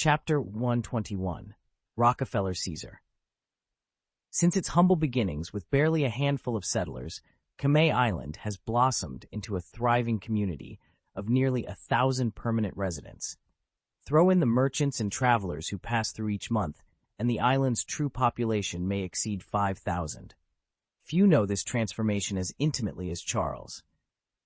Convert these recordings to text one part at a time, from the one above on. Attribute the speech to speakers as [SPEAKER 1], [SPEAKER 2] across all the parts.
[SPEAKER 1] Chapter 121. Rockefeller Caesar. Since its humble beginnings with barely a handful of settlers, Kamei Island has blossomed into a thriving community of nearly 1,000 permanent residents. Throw in the merchants and travelers who pass through each month, and the island's true population may exceed 5,000. Few know this transformation as intimately as Charles.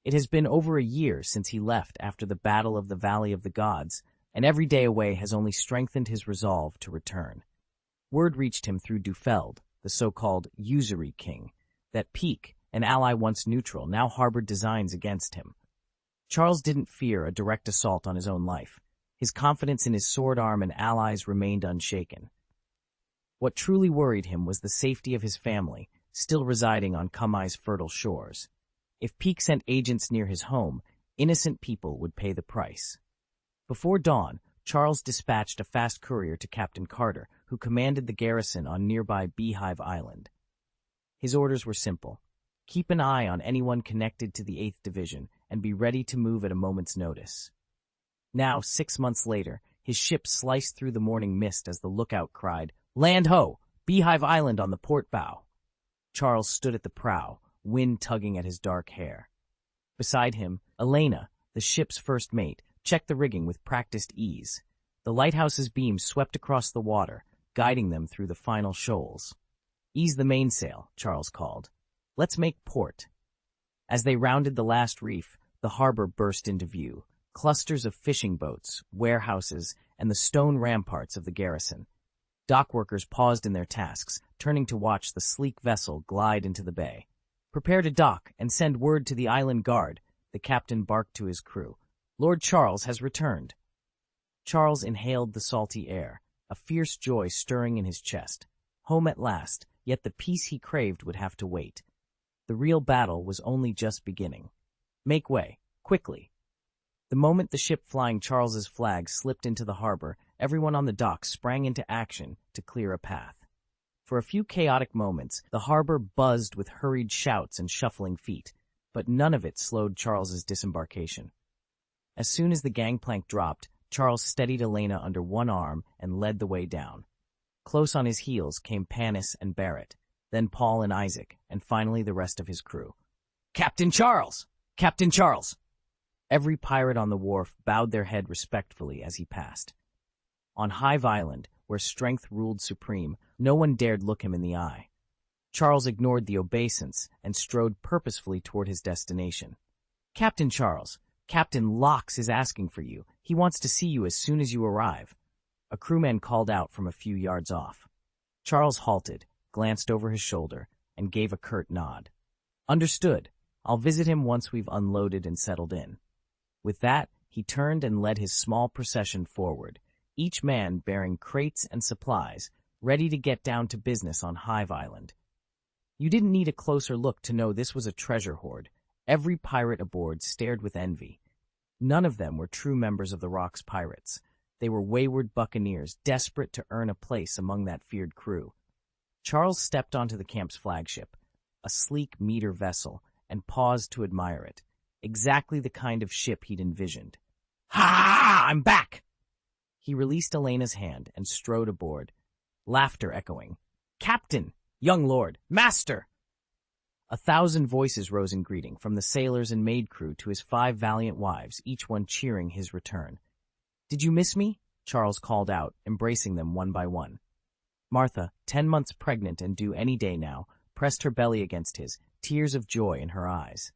[SPEAKER 1] It has been over a year since he left after the Battle of the Valley of the Gods, and every day away has only strengthened his resolve to return. Word reached him through Dufeld, the so-called usury king, that Peak, an ally once neutral, now harbored designs against him. Charles didn't fear a direct assault on his own life. His confidence in his sword arm and allies remained unshaken. What truly worried him was the safety of his family, still residing on Kamei's fertile shores. If Peak sent agents near his home, innocent people would pay the price. Before dawn, Charles dispatched a fast courier to Captain Carter, who commanded the garrison on nearby Beehive Island. His orders were simple. Keep an eye on anyone connected to the 8th Division and be ready to move at a moment's notice. Now, 6 months later, his ship sliced through the morning mist as the lookout cried, "Land ho! Beehive Island on the port bow!" Charles stood at the prow, wind tugging at his dark hair. Beside him, Elena, the ship's first mate, checked the rigging with practiced ease. The lighthouse's beams swept across the water, guiding them through the final shoals. "Ease the mainsail," Charles called. "Let's make port." As they rounded the last reef, the harbor burst into view. Clusters of fishing boats, warehouses, and the stone ramparts of the garrison. Dockworkers paused in their tasks, turning to watch the sleek vessel glide into the bay. "Prepare to dock and send word to the island guard," the captain barked to his crew. "Lord Charles has returned." Charles inhaled the salty air, a fierce joy stirring in his chest. Home at last, yet the peace he craved would have to wait. The real battle was only just beginning. Make way, quickly. The moment the ship flying Charles's flag slipped into the harbor, everyone on the dock sprang into action to clear a path. For a few chaotic moments, the harbor buzzed with hurried shouts and shuffling feet, but none of it slowed Charles's disembarkation. As soon as the gangplank dropped, Charles steadied Elena under one arm and led the way down. Close on his heels came Panis and Barrett, then Paul and Isaac, and finally the rest of his crew. "Captain Charles! Captain Charles!" Every pirate on the wharf bowed their head respectfully as he passed. On Hive Island, where strength ruled supreme, no one dared look him in the eye. Charles ignored the obeisance and strode purposefully toward his destination. "Captain Charles, Captain Locks is asking for you. He wants to see you as soon as you arrive," a crewman called out from a few yards off. Charles halted, glanced over his shoulder, and gave a curt nod. "Understood. I'll visit him once we've unloaded and settled in." With that, he turned and led his small procession forward, each man bearing crates and supplies, ready to get down to business on Hive Island. You didn't need a closer look to know this was a treasure hoard. Every pirate aboard stared with envy. None of them were true members of the Rock's pirates. They were wayward buccaneers, desperate to earn a place among that feared crew. Charles stepped onto the camp's flagship, a sleek meter vessel, and paused to admire it. Exactly the kind of ship he'd envisioned. "Ha! I'm back!" He released Elena's hand and strode aboard, laughter echoing. "Captain! Young lord! Master!" 1,000 voices rose in greeting, from the sailors and maid crew to his 5 valiant wives, each one cheering his return. "Did you miss me?" Charles called out, embracing them one by one. Martha, 10 months pregnant and due any day now, pressed her belly against his, tears of joy in her eyes.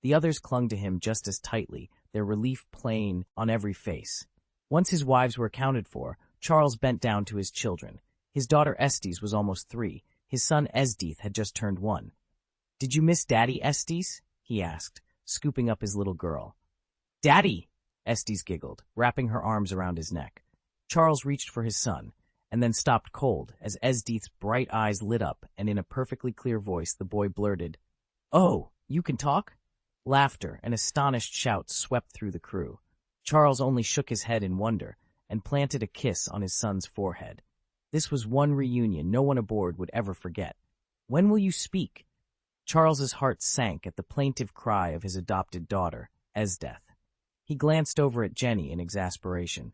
[SPEAKER 1] The others clung to him just as tightly, their relief plain on every face. Once his wives were accounted for, Charles bent down to his children. His daughter Estes was almost 3. His son Esdith had just turned 1. "Did you miss Daddy, Estes?" he asked, scooping up his little girl. "Daddy!" Estes giggled, wrapping her arms around his neck. Charles reached for his son, and then stopped cold as Esdith's bright eyes lit up, and in a perfectly clear voice the boy blurted, "Oh, you can talk?" Laughter and astonished shouts swept through the crew. Charles only shook his head in wonder and planted a kiss on his son's forehead. This was one reunion no one aboard would ever forget. "When will you speak?" Charles's heart sank at the plaintive cry of his adopted daughter, Esdeth. He glanced over at Jenny in exasperation.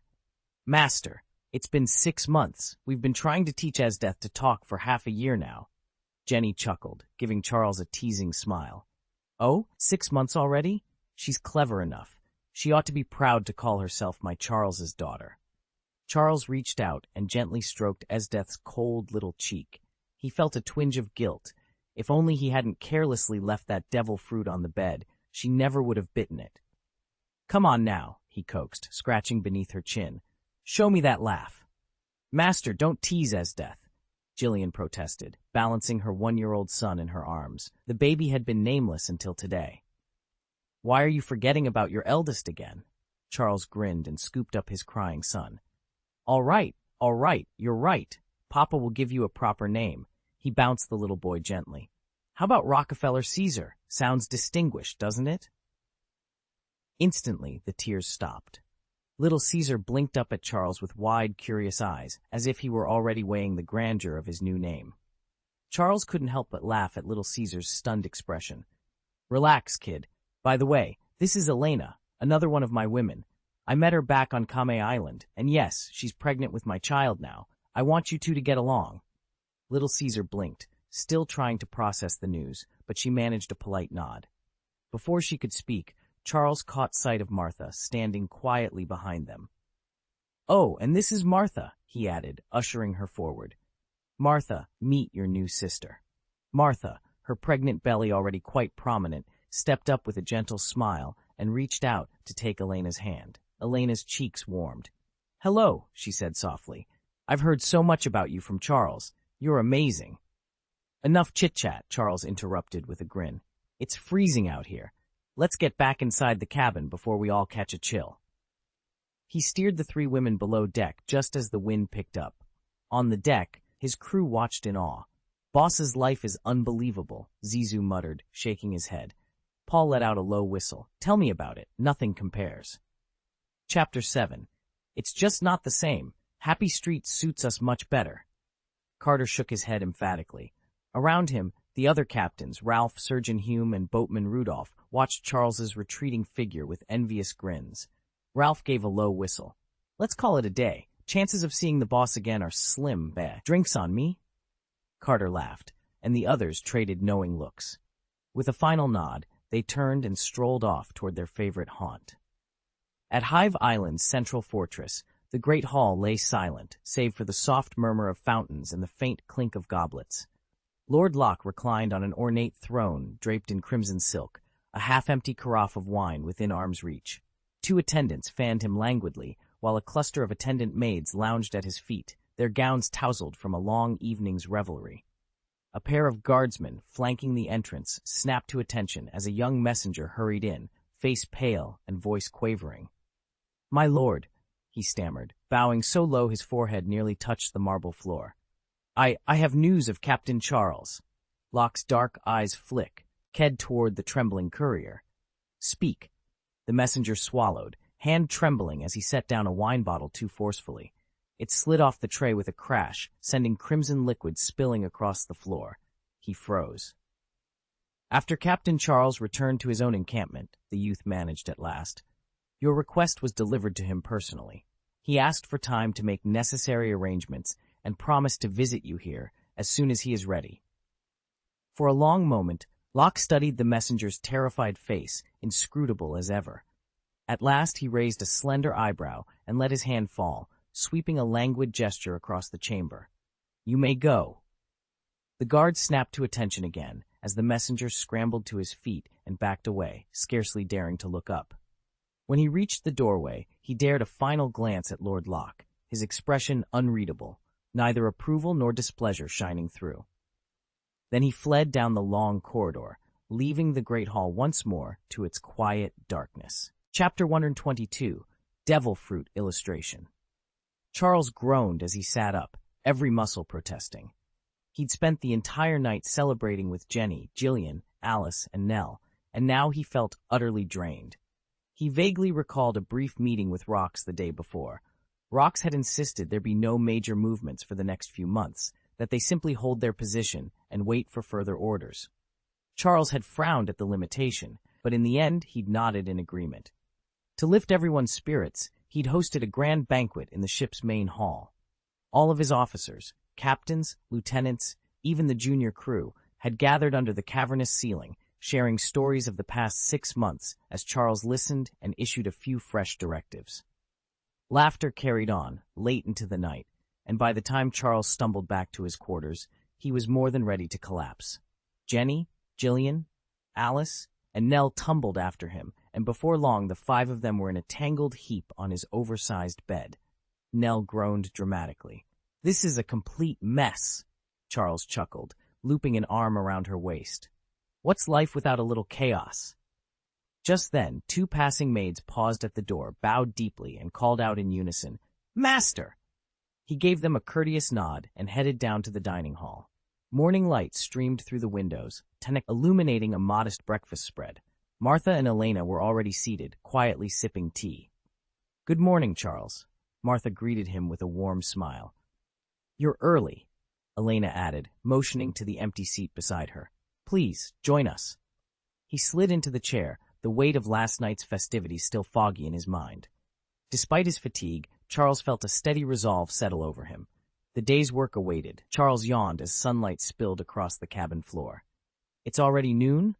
[SPEAKER 1] "Master, It's been 6 months. We've been trying to teach Esdeath to talk for half a year now. Jenny chuckled, giving Charles a teasing smile. Oh, 6 months already? She's clever enough. She ought to be proud to call herself my Charles's daughter. Charles reached out and gently stroked Esdeath's cold little cheek. He felt a twinge of guilt. If only he hadn't carelessly left that devil fruit on the bed, she never would have bitten it. Come on now, he coaxed, scratching beneath her chin. Show me that laugh. Master, don't tease Esdeath, Jillian protested, balancing her 1-year-old son in her arms. The baby had been nameless until today. Why are you forgetting about your eldest again? Charles grinned and scooped up his crying son. All right, you're right. Papa will give you a proper name. He bounced the little boy gently. How about Rockefeller Caesar? Sounds distinguished, doesn't it? Instantly, the tears stopped. Little Caesar blinked up at Charles with wide, curious eyes, as if he were already weighing the grandeur of his new name. Charles couldn't help but laugh at little Caesar's stunned expression. Relax, kid. By the way, this is Elena, another one of my women. I met her back on Kame Island, and yes, she's pregnant with my child now. I want you two to get along. Little Caesar blinked, still trying to process the news, but she managed a polite nod. Before she could speak, Charles caught sight of Martha, standing quietly behind them. Oh, and this is Martha, he added, ushering her forward. Martha, meet your new sister. Martha, her pregnant belly already quite prominent, stepped up with a gentle smile and reached out to take Elena's hand. Elena's cheeks warmed. Hello, she said softly. I've heard so much about you from Charles. You're amazing. Enough chit-chat, Charles interrupted with a grin. It's freezing out here. Let's get back inside the cabin before we all catch a chill. He steered the 3 women below deck just as the wind picked up. On the deck, his crew watched in awe. Boss's life is unbelievable, Zizou muttered, shaking his head. Paul let out a low whistle. Tell me about it. Nothing compares. Chapter 7. It's just not the same. Happy Street suits us much better. Carter shook his head emphatically. Around him, the other captains, Ralph, Surgeon Hume, and Boatman Rudolph, watched Charles's retreating figure with envious grins. Ralph gave a low whistle. Let's call it a day. Chances of seeing the boss again are slim, bah. Drinks on me? Carter laughed, and the others traded knowing looks. With a final nod, they turned and strolled off toward their favorite haunt. At Hive Island's central fortress, the great hall lay silent, save for the soft murmur of fountains and the faint clink of goblets. Lord Locke reclined on an ornate throne draped in crimson silk, a half-empty carafe of wine within arm's reach. 2 attendants fanned him languidly, while a cluster of attendant maids lounged at his feet, their gowns tousled from a long evening's revelry. A pair of guardsmen, flanking the entrance, snapped to attention as a young messenger hurried in, face pale and voice quavering. My lord, he stammered, bowing so low his forehead nearly touched the marble floor. I have news of Captain Charles. Locke's dark eyes flick, Ked toward the trembling courier. Speak. The messenger swallowed, hand trembling as he set down a wine bottle too forcefully. It slid off the tray with a crash, sending crimson liquid spilling across the floor. He froze. After Captain Charles returned to his own encampment, the youth managed at last. Your request was delivered to him personally. He asked for time to make necessary arrangements and promised to visit you here as soon as he is ready. For a long moment, Locke studied the messenger's terrified face, inscrutable as ever. At last he raised a slender eyebrow and let his hand fall, sweeping a languid gesture across the chamber. You may go. The guard snapped to attention again as the messenger scrambled to his feet and backed away, scarcely daring to look up. When he reached the doorway, he dared a final glance at Lord Locke, his expression unreadable, neither approval nor displeasure shining through. Then he fled down the long corridor, leaving the great hall once more to its quiet darkness. Chapter 122, Devil Fruit Illustration. Charles groaned as he sat up, every muscle protesting. He'd spent the entire night celebrating with Jenny, Jillian, Alice, and Nell, and now he felt utterly drained. He vaguely recalled a brief meeting with Rox the day before. Rox had insisted there be no major movements for the next few months, that they simply hold their position and wait for further orders. Charles had frowned at the limitation, but in the end he'd nodded in agreement. To lift everyone's spirits, he'd hosted a grand banquet in the ship's main hall. All of his officers, captains, lieutenants, even the junior crew, had gathered under the cavernous ceiling, sharing stories of the past 6 months as Charles listened and issued a few fresh directives. Laughter carried on, late into the night, and by the time Charles stumbled back to his quarters, he was more than ready to collapse. Jenny, Jillian, Alice, and Nell tumbled after him, and before long the 5 of them were in a tangled heap on his oversized bed. Nell groaned dramatically. "This is a complete mess," Charles chuckled, looping an arm around her waist. "What's life without a little chaos?" Just then, 2 passing maids paused at the door, bowed deeply, and called out in unison, "Master!" He gave them a courteous nod and headed down to the dining hall. Morning light streamed through the windows, illuminating a modest breakfast spread. Martha and Elena were already seated, quietly sipping tea. "Good morning, Charles." Martha greeted him with a warm smile. "You're early," Elena added, motioning to the empty seat beside her. "Please, join us." He slid into the chair, the weight of last night's festivities still foggy in his mind. Despite his fatigue, Charles felt a steady resolve settle over him. The day's work awaited. Charles yawned as sunlight spilled across the cabin floor. "It's already noon?"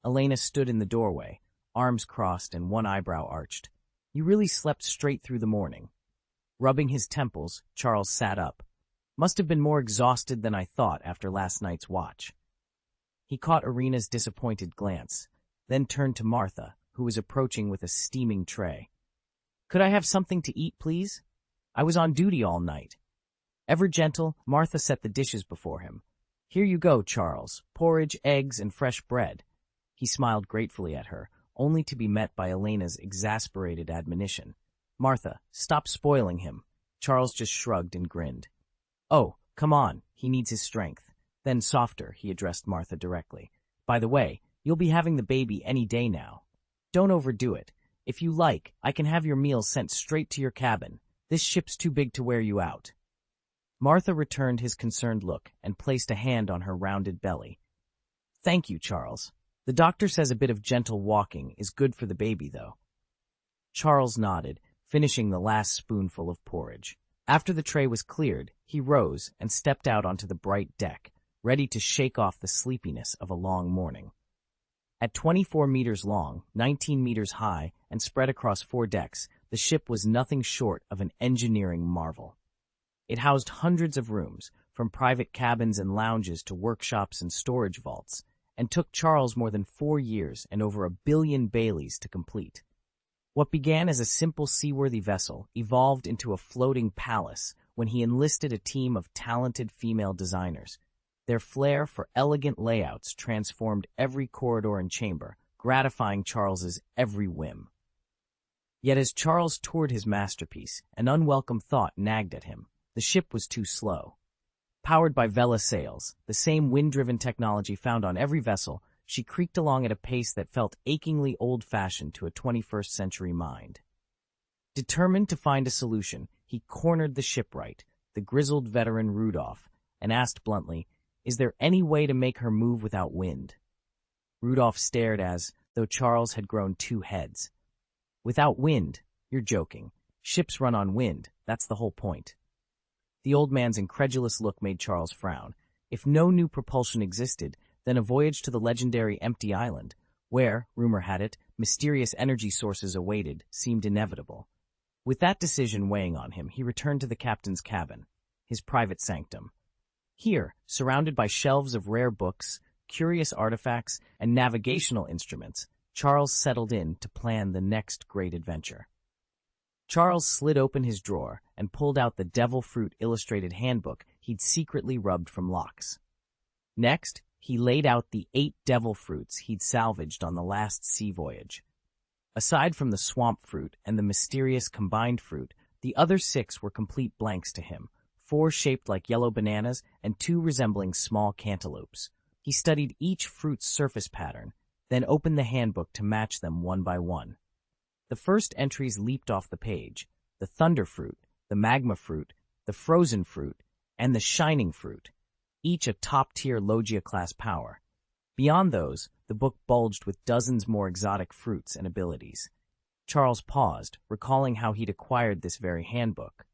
[SPEAKER 1] Elena stood in the doorway, arms crossed and one eyebrow arched. "You really slept straight through the morning." Rubbing his temples, Charles sat up. "Must have been more exhausted than I thought after last night's watch." He caught Irina's disappointed glance, then turned to Martha, who was approaching with a steaming tray. "Could I have something to eat, please? I was on duty all night." Ever gentle, Martha set the dishes before him. "Here you go, Charles. Porridge, eggs, and fresh bread." He smiled gratefully at her, only to be met by Elena's exasperated admonition. "Martha, stop spoiling him." Charles just shrugged and grinned. "Oh, come on, he needs his strength." Then softer, he addressed Martha directly. "By the way, you'll be having the baby any day now. Don't overdo it. If you like, I can have your meals sent straight to your cabin. This ship's too big to wear you out." Martha returned his concerned look and placed a hand on her rounded belly. "Thank you, Charles. The doctor says a bit of gentle walking is good for the baby, though." Charles nodded, finishing the last spoonful of porridge. After the tray was cleared, he rose and stepped out onto the bright deck, ready to shake off the sleepiness of a long morning. At 24 meters long, 19 meters high, and spread across 4 decks, the ship was nothing short of an engineering marvel. It housed hundreds of rooms, from private cabins and lounges to workshops and storage vaults, and took Charles more than 4 years and over 1 billion Baileys to complete. What began as a simple seaworthy vessel evolved into a floating palace when he enlisted a team of talented female designers. Their flair for elegant layouts transformed every corridor and chamber, gratifying Charles's every whim. Yet as Charles toured his masterpiece, an unwelcome thought nagged at him. The ship was too slow. Powered by Vela sails, the same wind-driven technology found on every vessel, she creaked along at a pace that felt achingly old-fashioned to a 21st century mind. Determined to find a solution, he cornered the shipwright, the grizzled veteran Rudolph, and asked bluntly, "Is there any way to make her move without wind?" Rudolph stared as though Charles had grown 2 heads. "Without wind? You're joking. Ships run on wind, that's the whole point." The old man's incredulous look made Charles frown. If no new propulsion existed, then a voyage to the legendary Empty Island, where, rumor had it, mysterious energy sources awaited, seemed inevitable. With that decision weighing on him, he returned to the captain's cabin, his private sanctum. Here, surrounded by shelves of rare books, curious artifacts, and navigational instruments, Charles settled in to plan the next great adventure. Charles slid open his drawer and pulled out the Devil Fruit illustrated handbook he'd secretly rubbed from locks. Next, he laid out the 8 devil fruits he'd salvaged on the last sea voyage. Aside from the swamp fruit and the mysterious combined fruit, the other 6 were complete blanks to him, 4 shaped like yellow bananas and 2 resembling small cantaloupes. He studied each fruit's surface pattern, then opened the handbook to match them one by one. The first entries leaped off the page: the thunder fruit, the magma fruit, the frozen fruit, and the shining fruit, each a top-tier Logia-class power. Beyond those, the book bulged with dozens more exotic fruits and abilities. Charles paused, recalling how he'd acquired this very handbook.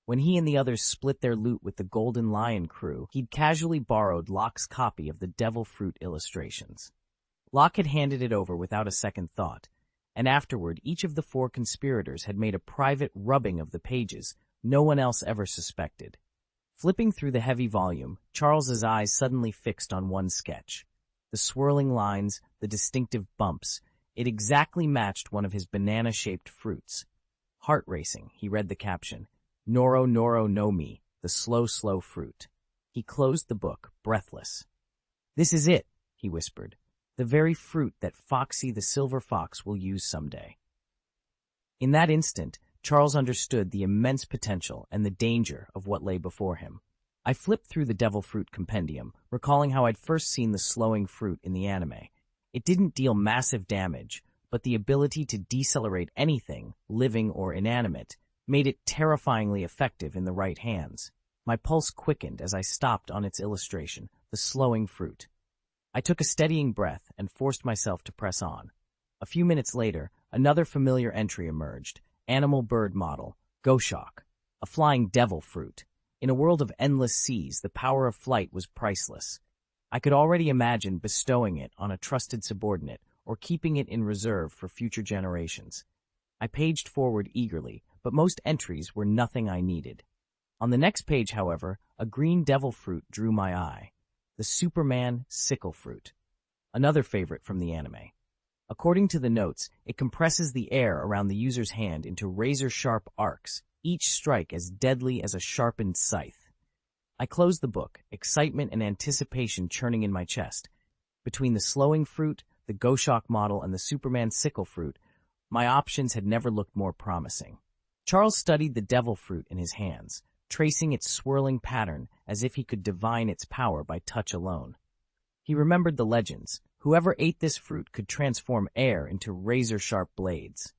[SPEAKER 1] When he and the others split their loot with the Golden Lion crew, he'd casually borrowed Locke's copy of the Devil Fruit illustrations. Locke had handed it over without a second thought, and afterward each of the 4 conspirators had made a private rubbing of the pages no one else ever suspected. Flipping through the heavy volume, Charles's eyes suddenly fixed on one sketch. The swirling lines, the distinctive bumps, it exactly matched one of his banana-shaped fruits. Heart racing, he read the caption. Noro Noro no Mi, the slow, slow fruit. He closed the book, breathless. This is it, he whispered. The very fruit that Foxy the Silver Fox will use someday. In that instant, Charles understood the immense potential and the danger of what lay before him. I flipped through the Devil Fruit compendium, recalling how I'd first seen the slowing fruit in the anime. It didn't deal massive damage, but the ability to decelerate anything, living or inanimate, made it terrifyingly effective in the right hands. My pulse quickened as I stopped on its illustration, the slowing fruit. I took a steadying breath and forced myself to press on. A few minutes later, another familiar entry emerged, Animal Bird Model, Goshawk, a flying devil fruit. In a world of endless seas, the power of flight was priceless. I could already imagine bestowing it on a trusted subordinate or keeping it in reserve for future generations. I paged forward eagerly, but most entries were nothing I needed. On the next page, however, a green devil fruit drew my eye. The Superman sickle fruit. Another favorite from the anime. According to the notes, it compresses the air around the user's hand into razor-sharp arcs, each strike as deadly as a sharpened scythe. I closed the book, excitement and anticipation churning in my chest. Between the slowing fruit, the Goshawk model, and the Superman sickle fruit, my options had never looked more promising. Charles studied the devil fruit in his hands, tracing its swirling pattern as if he could divine its power by touch alone. He remembered the legends. Whoever ate this fruit could transform air into razor-sharp blades.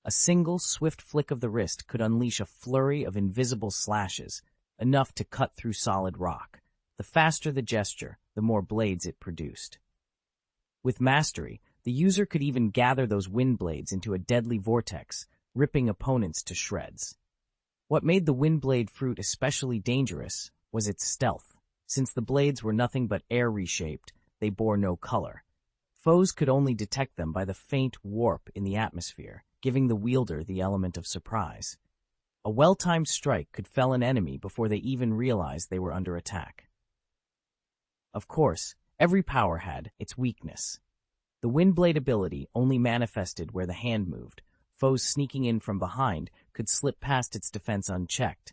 [SPEAKER 1] A single, swift flick of the wrist could unleash a flurry of invisible slashes, enough to cut through solid rock. The faster the gesture, the more blades it produced. With mastery, the user could even gather those wind blades into a deadly vortex, ripping opponents to shreds. What made the wind blade fruit especially dangerous was its stealth. Since the blades were nothing but air reshaped, they bore no color. Foes could only detect them by the faint warp in the atmosphere, giving the wielder the element of surprise. A well-timed strike could fell an enemy before they even realized they were under attack. Of course, every power had its weakness. The wind blade ability only manifested where the hand moved. Foes sneaking in from behind could slip past its defense unchecked.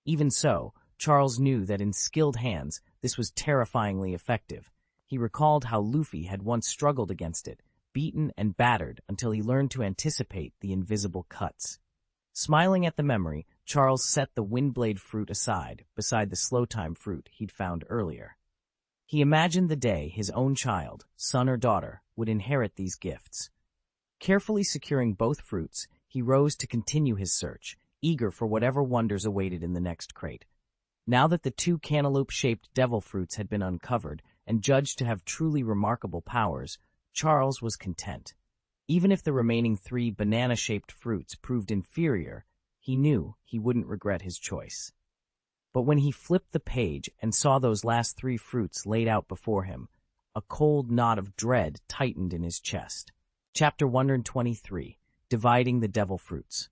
[SPEAKER 1] Even so, Charles knew that in skilled hands, this was terrifyingly effective. He recalled how Luffy had once struggled against it, beaten and battered until he learned to anticipate the invisible cuts. Smiling at the memory, Charles set the windblade fruit aside beside the slow-time fruit he'd found earlier. He imagined the day his own child, son or daughter, would inherit these gifts. Carefully securing both fruits, he rose to continue his search, eager for whatever wonders awaited in the next crate. Now that the 2 cantaloupe-shaped devil fruits had been uncovered and judged to have truly remarkable powers, Charles was content. Even if the remaining 3 banana-shaped fruits proved inferior, he knew he wouldn't regret his choice. But when he flipped the page and saw those last 3 fruits laid out before him, a cold knot of dread tightened in his chest. Chapter 123, Dividing the Devil Fruits.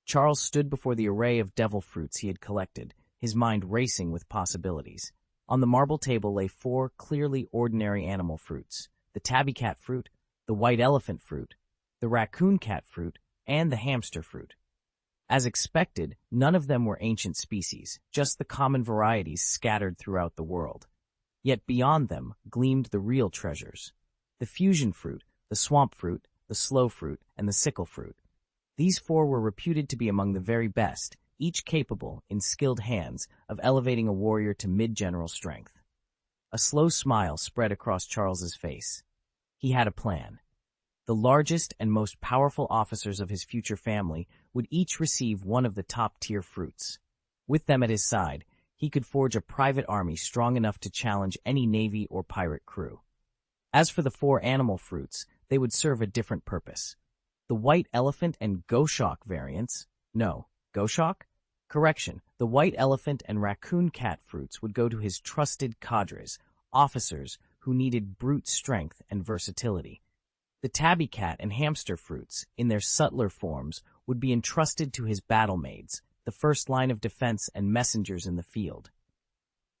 [SPEAKER 1] Charles stood before the array of devil fruits he had collected, his mind racing with possibilities. On the marble table lay 4 clearly ordinary animal fruits: the tabby cat fruit, the white elephant fruit, the raccoon cat fruit, and the hamster fruit. As expected, none of them were ancient species, just the common varieties scattered throughout the world. Yet beyond them gleamed the real treasures: the fusion fruit, the swamp fruit, the slow fruit, and the sickle fruit. These 4 were reputed to be among the very best, each capable, in skilled hands, of elevating a warrior to mid-general strength. A slow smile spread across Charles's face. He had a plan. The largest and most powerful officers of his future family would each receive one of the top-tier fruits. With them at his side, he could forge a private army strong enough to challenge any navy or pirate crew. As for the 4 animal fruits, they would serve a different purpose. The white elephant and Goshawk variants. No, Goshawk? Correction, the white elephant and raccoon cat fruits would go to his trusted cadres, officers who needed brute strength and versatility. The tabby cat and hamster fruits, in their subtler forms, would be entrusted to his battle maids, the first line of defense and messengers in the field.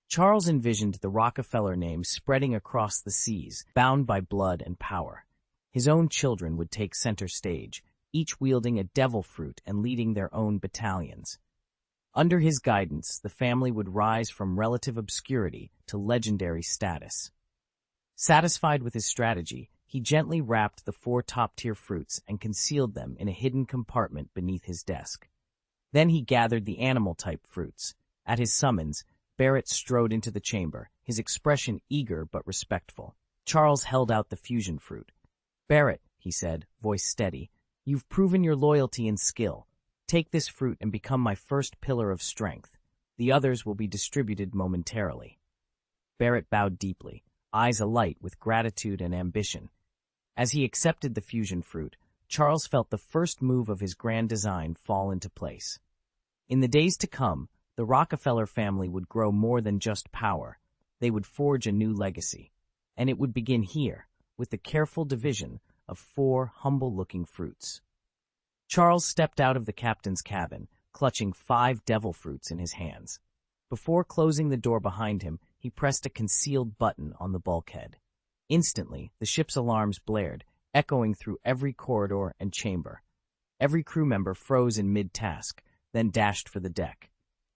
[SPEAKER 1] Charles envisioned the Rockefeller name spreading across the seas, bound by blood and power. His own children would take center stage, each wielding a devil fruit and leading their own battalions. Under his guidance, the family would rise from relative obscurity to legendary status. Satisfied with his strategy, he gently wrapped the 4 top-tier fruits and concealed them in a hidden compartment beneath his desk. Then he gathered the animal-type fruits. At his summons, Barrett strode into the chamber, his expression eager but respectful. Charles held out the fusion fruit. "Barrett," he said, voice steady, "you've proven your loyalty and skill. Take this fruit and become my first pillar of strength. The others will be distributed momentarily." Barrett bowed deeply, eyes alight with gratitude and ambition. As he accepted the fusion fruit, Charles felt the first move of his grand design fall into place. In the days to come, the Rockefeller family would grow more than just power. They would forge a new legacy. And it would begin here, with the careful division of 4 humble-looking fruits. Charles stepped out of the captain's cabin, clutching 5 devil fruits in his hands. Before closing the door behind him, he pressed a concealed button on the bulkhead. Instantly, the ship's alarms blared, echoing through every corridor and chamber. Every crew member froze in mid-task, then dashed for the deck.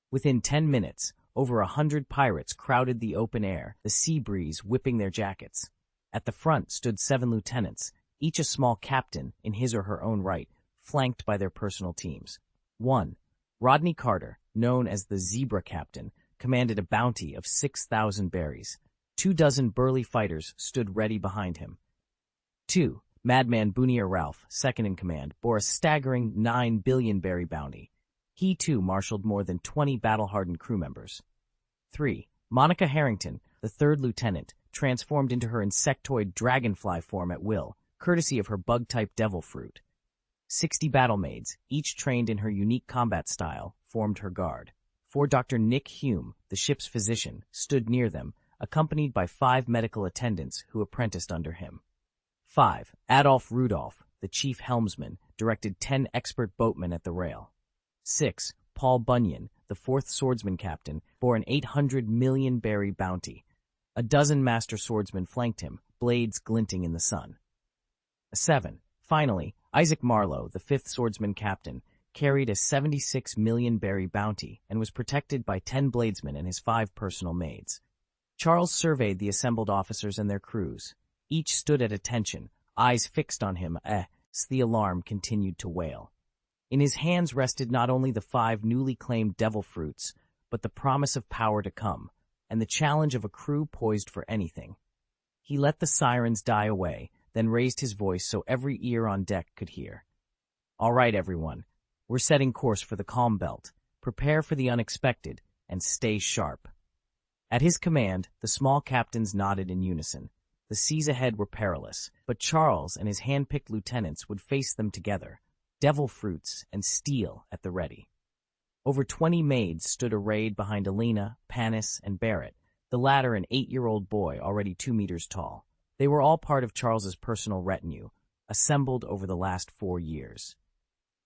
[SPEAKER 1] Within 10 minutes, over 100 pirates crowded the open air, the sea breeze whipping their jackets. At the front stood 7 lieutenants, each a small captain in his or her own right, flanked by their personal teams. 1. Rodney Carter, known as the Zebra Captain, commanded a bounty of 6,000 berries. 24 burly fighters stood ready behind him. 2. Madman Boonier Ralph, second in command, bore a staggering 9 billion berry bounty. He, too, marshaled more than 20 battle-hardened crew members. 3. Monica Harrington, the third lieutenant, transformed into her insectoid dragonfly form at will, courtesy of her bug-type devil fruit. 60 battle maids, each trained in her unique combat style, formed her guard. 4. Dr. Nick Hume, the ship's physician, stood near them, accompanied by 5 medical attendants who apprenticed under him. 5. Adolf Rudolph, the chief helmsman, directed 10 expert boatmen at the rail. 6. Paul Bunyan, the 4th swordsman captain, bore an 800 million berry bounty. A dozen master swordsmen flanked him, blades glinting in the sun. 7. Finally, Isaac Marlowe, the 5th swordsman captain, carried a 76 million berry bounty and was protected by 10 bladesmen and his 5 personal maids. Charles surveyed the assembled officers and their crews. Each stood at attention, eyes fixed on him, as the alarm continued to wail. In his hands rested not only the 5 newly claimed devil fruits, but the promise of power to come, and the challenge of a crew poised for anything. He let the sirens die away, then raised his voice so every ear on deck could hear. "All right, everyone. We're setting course for the calm belt. Prepare for the unexpected, and stay sharp." At his command, the small captains nodded in unison. The seas ahead were perilous, but Charles and his hand-picked lieutenants would face them together, devil fruits and steel at the ready. Over 20 maids stood arrayed behind Alina, Panis, and Barrett, the latter an 8-year-old boy already 2 meters tall. They were all part of Charles's personal retinue, assembled over the last 4 years.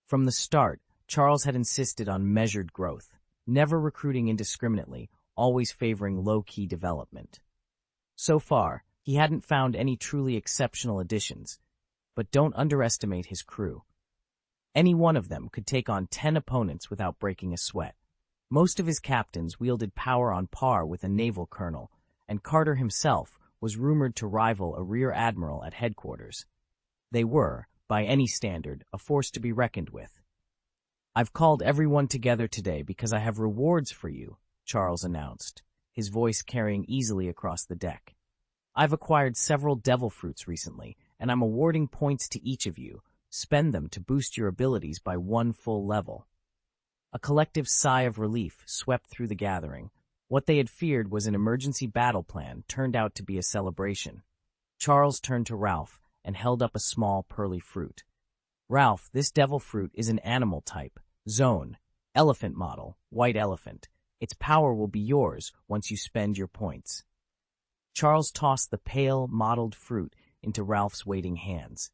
[SPEAKER 1] From the start, Charles had insisted on measured growth, never recruiting indiscriminately, always favoring low-key development. So far, he hadn't found any truly exceptional additions, but don't underestimate his crew. Any one of them could take on 10 opponents without breaking a sweat. Most of his captains wielded power on par with a naval colonel, and Carter himself was rumored to rival a rear admiral at headquarters. They were, by any standard, a force to be reckoned with. "I've called everyone together today because I have rewards for you," Charles announced, his voice carrying easily across the deck. "I've acquired several devil fruits recently, and I'm awarding points to each of you. Spend them to boost your abilities by 1 full level." A collective sigh of relief swept through the gathering. What they had feared was an emergency battle plan turned out to be a celebration. Charles turned to Ralph and held up a small pearly fruit. Ralph, this devil fruit is an animal type. Zone. Elephant model. White elephant. Its power will be yours once you spend your points. Charles tossed the pale, mottled fruit into Ralph's waiting hands.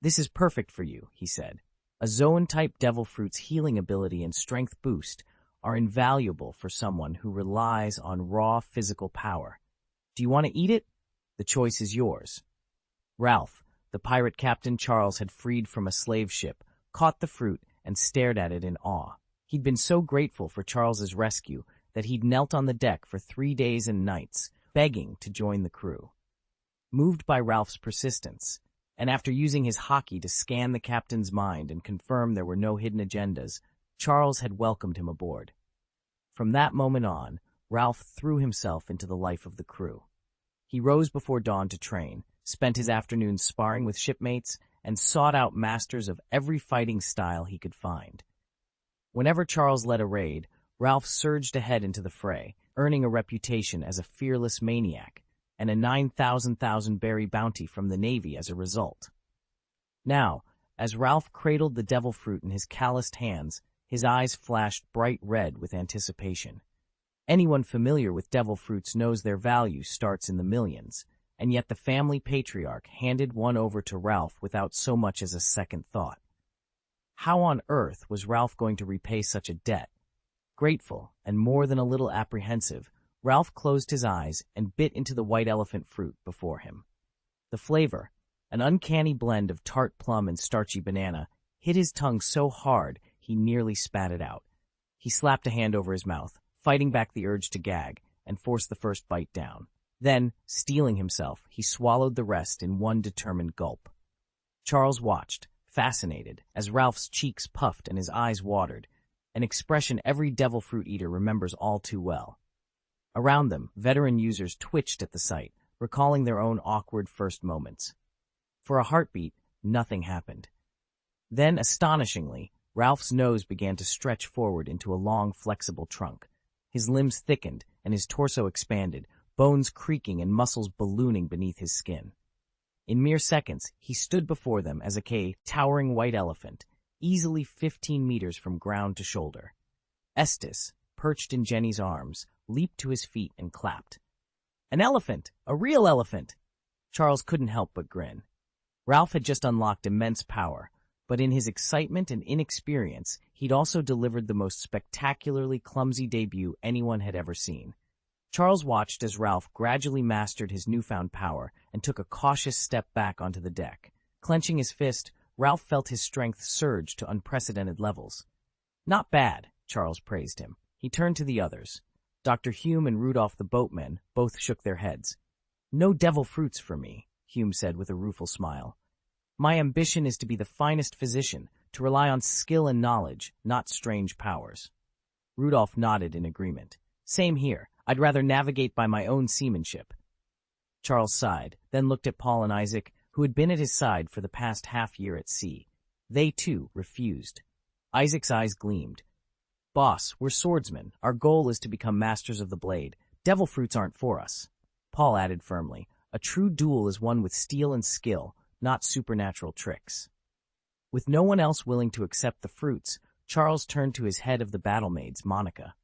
[SPEAKER 1] This is perfect for you, he said. A zone-type devil fruit's healing ability and strength boost are invaluable for someone who relies on raw physical power. Do you want to eat it? The choice is yours. Ralph, the pirate captain Charles had freed from a slave ship, caught the fruit and stared at it in awe. He'd been so grateful for Charles's rescue that he'd knelt on the deck for 3 days and nights, begging to join the crew. Moved by Ralph's persistence, and after using his Haki to scan the captain's mind and confirm there were no hidden agendas, Charles had welcomed him aboard. From that moment on, Ralph threw himself into the life of the crew. He rose before dawn to train, spent his afternoons sparring with shipmates, and sought out masters of every fighting style he could find. Whenever Charles led a raid, Ralph surged ahead into the fray, earning a reputation as a fearless maniac, and a 9,000 berry bounty from the Navy as a result. Now, as Ralph cradled the devil fruit in his calloused hands, his eyes flashed bright red with anticipation. Anyone familiar with devil fruits knows their value starts in the millions, and yet the family patriarch handed one over to Ralph without so much as a second thought. How on earth was Ralph going to repay such a debt? Grateful, and more than a little apprehensive, Ralph closed his eyes and bit into the white elephant fruit before him. The flavor, an uncanny blend of tart plum and starchy banana, hit his tongue so hard he nearly spat it out. He slapped a hand over his mouth, fighting back the urge to gag, and forced the first bite down. Then, steeling himself, he swallowed the rest in one determined gulp. Charles watched, fascinated, as Ralph's cheeks puffed and his eyes watered, an expression every devil fruit eater remembers all too well. Around them, veteran users twitched at the sight, recalling their own awkward first moments. For a heartbeat, nothing happened. Then, astonishingly, Ralph's nose began to stretch forward into a long, flexible trunk. His limbs thickened and his torso expanded, bones creaking and muscles ballooning beneath his skin. In mere seconds, he stood before them as a towering white elephant, easily 15 meters from ground to shoulder. Estes, perched in Jenny's arms, leaped to his feet and clapped. An elephant! A real elephant! Charles couldn't help but grin. Ralph had just unlocked immense power, but in his excitement and inexperience, he'd also delivered the most spectacularly clumsy debut anyone had ever seen. Charles watched as Ralph gradually mastered his newfound power and took a cautious step back onto the deck. Clenching his fist, Ralph felt his strength surge to unprecedented levels. Not bad, Charles praised him. He turned to the others. Dr. Hume and Rudolph the boatman both shook their heads. No devil fruits for me, Hume said with a rueful smile. My ambition is to be the finest physician, to rely on skill and knowledge, not strange powers. Rudolph nodded in agreement. Same here. I'd rather navigate by my own seamanship. Charles sighed, then looked at Paul and Isaac, who had been at his side for the past half-year at sea. They, too, refused. Isaac's eyes gleamed. Boss, we're swordsmen. Our goal is to become masters of the blade. Devil fruits aren't for us. Paul added firmly, a true duel is one with steel and skill, not supernatural tricks. With no one else willing to accept the fruits, Charles turned to his head of the battle maids, Monica.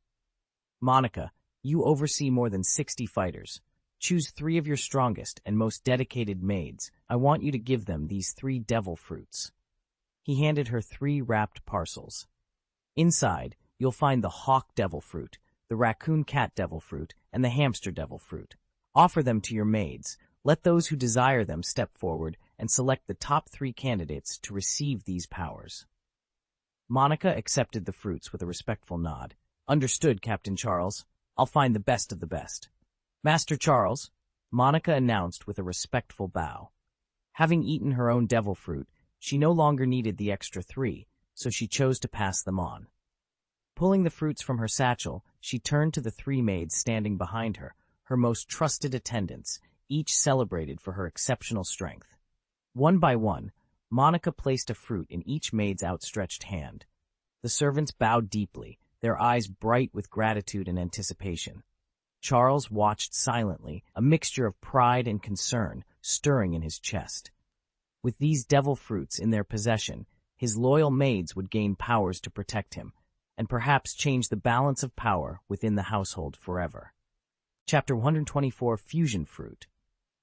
[SPEAKER 1] Monica, you oversee more than 60 fighters. Choose 3 of your strongest and most dedicated maids. I want you to give them these 3 devil fruits. He handed her 3 wrapped parcels. Inside, you'll find the hawk devil fruit, the raccoon cat devil fruit, and the hamster devil fruit. Offer them to your maids. Let those who desire them step forward and select the top 3 candidates to receive these powers. Monica accepted the fruits with a respectful nod. Understood, Captain Charles. I'll find the best of the best. Master Charles, Monica announced with a respectful bow. Having eaten her own devil fruit, she no longer needed the extra 3, so she chose to pass them on. Pulling the fruits from her satchel, she turned to the 3 maids standing behind her, her most trusted attendants, each celebrated for her exceptional strength. One by one, Monica placed a fruit in each maid's outstretched hand. The servants bowed deeply, their eyes bright with gratitude and anticipation. Charles watched silently, a mixture of pride and concern stirring in his chest. With these devil fruits in their possession, his loyal maids would gain powers to protect him, and perhaps change the balance of power within the household forever. Chapter 124, Fusion Fruit.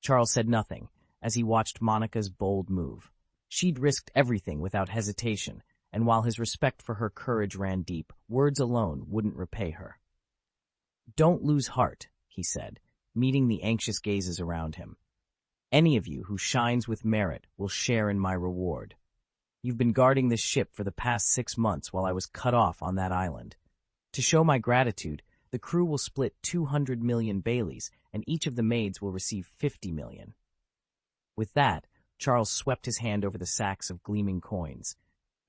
[SPEAKER 1] Charles said nothing as he watched Monica's bold move. She'd risked everything without hesitation, and while his respect for her courage ran deep, words alone wouldn't repay her. "Don't lose heart," he said, meeting the anxious gazes around him. "Any of you who shines with merit will share in my reward. You've been guarding this ship for the past 6 months while I was cut off on that island. To show my gratitude, the crew will split 200 million Baileys, and each of the maids will receive 50 million. With that, Charles swept his hand over the sacks of gleaming coins.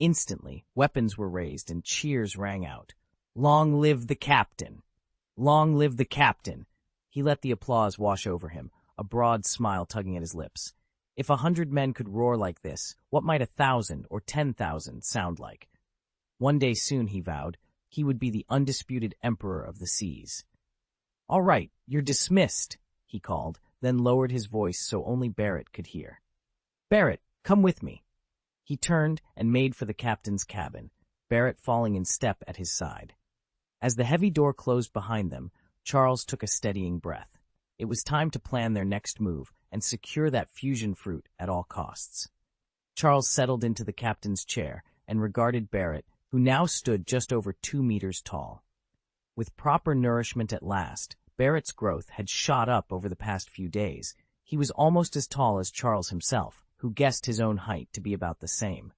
[SPEAKER 1] Instantly, weapons were raised and cheers rang out. "Long live the captain! Long live the captain!" He let the applause wash over him, a broad smile tugging at his lips. If 100 men could roar like this, what might 1,000 or 10,000 sound like? One day soon, he vowed, he would be the undisputed emperor of the seas. "All right, you're dismissed," he called, then lowered his voice so only Barrett could hear. "Barrett, come with me." He turned and made for the captain's cabin, Barrett falling in step at his side. As the heavy door closed behind them, Charles took a steadying breath. It was time to plan their next move and secure that fusion fruit at all costs. Charles settled into the captain's chair and regarded Barrett, who now stood just over 2 meters tall. With proper nourishment at last, Barrett's growth had shot up over the past few days. He was almost as tall as Charles himself, who guessed his own height to be about the same.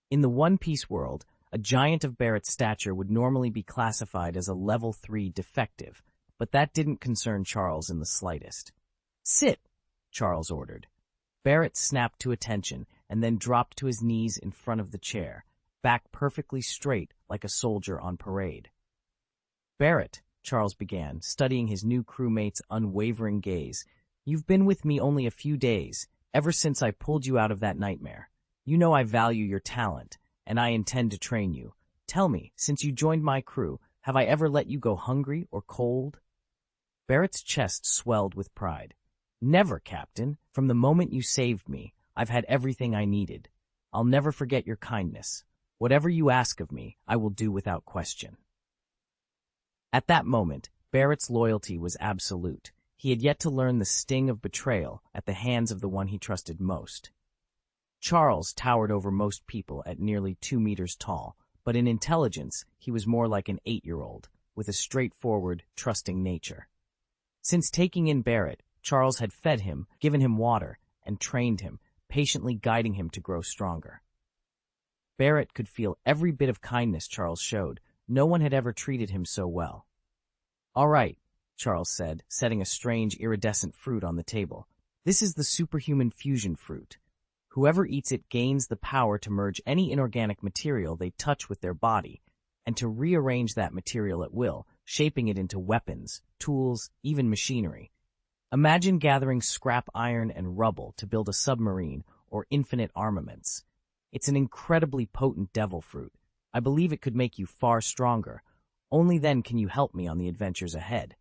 [SPEAKER 1] In the One Piece world, a giant of Barrett's stature would normally be classified as a level 3 defective, but that didn't concern Charles in the slightest. "Sit," Charles ordered. Barrett snapped to attention and then dropped to his knees in front of the chair, back perfectly straight like a soldier on parade. "Barrett," Charles began, studying his new crewmate's unwavering gaze, "you've been with me only a few days, ever since I pulled you out of that nightmare. You know I value your talent, and I intend to train you. Tell me, since you joined my crew, have I ever let you go hungry or cold?" Barrett's chest swelled with pride. "Never, Captain. From the moment you saved me, I've had everything I needed. I'll never forget your kindness. Whatever you ask of me, I will do without question." At that moment, Barrett's loyalty was absolute. He had yet to learn the sting of betrayal at the hands of the one he trusted most. Charles towered over most people at nearly 2 meters tall, but in intelligence he was more like an 8-year-old, with a straightforward, trusting nature. Since taking in Barrett, Charles had fed him, given him water, and trained him, patiently guiding him to grow stronger. Barrett could feel every bit of kindness Charles showed. No one had ever treated him so well. "All right," Charles said, setting a strange iridescent fruit on the table. "This is the superhuman fusion fruit. Whoever eats it gains the power to merge any inorganic material they touch with their body, and to rearrange that material at will, shaping it into weapons, tools, even machinery. Imagine gathering scrap iron and rubble to build a submarine or infinite armaments. It's an incredibly potent devil fruit. I believe it could make you far stronger. Only then can you help me on the adventures ahead."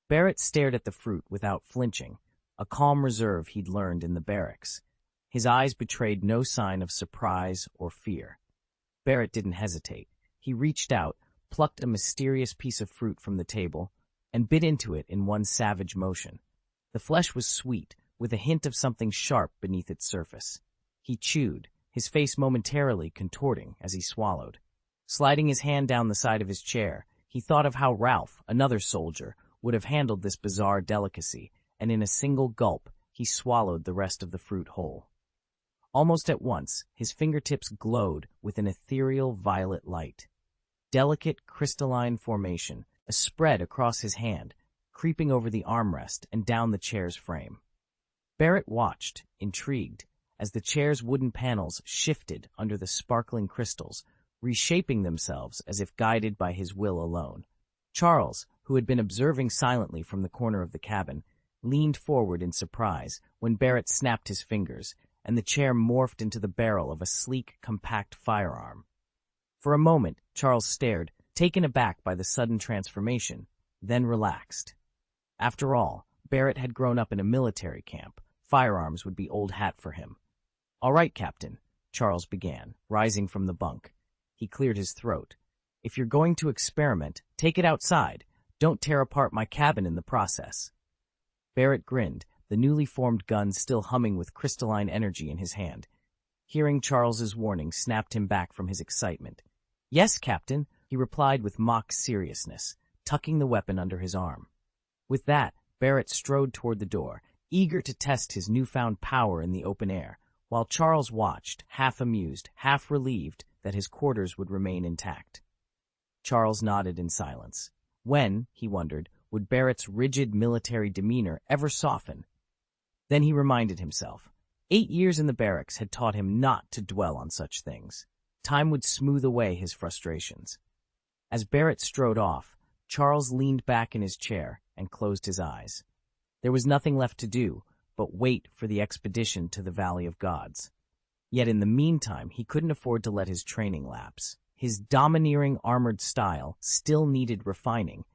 [SPEAKER 1] Barrett stared at the fruit without flinching, a calm reserve he'd learned in the barracks. His eyes betrayed no sign of surprise or fear. Barrett didn't hesitate. He reached out, plucked a mysterious piece of fruit from the table, and bit into it in one savage motion. The flesh was sweet, with a hint of something sharp beneath its surface. He chewed, his face momentarily contorting as he swallowed. Sliding his hand down the side of his chair, he thought of how Ralph, another soldier, would have handled this bizarre delicacy, and in a single gulp, he swallowed the rest of the fruit whole. Almost at once, his fingertips glowed with an ethereal violet light. Delicate, crystalline formation, a spread across his hand, creeping over the armrest and down the chair's frame. Barrett watched, intrigued, as the chair's wooden panels shifted under the sparkling crystals, reshaping themselves as if guided by his will alone. Charles, who had been observing silently from the corner of the cabin, leaned forward in surprise when Barrett snapped his fingers, and the chair morphed into the barrel of a sleek, compact firearm. For a moment, Charles stared, taken aback by the sudden transformation, then relaxed. After all, Barrett had grown up in a military camp. Firearms would be old hat for him. "All right, Captain," Charles began, rising from the bunk. He cleared his throat. "If you're going to experiment, take it outside. Don't tear apart my cabin in the process." Barrett grinned, the newly formed gun still humming with crystalline energy in his hand. Hearing Charles's warning snapped him back from his excitement. "Yes, Captain," he replied with mock seriousness, tucking the weapon under his arm. With that, Barrett strode toward the door, eager to test his newfound power in the open air, while Charles watched, half amused, half relieved that his quarters would remain intact. Charles nodded in silence. When, he wondered, would Barrett's rigid military demeanor ever soften? Then he reminded himself. 8 years in the barracks had taught him not to dwell on such things. Time would smooth away his frustrations. As Barrett strode off, Charles leaned back in his chair and closed his eyes. There was nothing left to do but wait for the expedition to the Valley of Gods. Yet in the meantime, he couldn't afford to let his training lapse. His domineering armored style still needed refining,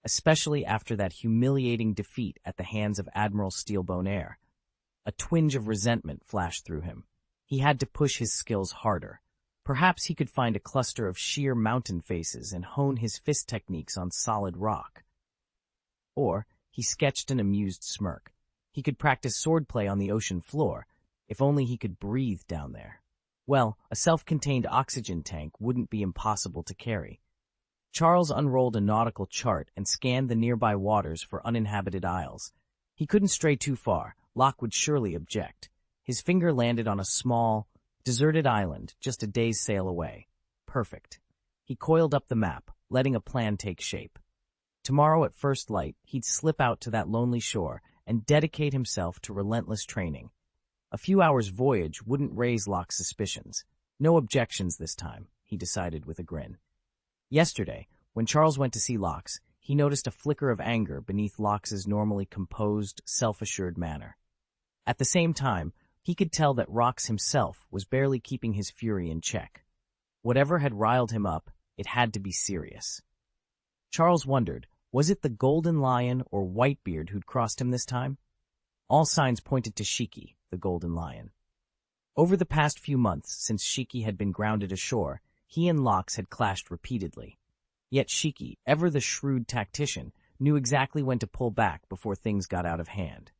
[SPEAKER 1] especially after that humiliating defeat at the hands of Admiral Steelbone. A twinge of resentment flashed through him. He had to push his skills harder. Perhaps he could find a cluster of sheer mountain faces and hone his fist techniques on solid rock. Or, he sketched an amused smirk. He could practice swordplay on the ocean floor, if only he could breathe down there. Well, a self-contained oxygen tank wouldn't be impossible to carry. Charles unrolled a nautical chart and scanned the nearby waters for uninhabited isles. He couldn't stray too far. Locke would surely object. His finger landed on a small, deserted island just a day's sail away. Perfect. He coiled up the map, letting a plan take shape. Tomorrow at first light, he'd slip out to that lonely shore and dedicate himself to relentless training. A few hours' voyage wouldn't raise Locke's suspicions. No objections this time, he decided with a grin. Yesterday, when Charles went to see Locke's, he noticed a flicker of anger beneath Locke's normally composed, self-assured manner. At the same time, he could tell that Rox himself was barely keeping his fury in check. Whatever had riled him up, it had to be serious. Charles wondered, was it the Golden Lion or Whitebeard who'd crossed him this time? All signs pointed to Shiki, the Golden Lion. Over the past few months, since Shiki had been grounded ashore, he and Lox had clashed repeatedly. Yet Shiki, ever the shrewd tactician, knew exactly when to pull back before things got out of hand.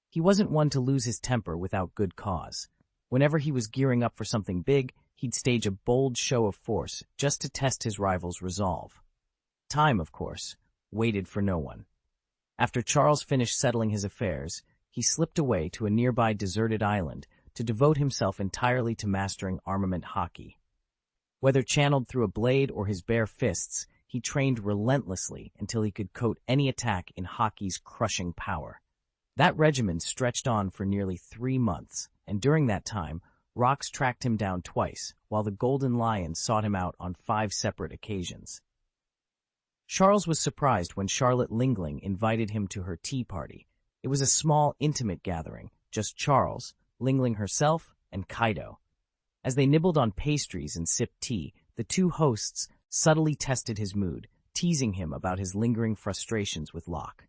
[SPEAKER 1] He wasn't one to lose his temper without good cause. Whenever he was gearing up for something big, he'd stage a bold show of force just to test his rival's resolve. Time, of course, waited for no one. After Charles finished settling his affairs, he slipped away to a nearby deserted island to devote himself entirely to mastering armament Haki. Whether channeled through a blade or his bare fists, he trained relentlessly until he could coat any attack in Haki's crushing power. That regimen stretched on for nearly 3 months, and during that time, Rox tracked him down twice, while the Golden Lion sought him out on 5 separate occasions. Charles was surprised when Charlotte Lingling invited him to her tea party. It was a small, intimate gathering, just Charles, Lingling herself, and Kaido. As they nibbled on pastries and sipped tea, the two hosts subtly tested his mood, teasing him about his lingering frustrations with Locke.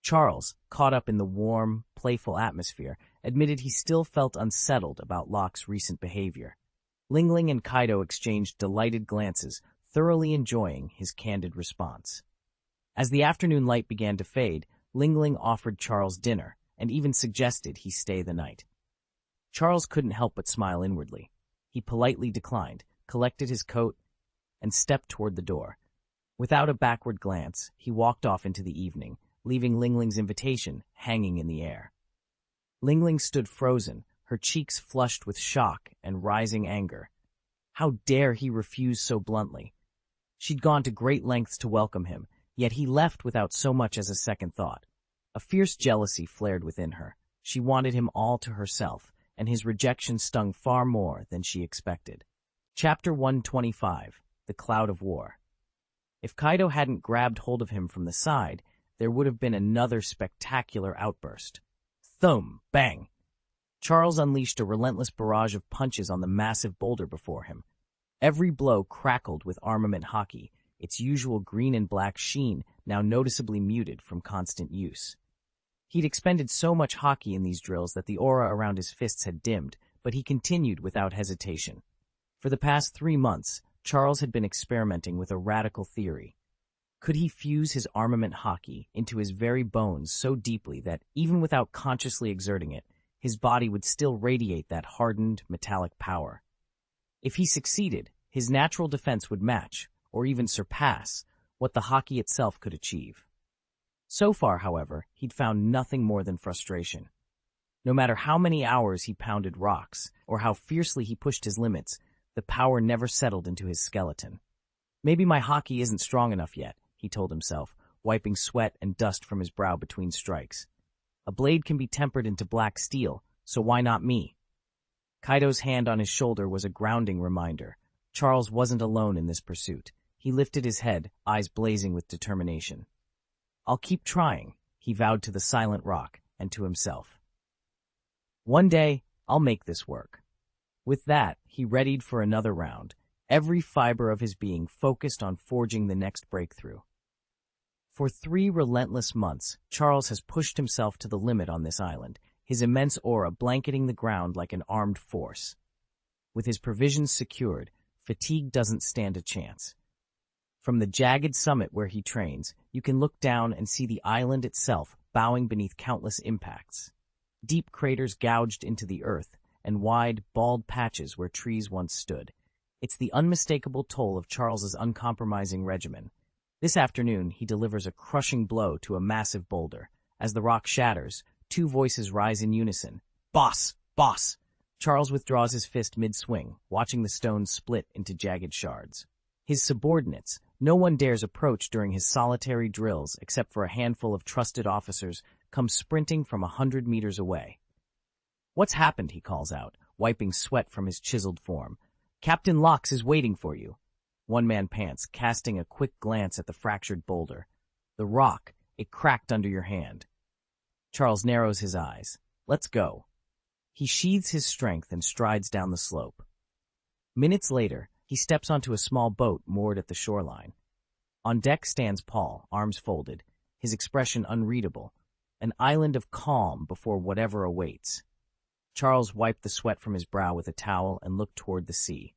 [SPEAKER 1] Charles, caught up in the warm, playful atmosphere, admitted he still felt unsettled about Locke's recent behavior. Lingling and Kaido exchanged delighted glances, thoroughly enjoying his candid response. As the afternoon light began to fade, Lingling offered Charles dinner, and even suggested he stay the night. Charles couldn't help but smile inwardly. He politely declined, collected his coat, and stepped toward the door. Without a backward glance, he walked off into the evening, leaving Lingling's invitation hanging in the air. Lingling stood frozen, her cheeks flushed with shock and rising anger. How dare he refuse so bluntly? She'd gone to great lengths to welcome him, yet he left without so much as a second thought. A fierce jealousy flared within her. She wanted him all to herself, and his rejection stung far more than she expected. Chapter 125, The Cloud of War. If Kaido hadn't grabbed hold of him from the side, there would have been another spectacular outburst. Thump! Bang! Charles unleashed a relentless barrage of punches on the massive boulder before him. Every blow crackled with armament Haki, its usual green and black sheen now noticeably muted from constant use. He'd expended so much Haki in these drills that the aura around his fists had dimmed, but he continued without hesitation. For the past 3 months, Charles had been experimenting with a radical theory. Could he fuse his armament Haki into his very bones so deeply that, even without consciously exerting it, his body would still radiate that hardened, metallic power? If he succeeded, his natural defense would match, or even surpass, what the Haki itself could achieve. So far, however, he'd found nothing more than frustration. No matter how many hours he pounded rocks, or how fiercely he pushed his limits, the power never settled into his skeleton. Maybe my Haki isn't strong enough yet, he told himself, wiping sweat and dust from his brow between strikes. A blade can be tempered into black steel, so why not me? Kaido's hand on his shoulder was a grounding reminder. Charles wasn't alone in this pursuit. He lifted his head, eyes blazing with determination. I'll keep trying, he vowed to the silent rock and to himself. One day, I'll make this work. With that, he readied for another round, every fiber of his being focused on forging the next breakthrough. For 3 relentless months, Charles has pushed himself to the limit on this island, his immense aura blanketing the ground like an armed force. With his provisions secured, fatigue doesn't stand a chance. From the jagged summit where he trains, you can look down and see the island itself bowing beneath countless impacts. Deep craters gouged into the earth, and wide, bald patches where trees once stood. It's the unmistakable toll of Charles's uncompromising regimen. This afternoon, he delivers a crushing blow to a massive boulder. As the rock shatters, 2 voices rise in unison. Boss! Boss! Charles withdraws his fist mid-swing, watching the stone split into jagged shards. His subordinates, no one dares approach during his solitary drills except for a handful of trusted officers, come sprinting from 100 meters away. What's happened, he calls out, wiping sweat from his chiseled form. Captain Locks is waiting for you. One man pants, casting a quick glance at the fractured boulder. The rock, it cracked under your hand. Charles narrows his eyes. Let's go. He sheathes his strength and strides down the slope. Minutes later, he steps onto a small boat moored at the shoreline. On deck stands Paul, arms folded, his expression unreadable, an island of calm before whatever awaits. Charles wiped the sweat from his brow with a towel and looked toward the sea.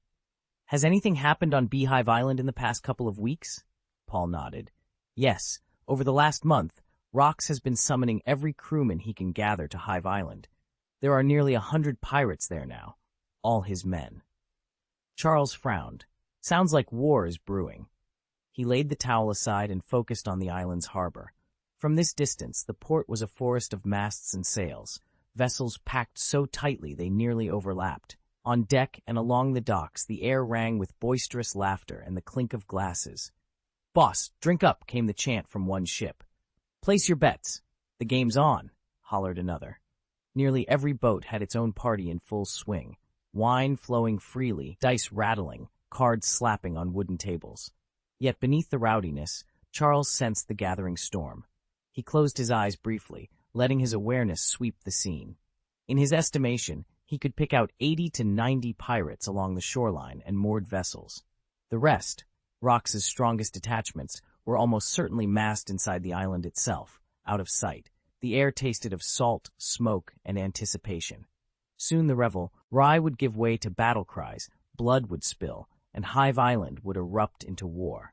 [SPEAKER 1] Has anything happened on Beehive Island in the past couple of weeks? Paul nodded. Yes, over the last month, Rox has been summoning every crewman he can gather to Hive Island. There are nearly 100 pirates there now, all his men. Charles frowned. Sounds like war is brewing. He laid the towel aside and focused on the island's harbor. From this distance, the port was a forest of masts and sails, vessels packed so tightly they nearly overlapped. On deck and along the docks, the air rang with boisterous laughter and the clink of glasses. Boss, drink up, came the chant from one ship. Place your bets. The game's on, hollered another. Nearly every boat had its own party in full swing, wine flowing freely, dice rattling, cards slapping on wooden tables. Yet beneath the rowdiness, Charles sensed the gathering storm. He closed his eyes briefly, letting his awareness sweep the scene. In his estimation, he could pick out 80 to 90 pirates along the shoreline and moored vessels. The rest, Rox's strongest detachments, were almost certainly massed inside the island itself, out of sight. The air tasted of salt, smoke, and anticipation. Soon the revel, rye would give way to battle cries, blood would spill, and Hive Island would erupt into war.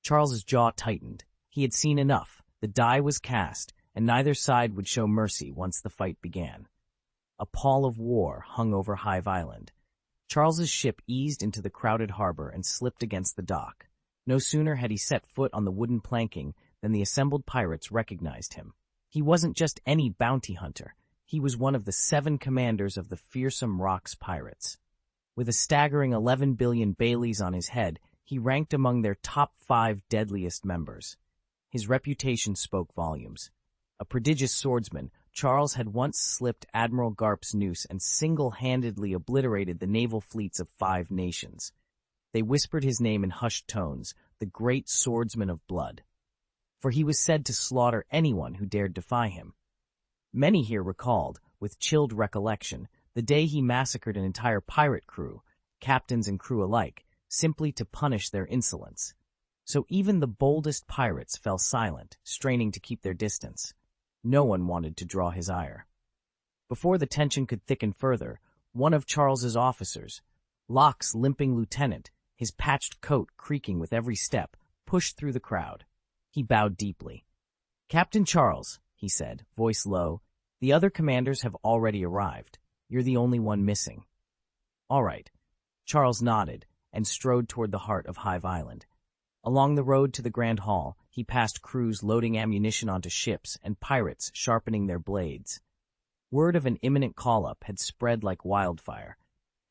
[SPEAKER 1] Charles's jaw tightened. He had seen enough. The die was cast, and neither side would show mercy once the fight began. A pall of war hung over Hive Island. Charles's ship eased into the crowded harbor and slipped against the dock. No sooner had he set foot on the wooden planking than the assembled pirates recognized him. He wasn't just any bounty hunter. He was one of the 7 commanders of the fearsome Rox pirates. With a staggering 11 billion Baileys on his head, he ranked among their top 5 deadliest members. His reputation spoke volumes. A prodigious swordsman, Charles had once slipped Admiral Garp's noose and single-handedly obliterated the naval fleets of 5 nations. They whispered his name in hushed tones, the great swordsman of blood. For he was said to slaughter anyone who dared defy him. Many here recalled, with chilled recollection, the day he massacred an entire pirate crew, captains and crew alike, simply to punish their insolence. So even the boldest pirates fell silent, straining to keep their distance. No one wanted to draw his ire. Before the tension could thicken further, one of Charles's officers. Locke's limping lieutenant, his patched coat creaking with every step, pushed through the crowd. He bowed deeply. "Captain Charles," he said, voice low, "the other commanders have already arrived. You're the only one missing." "All right." Charles nodded and strode toward the heart of Hive Island. Along the road to the Grand Hall, he passed crews loading ammunition onto ships and pirates sharpening their blades. Word of an imminent call-up had spread like wildfire.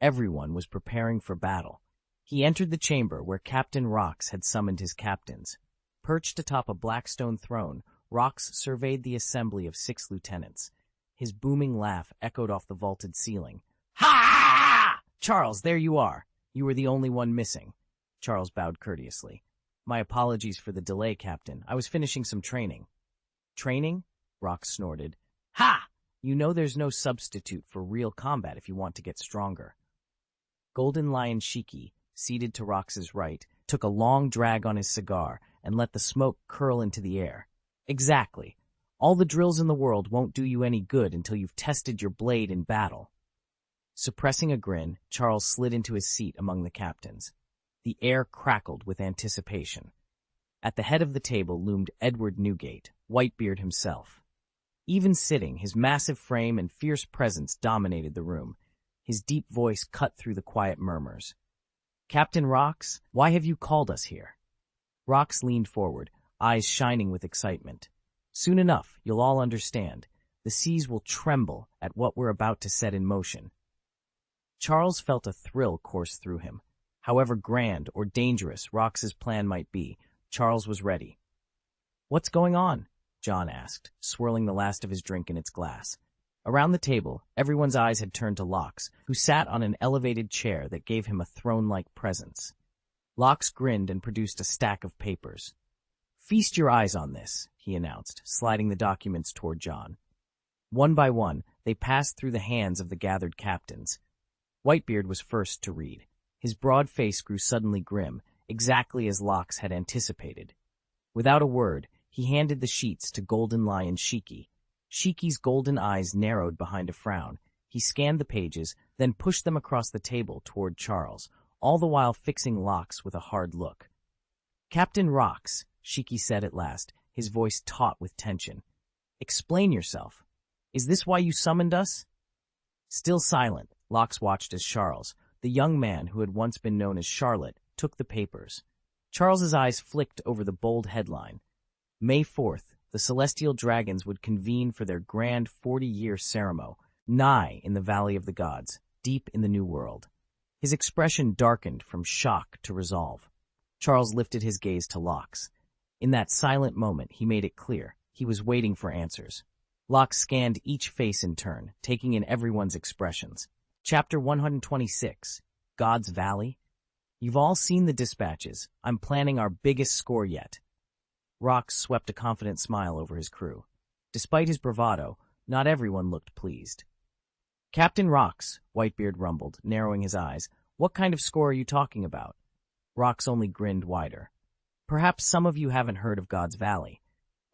[SPEAKER 1] Everyone was preparing for battle. He entered the chamber where Captain Rox had summoned his captains. Perched atop a black stone throne, Rox surveyed the assembly of 6 lieutenants. His booming laugh echoed off the vaulted ceiling. "Ha! Charles, there you are. You were the only one missing." Charles bowed courteously. "My apologies for the delay, Captain. I was finishing some training." "Training?" Rox snorted. "Ha! You know there's no substitute for real combat if you want to get stronger." Golden Lion Shiki, seated to Rox's right, took a long drag on his cigar and let the smoke curl into the air. "Exactly. All the drills in the world won't do you any good until you've tested your blade in battle." Suppressing a grin, Charles slid into his seat among the captains. The air crackled with anticipation. At the head of the table loomed Edward Newgate, Whitebeard himself. Even sitting, his massive frame and fierce presence dominated the room. His deep voice cut through the quiet murmurs. "Captain Rox, why have you called us here?" Rox leaned forward, eyes shining with excitement. "Soon enough, you'll all understand. The seas will tremble at what we're about to set in motion." Charles felt a thrill course through him. However grand or dangerous Rox's plan might be, Charles was ready. "What's going on?" John asked, swirling the last of his drink in its glass. Around the table, everyone's eyes had turned to Lox, who sat on an elevated chair that gave him a throne-like presence. Lox grinned and produced a stack of papers. "Feast your eyes on this," he announced, sliding the documents toward John. One by one, they passed through the hands of the gathered captains. Whitebeard was first to read. His broad face grew suddenly grim, exactly as Lox had anticipated. Without a word, he handed the sheets to Golden Lion Shiki. Shiki's golden eyes narrowed behind a frown. He scanned the pages, then pushed them across the table toward Charles, all the while fixing Lox with a hard look. "Captain Rox," Shiki said at last, his voice taut with tension. "Explain yourself. Is this why you summoned us?" Still silent, Lox watched as Charles, the young man who had once been known as Charlotte, took the papers. Charles's eyes flicked over the bold headline. May 4th, the Celestial Dragons would convene for their grand 40-year ceremony, nigh in the Valley of the Gods, deep in the New World. His expression darkened from shock to resolve. Charles lifted his gaze to Lox. In that silent moment, he made it clear. He was waiting for answers. Lox scanned each face in turn, taking in everyone's expressions. Chapter 126, God's Valley? "You've all seen the dispatches. I'm planning our biggest score yet." Rox swept a confident smile over his crew. Despite his bravado, not everyone looked pleased. "Captain Rox," Whitebeard rumbled, narrowing his eyes, "what kind of score are you talking about?" Rox only grinned wider. "Perhaps some of you haven't heard of God's Valley.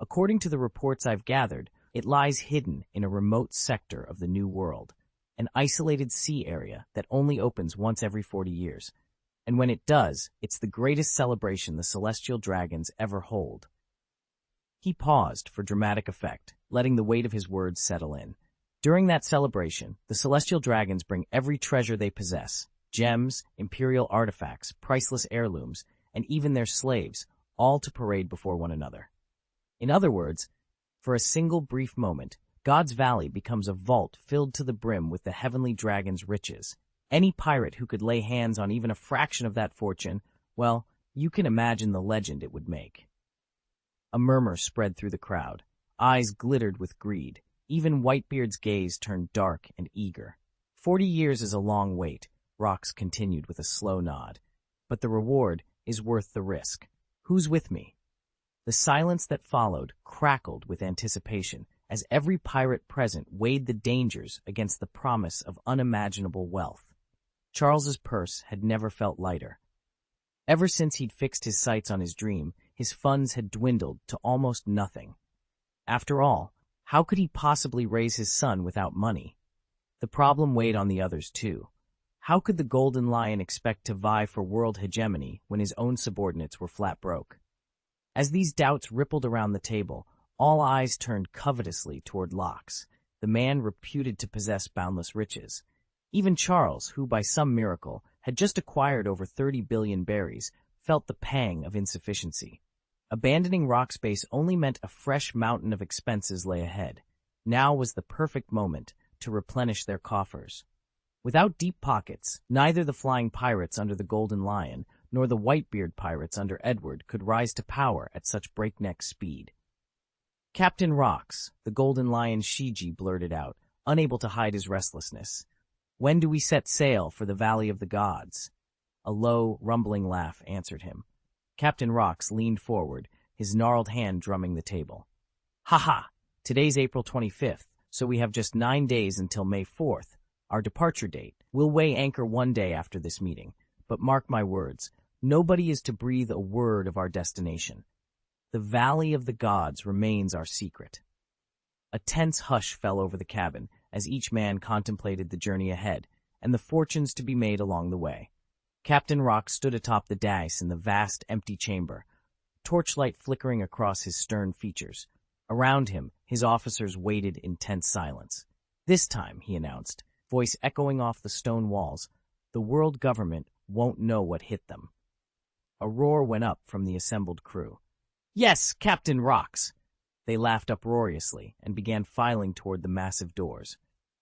[SPEAKER 1] According to the reports I've gathered, it lies hidden in a remote sector of the New World, an isolated sea area that only opens once every 40 years. And when it does, it's the greatest celebration the Celestial Dragons ever hold." He paused for dramatic effect, letting the weight of his words settle in. During that celebration, the Celestial Dragons bring every treasure they possess, gems, imperial artifacts, priceless heirlooms, and even their slaves, all to parade before one another. In other words, for a single brief moment, God's Valley becomes a vault filled to the brim with the heavenly dragon's riches. Any pirate who could lay hands on even a fraction of that fortune, well, you can imagine the legend it would make. A murmur spread through the crowd. Eyes glittered with greed. Even Whitebeard's gaze turned dark and eager. 40 years is a long wait, Rox continued with a slow nod. But the reward is worth the risk. Who's with me? The silence that followed crackled with anticipation as every pirate present weighed the dangers against the promise of unimaginable wealth. Charles's purse had never felt lighter. Ever since he'd fixed his sights on his dream, his funds had dwindled to almost nothing. After all, how could he possibly raise his son without money? The The problem weighed on the others too. How could the Golden Lion expect to vie for world hegemony when his own subordinates were flat broke? As these doubts rippled around the table, all eyes turned covetously toward Lox, the man reputed to possess boundless riches. Even Charles, who by some miracle had just acquired over 30 billion berries, felt the pang of insufficiency. Abandoning Rockspace only meant a fresh mountain of expenses lay ahead. Now was the perfect moment to replenish their coffers. Without deep pockets, neither the flying pirates under the Golden Lion nor the Whitebeard pirates under Edward could rise to power at such breakneck speed. "Captain Rox," the Golden Lion Shiji blurted out, unable to hide his restlessness. "When do we set sail for the Valley of the Gods?" A low, rumbling laugh answered him. Captain Rox leaned forward, his gnarled hand drumming the table. "Ha ha! Today's April 25th, so we have just 9 days until May 4th, our departure date. We'll weigh anchor one day after this meeting, but mark my words, nobody is to breathe a word of our destination. The Valley of the Gods remains our secret." A tense hush fell over the cabin as each man contemplated the journey ahead and the fortunes to be made along the way. Captain Rock stood atop the dais in the vast, empty chamber, torchlight flickering across his stern features. Around him, his officers waited in tense silence. "This time," he announced, voice echoing off the stone walls, "the world government won't know what hit them." A roar went up from the assembled crew. "Yes, Captain Rox!" They laughed uproariously and began filing toward the massive doors.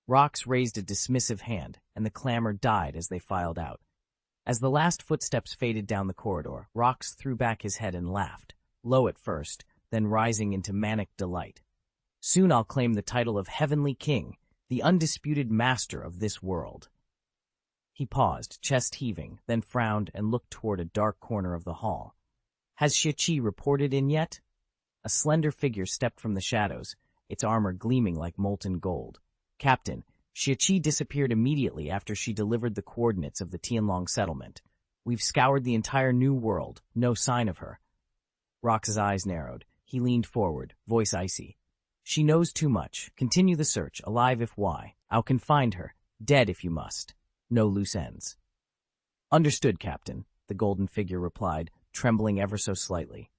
[SPEAKER 1] Rox raised a dismissive hand, and the clamor died as they filed out. As the last footsteps faded down the corridor, Rox threw back his head and laughed, low at first, then rising into manic delight. "Soon I'll claim the title of Heavenly King, the undisputed master of this world." He paused, chest heaving, then frowned and looked toward a dark corner of the hall. "Has Shichi reported in yet?" A slender figure stepped from the shadows, its armor gleaming like molten gold. "Captain, Shichi disappeared immediately after she delivered the coordinates of the Tianlong settlement. We've scoured the entire New World, no sign of her." Rox's eyes narrowed. He leaned forward, voice icy. "She knows too much. Continue the search, alive if why. I'll confine her, dead if you must. No loose ends." "Understood, Captain," the golden figure replied, trembling ever so slightly.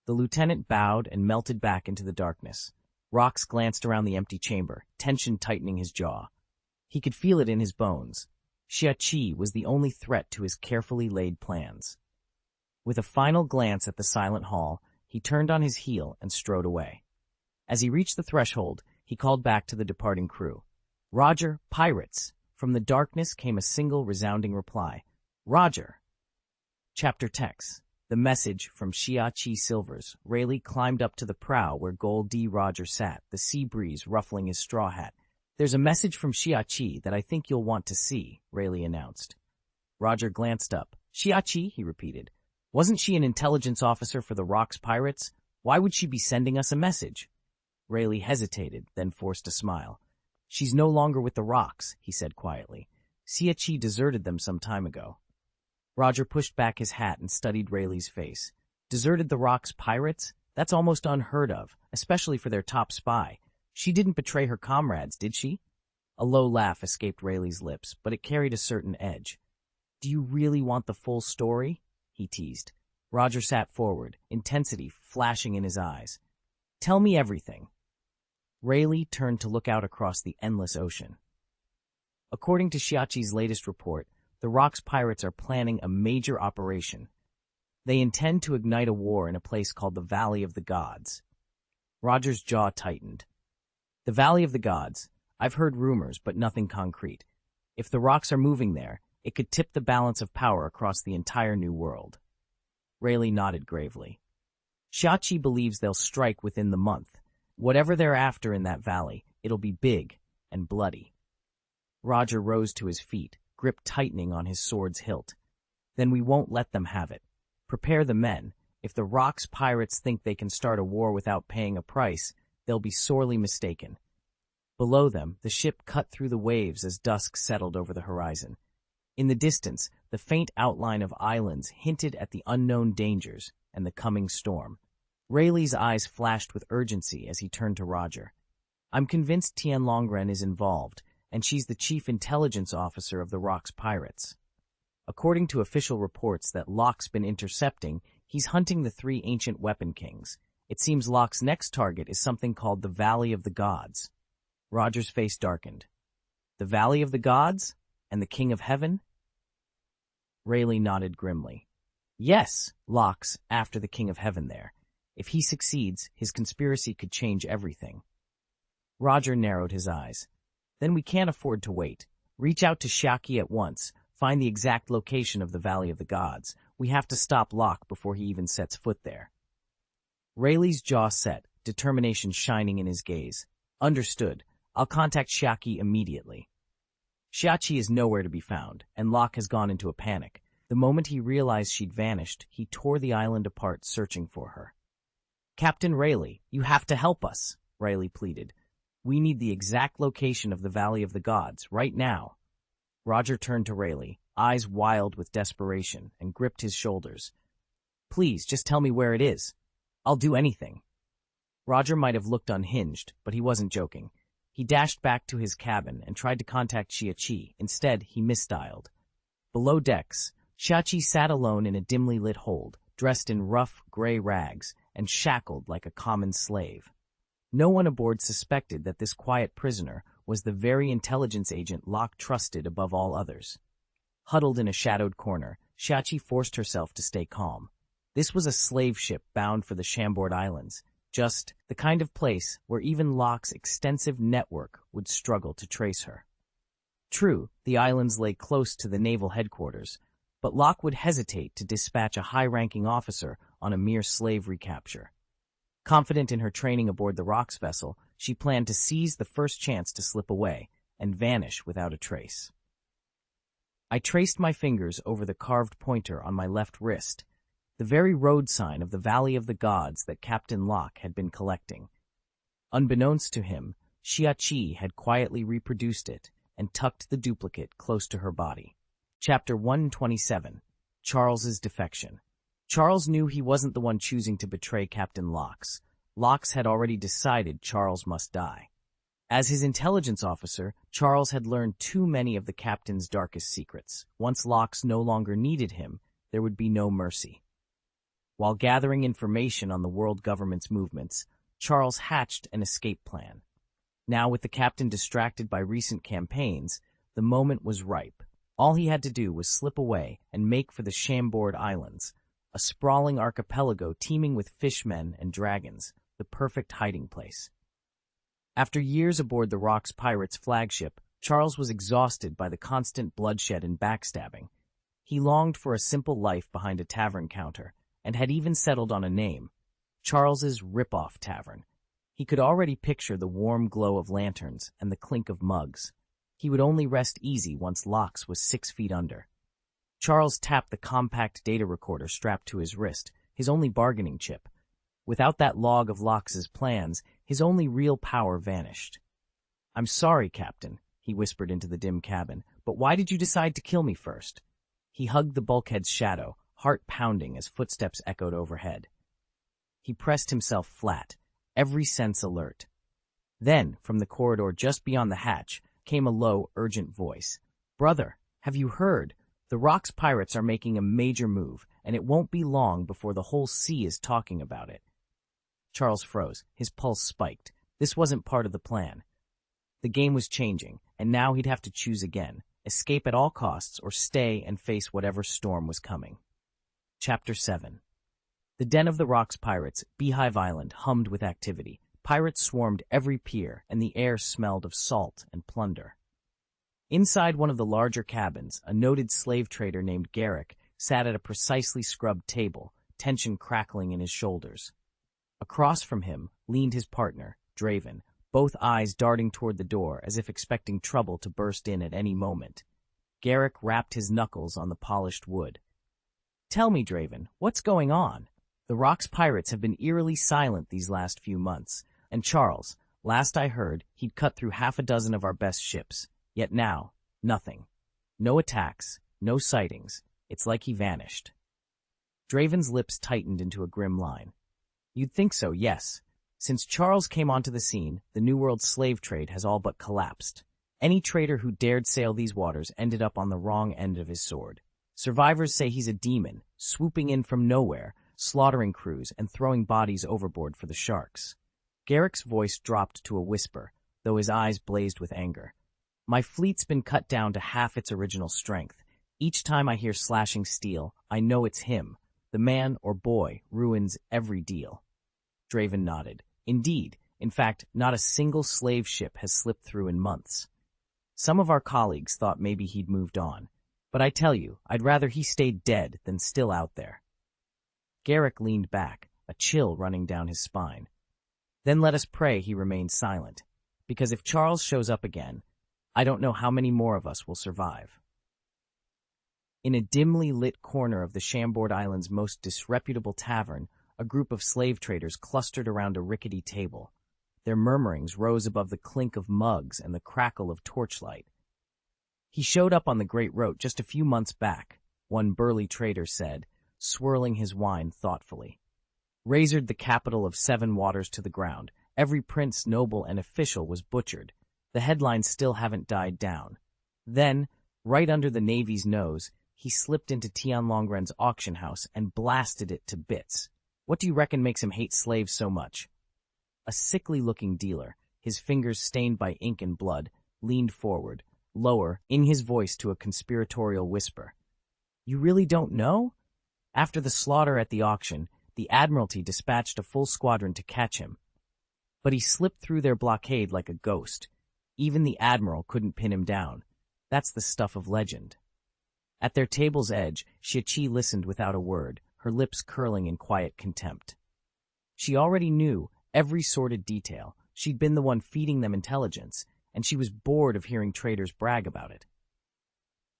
[SPEAKER 1] The lieutenant bowed and melted back into the darkness. Rox glanced around the empty chamber, tension tightening his jaw. He could feel it in his bones. Shichi was the only threat to his carefully laid plans. With a final glance at the silent hall, he turned on his heel and strode away. As he reached the threshold, he called back to the departing crew. "Roger, pirates!" From the darkness came a single resounding reply. "Roger!" Chapter text. The message from Shichi Silvers. Rayleigh climbed up to the prow where Gol D Roger sat, the sea breeze ruffling his straw hat. "There's a message from Shichi that I think you'll want to see," Rayleigh announced. Roger glanced up. "Shichi?" he repeated. "Wasn't she an intelligence officer for the Rocks Pirates? Why would she be sending us a message?" Rayleigh hesitated, then forced a smile. "She's no longer with the Rocks," he said quietly. "Shichi deserted them some time ago." Roger pushed back his hat and studied Rayleigh's face. "Deserted the Rocks Pirates? That's almost unheard of, especially for their top spy. She didn't betray her comrades, did she?" A low laugh escaped Rayleigh's lips, but it carried a certain edge. "Do you really want the full story?" he teased. Roger sat forward, intensity flashing in his eyes. "Tell me everything." Rayleigh turned to look out across the endless ocean. According to Shiachi's latest report, the Rocks Pirates are planning a major operation. They intend to ignite a war in a place called the Valley of the Gods. Roger's jaw tightened. "The Valley of the Gods. I've heard rumors, but nothing concrete. If the Rocks are moving there, it could tip the balance of power across the entire New World." Rayleigh nodded gravely. "Shiachi believes they'll strike within the month. Whatever they're after in that valley, it'll be big and bloody." Roger rose to his feet, grip tightening on his sword's hilt. "Then we won't let them have it. Prepare the men. If the Rocks Pirates think they can start a war without paying a price, they'll be sorely mistaken." Below them, the ship cut through the waves as dusk settled over the horizon. In the distance, the faint outline of islands hinted at the unknown dangers and the coming storm. Rayleigh's eyes flashed with urgency as he turned to Roger. "I'm convinced Tianlongren is involved, and she's the chief intelligence officer of the Rock's pirates. According to official reports that Locke's been intercepting, he's hunting the 3 ancient weapon kings. It seems Locke's next target is something called the Valley of the Gods. Roger's face darkened. The Valley of the Gods? And the King of Heaven? Rayleigh nodded grimly. Yes, Locke's after the King of Heaven there. If he succeeds, his conspiracy could change everything. Roger narrowed his eyes. Then we can't afford to wait. Reach out to Haki at once. Find the exact location of the Valley of the Gods. We have to stop Locke before he even sets foot there. Rayleigh's jaw set, determination shining in his gaze. Understood. I'll contact Haki immediately. Haki is nowhere to be found, and Locke has gone into a panic. The moment he realized she'd vanished, he tore the island apart searching for her. Captain Rayleigh, you have to help us, Rayleigh pleaded. We need the exact location of the Valley of the Gods, right now. Roger turned to Rayleigh, eyes wild with desperation, and gripped his shoulders. Please, just tell me where it is. I'll do anything. Roger might have looked unhinged, but he wasn't joking. He dashed back to his cabin and tried to contact Haki. Instead, he misdialed. Below decks, Haki sat alone in a dimly lit hold, dressed in rough, gray rags, and shackled like a common slave. No one aboard suspected that this quiet prisoner was the very intelligence agent Locke trusted above all others. Huddled in a shadowed corner, Haki forced herself to stay calm. This was a slave ship bound for the Chambord Islands, just the kind of place where even Locke's extensive network would struggle to trace her. True, the islands lay close to the naval headquarters, but Locke would hesitate to dispatch a high-ranking officer on a mere slave recapture. Confident in her training aboard the Rock's vessel, she planned to seize the first chance to slip away and vanish without a trace. I traced my fingers over the carved pointer on my left wrist, the very road sign of the Valley of the Gods that Captain Locke had been collecting. Unbeknownst to him, Haki had quietly reproduced it and tucked the duplicate close to her body. Chapter 127. Charles's Defection. Charles knew he wasn't the one choosing to betray Captain Locke's. Locke's had already decided Charles must die. As his intelligence officer, Charles had learned too many of the captain's darkest secrets. Once Locke's no longer needed him, there would be no mercy. While gathering information on the world government's movements, Charles hatched an escape plan. Now, with the captain distracted by recent campaigns, the moment was ripe. All he had to do was slip away and make for the Chambord Islands, a sprawling archipelago teeming with fishmen and dragons, the perfect hiding place. After years aboard the Rock's pirates' flagship, Charles was exhausted by the constant bloodshed and backstabbing. He longed for a simple life behind a tavern counter, and had even settled on a name, Charles's Rip-Off Tavern. He could already picture the warm glow of lanterns and the clink of mugs. He would only rest easy once Locke's was 6 feet under. Charles tapped the compact data recorder strapped to his wrist, his only bargaining chip. Without that log of Locke's plans, his only real power vanished. "I'm sorry, Captain," he whispered into the dim cabin, "but why did you decide to kill me first?" He hugged the bulkhead's shadow, heart pounding as footsteps echoed overhead. He pressed himself flat, every sense alert. Then, from the corridor just beyond the hatch, came a low, urgent voice. "Brother, have you heard? The Rock's pirates are making a major move, and it won't be long before the whole sea is talking about it." Charles froze. His pulse spiked. This wasn't part of the plan. The game was changing, and now he'd have to choose again, escape at all costs or stay and face whatever storm was coming. Chapter 7. The den of the Rock's pirates, Beehive Island, hummed with activity. Pirates swarmed every pier, and the air smelled of salt and plunder. Inside one of the larger cabins, a noted slave trader named Garrick sat at a precisely scrubbed table, tension crackling in his shoulders. Across from him leaned his partner, Draven, both eyes darting toward the door as if expecting trouble to burst in at any moment. Garrick rapped his knuckles on the polished wood. "Tell me, Draven, what's going on? The Rock's pirates have been eerily silent these last few months, and Charles, last I heard, he'd cut through 6 of our best ships. Yet now, nothing. No attacks, no sightings. It's like he vanished." Draven's lips tightened into a grim line. "You'd think so, yes. Since Charles came onto the scene, the New World slave trade has all but collapsed. Any trader who dared sail these waters ended up on the wrong end of his sword. Survivors say he's a demon, swooping in from nowhere, slaughtering crews and throwing bodies overboard for the sharks. Garrick's voice dropped to a whisper, though his eyes blazed with anger. My fleet's been cut down to half its original strength. Each time I hear slashing steel, I know it's him. The man or boy ruins every deal. Draven nodded. Indeed. In fact, not a single slave ship has slipped through in months. Some of our colleagues thought maybe he'd moved on. But I tell you, I'd rather he stayed dead than still out there. Garrick leaned back, a chill running down his spine. Then let us pray he remains silent. Because if Charles shows up again, I don't know how many more of us will survive. In a dimly lit corner of the Chambord Island's most disreputable tavern, a group of slave traders clustered around a rickety table. Their murmurings rose above the clink of mugs and the crackle of torchlight. He showed up on the Great Road just a few months back, one burly trader said, swirling his wine thoughtfully. Razored the capital of 7 waters to the ground. Every prince, noble, and official was butchered. The headlines still haven't died down. Then, right under the Navy's nose, he slipped into Tianlongren's auction house and blasted it to bits. What do you reckon makes him hate slaves so much? A sickly-looking dealer, his fingers stained by ink and blood, leaned forward, lower, in his voice to a conspiratorial whisper. You really don't know? After the slaughter at the auction, the Admiralty dispatched a full squadron to catch him. But he slipped through their blockade like a ghost. Even the Admiral couldn't pin him down. That's the stuff of legend. At their table's edge, Xiachi listened without a word, her lips curling in quiet contempt. She already knew every sordid detail. She'd been the one feeding them intelligence, and she was bored of hearing traders brag about it.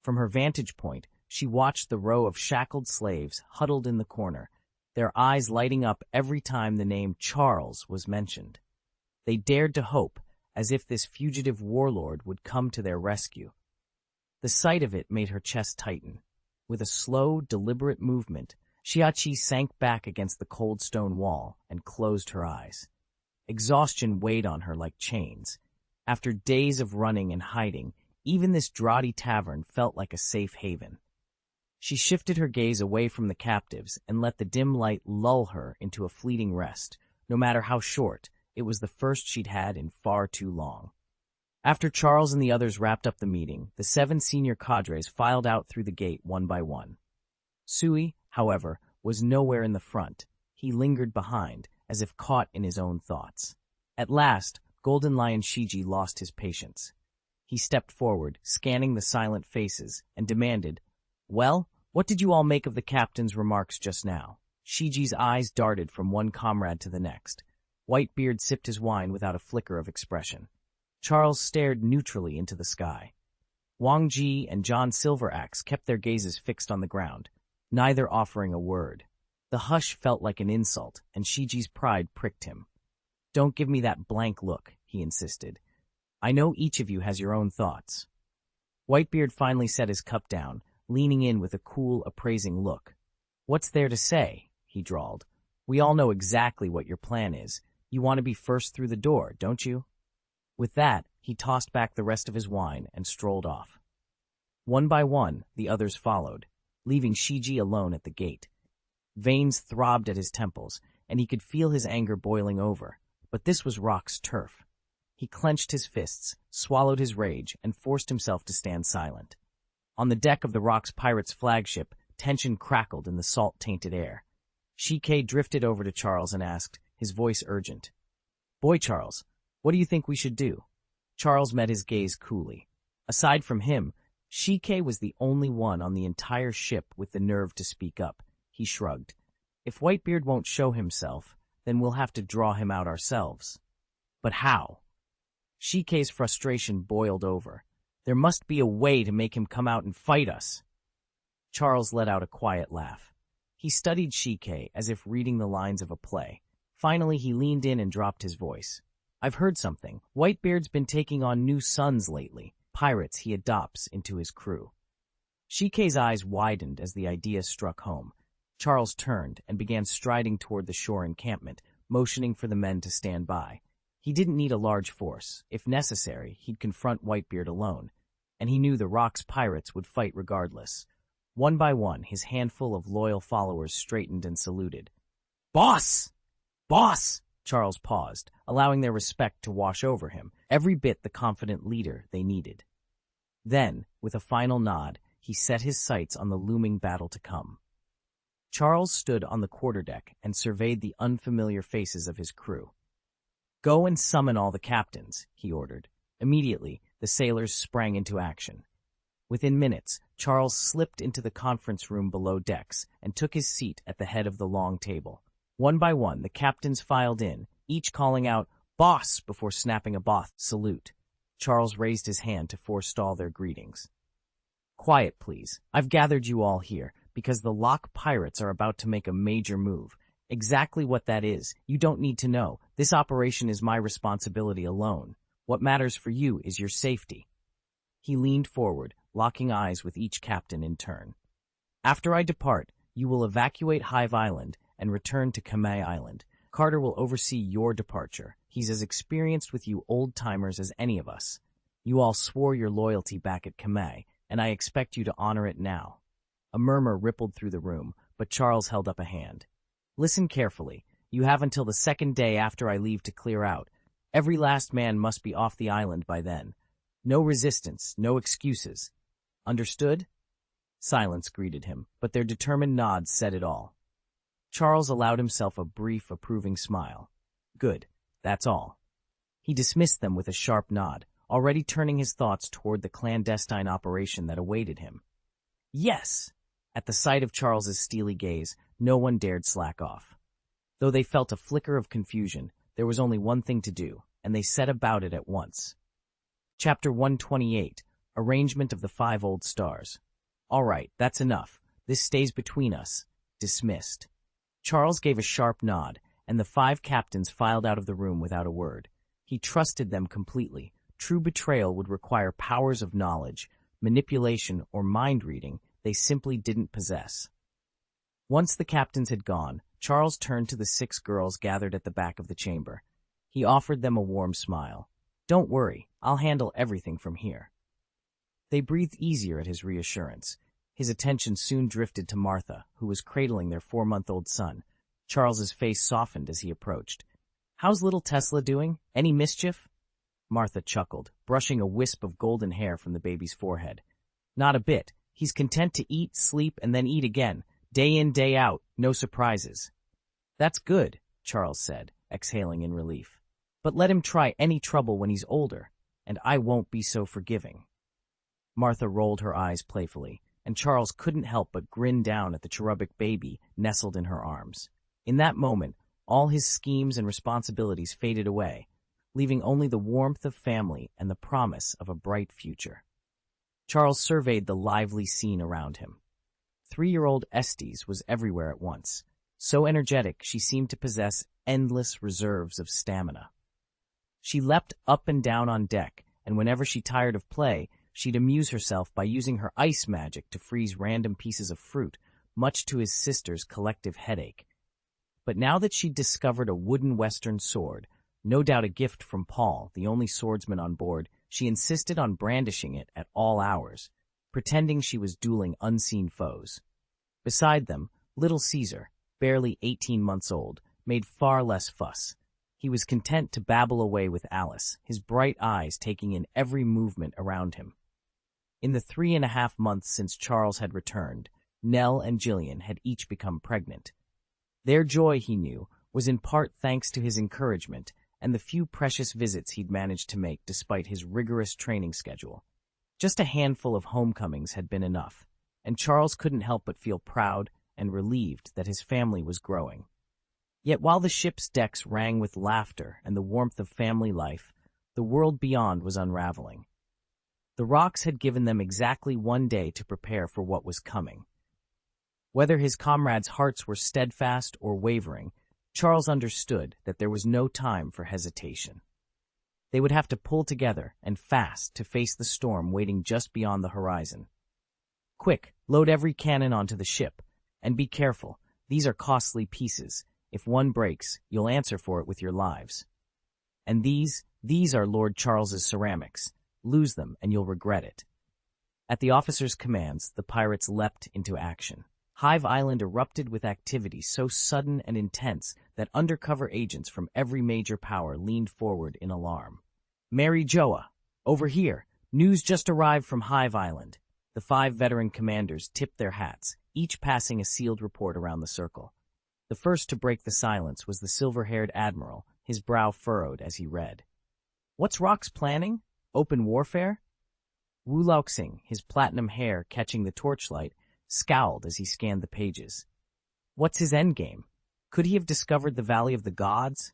[SPEAKER 1] From her vantage point, she watched the row of shackled slaves huddled in the corner, their eyes lighting up every time the name Charles was mentioned. They dared to hope, as if this fugitive warlord would come to their rescue. The sight of it made her chest tighten. With a slow, deliberate movement, Xiachi sank back against the cold stone wall and closed her eyes. Exhaustion weighed on her like chains. After days of running and hiding, even this draughty tavern felt like a safe haven. She shifted her gaze away from the captives and let the dim light lull her into a fleeting rest. No matter how short, it was the first she'd had in far too long. After Charles and the others wrapped up the meeting, the 7 senior cadres filed out through the gate one by one. Sui, however, was nowhere in the front. He lingered behind, as if caught in his own thoughts. At last, Golden Lion Shiji lost his patience. He stepped forward, scanning the silent faces, and demanded, Well, what did you all make of the captain's remarks just now? Shiji's eyes darted from one comrade to the next. Whitebeard sipped his wine without a flicker of expression. Charles stared neutrally into the sky. Wang Ji and John Silveraxe kept their gazes fixed on the ground, neither offering a word. The hush felt like an insult, and Shiji's pride pricked him. Don't give me that blank look, he insisted. I know each of you has your own thoughts. Whitebeard finally set his cup down, leaning in with a cool, appraising look. What's there to say? He drawled. We all know exactly what your plan is. You want to be first through the door, don't you? With that, he tossed back the rest of his wine and strolled off. One by one, the others followed, leaving Shiji alone at the gate. Veins throbbed at his temples, and he could feel his anger boiling over, but this was Rock's turf. He clenched his fists, swallowed his rage, and forced himself to stand silent. On the deck of the Rock's pirate's flagship, tension crackled in the salt-tainted air. Shike drifted over to Charles and asked, his voice urgent. Boy Charles, what do you think we should do? Charles met his gaze coolly. Aside from him, Shike was the only one on the entire ship with the nerve to speak up. He shrugged. If Whitebeard won't show himself, then we'll have to draw him out ourselves. But how? Shike's frustration boiled over. There must be a way to make him come out and fight us. Charles let out a quiet laugh. He studied Shike as if reading the lines of a play. Finally, he leaned in and dropped his voice. I've heard something. Whitebeard's been taking on new sons lately, pirates he adopts into his crew. Shike's eyes widened as the idea struck home. Charles turned and began striding toward the shore encampment, motioning for the men to stand by. He didn't need a large force. If necessary, he'd confront Whitebeard alone, and he knew the Rock's pirates would fight regardless. One by one, his handful of loyal followers straightened and saluted. "Boss! Boss!" Charles paused, allowing their respect to wash over him, every bit the confident leader they needed. Then, with a final nod, he set his sights on the looming battle to come. Charles stood on the quarterdeck and surveyed the unfamiliar faces of his crew. "Go and summon all the captains," he ordered. Immediately, the sailors sprang into action. Within minutes, Charles slipped into the conference room below decks and took his seat at the head of the long table. One by one, the captains filed in, each calling out, "Boss!" before snapping a boss salute. Charles raised his hand to forestall their greetings. "Quiet, please. I've gathered you all here because the Lock pirates are about to make a major move. Exactly what that is, you don't need to know. This operation is my responsibility alone. What matters for you is your safety." He leaned forward, locking eyes with each captain in turn. "After I depart, you will evacuate Hive Island and return to Kamei Island. Carter will oversee your departure. He's as experienced with you old-timers as any of us. You all swore your loyalty back at Kamei, and I expect you to honor it now." A murmur rippled through the room, but Charles held up a hand. "Listen carefully. You have until the second day after I leave to clear out. Every last man must be off the island by then. No resistance, no excuses. Understood?" Silence greeted him, but their determined nods said it all. Charles allowed himself a brief, approving smile. "Good, that's all." He dismissed them with a sharp nod, already turning his thoughts toward the clandestine operation that awaited him. Yes! At the sight of Charles's steely gaze, no one dared slack off. Though they felt a flicker of confusion, there was only one thing to do, and they set about it at once. Chapter 128, Arrangement of the 5 Old Stars. "All right, that's enough. This stays between us." Dismissed. Charles gave a sharp nod, and the 5 captains filed out of the room without a word. He trusted them completely. True betrayal would require powers of knowledge, manipulation, or mind-reading they simply didn't possess. Once the captains had gone, Charles turned to the 6 girls gathered at the back of the chamber. He offered them a warm smile. "Don't worry, I'll handle everything from here." They breathed easier at his reassurance. His attention soon drifted to Martha, who was cradling their 4-month-old son. Charles's face softened as he approached. "How's little Tesla doing? Any mischief?" Martha chuckled, brushing a wisp of golden hair from the baby's forehead. "Not a bit. He's content to eat, sleep, and then eat again. Day in, day out, no surprises." "That's good," Charles said, exhaling in relief. "But let him try any trouble when he's older, and I won't be so forgiving." Martha rolled her eyes playfully, and Charles couldn't help but grin down at the cherubic baby nestled in her arms. In that moment, all his schemes and responsibilities faded away, leaving only the warmth of family and the promise of a bright future. Charles surveyed the lively scene around him. 3-year-old Estes was everywhere at once. So energetic, she seemed to possess endless reserves of stamina. She leapt up and down on deck, and whenever she tired of play, she'd amuse herself by using her ice magic to freeze random pieces of fruit, much to his sister's collective headache. But now that she'd discovered a wooden western sword, no doubt a gift from Paul, the only swordsman on board, she insisted on brandishing it at all hours, pretending she was dueling unseen foes. Beside them, little Caesar, barely 18 months old, made far less fuss. He was content to babble away with Alice, his bright eyes taking in every movement around him. In the 3.5 months since Charles had returned, Nell and Jillian had each become pregnant. Their joy, he knew, was in part thanks to his encouragement and the few precious visits he'd managed to make despite his rigorous training schedule. Just a handful of homecomings had been enough, and Charles couldn't help but feel proud and relieved that his family was growing. Yet while the ship's decks rang with laughter and the warmth of family life, the world beyond was unraveling. The rocks had given them exactly 1 day to prepare for what was coming. Whether his comrades' hearts were steadfast or wavering, Charles understood that there was no time for hesitation. They would have to pull together and fast to face the storm waiting just beyond the horizon. "Quick, load every cannon onto the ship, and be careful. These are costly pieces. If one breaks, you'll answer for it with your lives." And these are Lord Charles's ceramics. Lose them, and you'll regret it. At the officer's commands, the pirates leapt into action. Hive Island erupted with activity so sudden and intense that undercover agents from every major power leaned forward in alarm. "Mary Joa, over here. News just arrived from Hive Island." The 5 veteran commanders tipped their hats, each passing a sealed report around the circle. The first to break the silence was the silver-haired admiral, his brow furrowed as he read. "What's Rock's planning? Open warfare?" Wu Laoxing, his platinum hair catching the torchlight, scowled as he scanned the pages. What's his endgame? Could he have discovered the Valley of the Gods?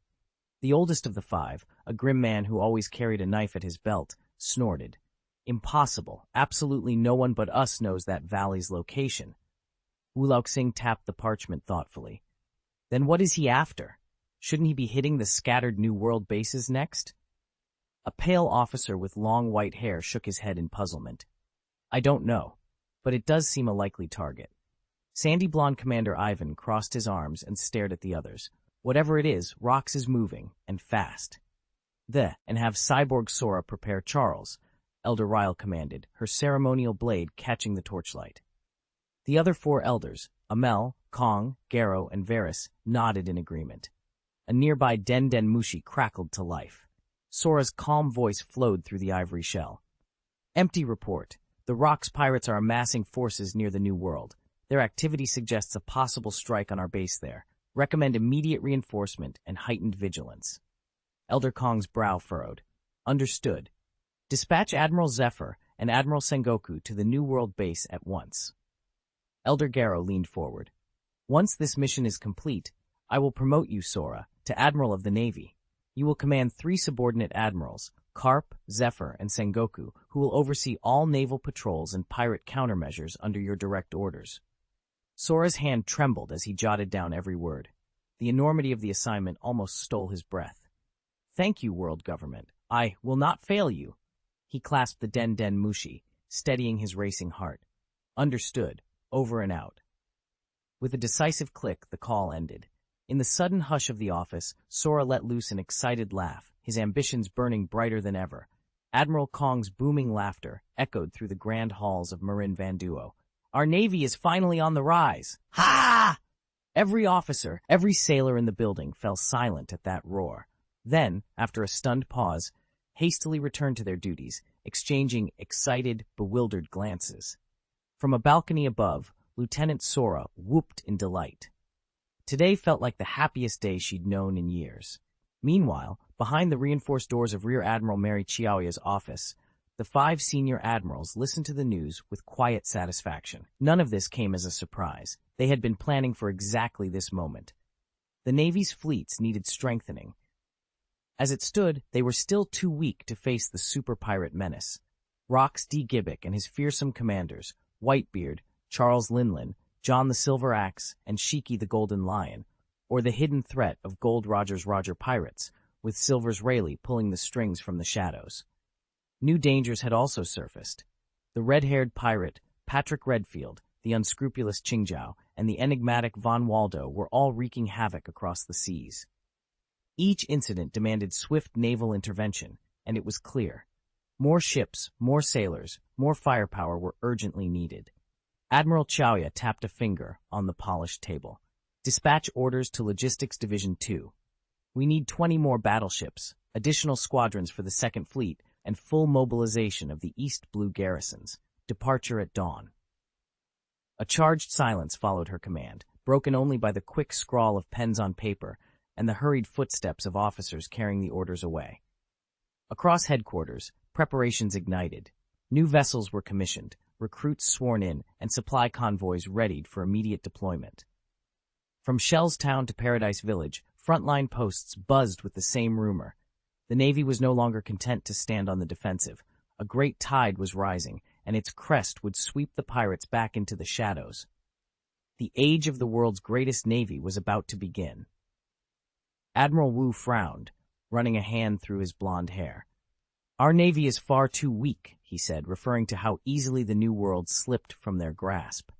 [SPEAKER 1] The oldest of the 5, a grim man who always carried a knife at his belt, snorted. Impossible. Absolutely no one but us knows that valley's location. Wu Laoxing tapped the parchment thoughtfully. Then what is he after? Shouldn't he be hitting the scattered New World bases next? A pale officer with long white hair shook his head in puzzlement. I don't know, but it does seem a likely target. Sandy blonde Commander Ivan crossed his arms and stared at the others. Whatever it is, Rox is moving, and fast. And have Cyborg Sora prepare Charles, Elder Ryle commanded, her ceremonial blade catching the torchlight. The other 4 elders, Amel, Kong, Garo, and Varys, nodded in agreement. A nearby Den Den Mushi crackled to life. Sora's calm voice flowed through the ivory shell. Empty report. The Rox pirates are amassing forces near the New World. Their activity suggests a possible strike on our base there. Recommend immediate reinforcement and heightened vigilance. Elder Kong's brow furrowed. Understood. Dispatch Admiral Zephyr and Admiral Sengoku to the New World base at once. Elder Garo leaned forward. Once this mission is complete, I will promote you, Sora, to Admiral of the Navy. You will command 3 subordinate admirals, Karp, Zephyr, and Sengoku, who will oversee all naval patrols and pirate countermeasures under your direct orders. Sora's hand trembled as he jotted down every word. The enormity of the assignment almost stole his breath. Thank you, world government. I will not fail you. He clasped the Den Den Mushi, steadying his racing heart. Understood. Over and out. With a decisive click, the call ended. In the sudden hush of the office, Sora let loose an excited laugh, his ambitions burning brighter than ever. Admiral Kong's booming laughter echoed through the grand halls of Marin Van Duo. Our Navy is finally on the rise. Ha! Every officer, every sailor in the building fell silent at that roar. Then, after a stunned pause, hastily returned to their duties, exchanging excited, bewildered glances. From a balcony above, Lieutenant Sora whooped in delight. Today felt like the happiest day she'd known in years. Meanwhile, behind the reinforced doors of Rear Admiral Mary Chiaoya's office, the 5 senior admirals listened to the news with quiet satisfaction. None of this came as a surprise. They had been planning for exactly this moment. The Navy's fleets needed strengthening. As it stood, they were still too weak to face the super pirate menace. Rox D. Gibbik and his fearsome commanders, Whitebeard, Charles Linlin, John the Silver Axe, and Shiki the Golden Lion, or the hidden threat of Gol D Roger's Roger pirates, with Silver's Rayleigh pulling the strings from the shadows. New dangers had also surfaced. The red-haired pirate, Patrick Redfield, the unscrupulous Qingjiao, and the enigmatic Von Waldo were all wreaking havoc across the seas. Each incident demanded swift naval intervention, and it was clear. More ships, more sailors, more firepower were urgently needed. Admiral Chiaoya tapped a finger on the polished table. Dispatch orders to Logistics Division 2. We need 20 more battleships, additional squadrons for the 2nd Fleet, and full mobilization of the East Blue garrisons. Departure at dawn. A charged silence followed her command, broken only by the quick scrawl of pens on paper and the hurried footsteps of officers carrying the orders away. Across headquarters, preparations ignited. New vessels were commissioned, recruits sworn in, and supply convoys readied for immediate deployment. From Shell's Town to Paradise Village, frontline posts buzzed with the same rumor. The Navy was no longer content to stand on the defensive. A great tide was rising, and its crest would sweep the pirates back into the shadows. The age of the world's greatest navy was about to begin. Admiral Wu frowned, running a hand through his blonde hair. Our navy is far too weak, he said, referring to how easily the New World slipped from their grasp.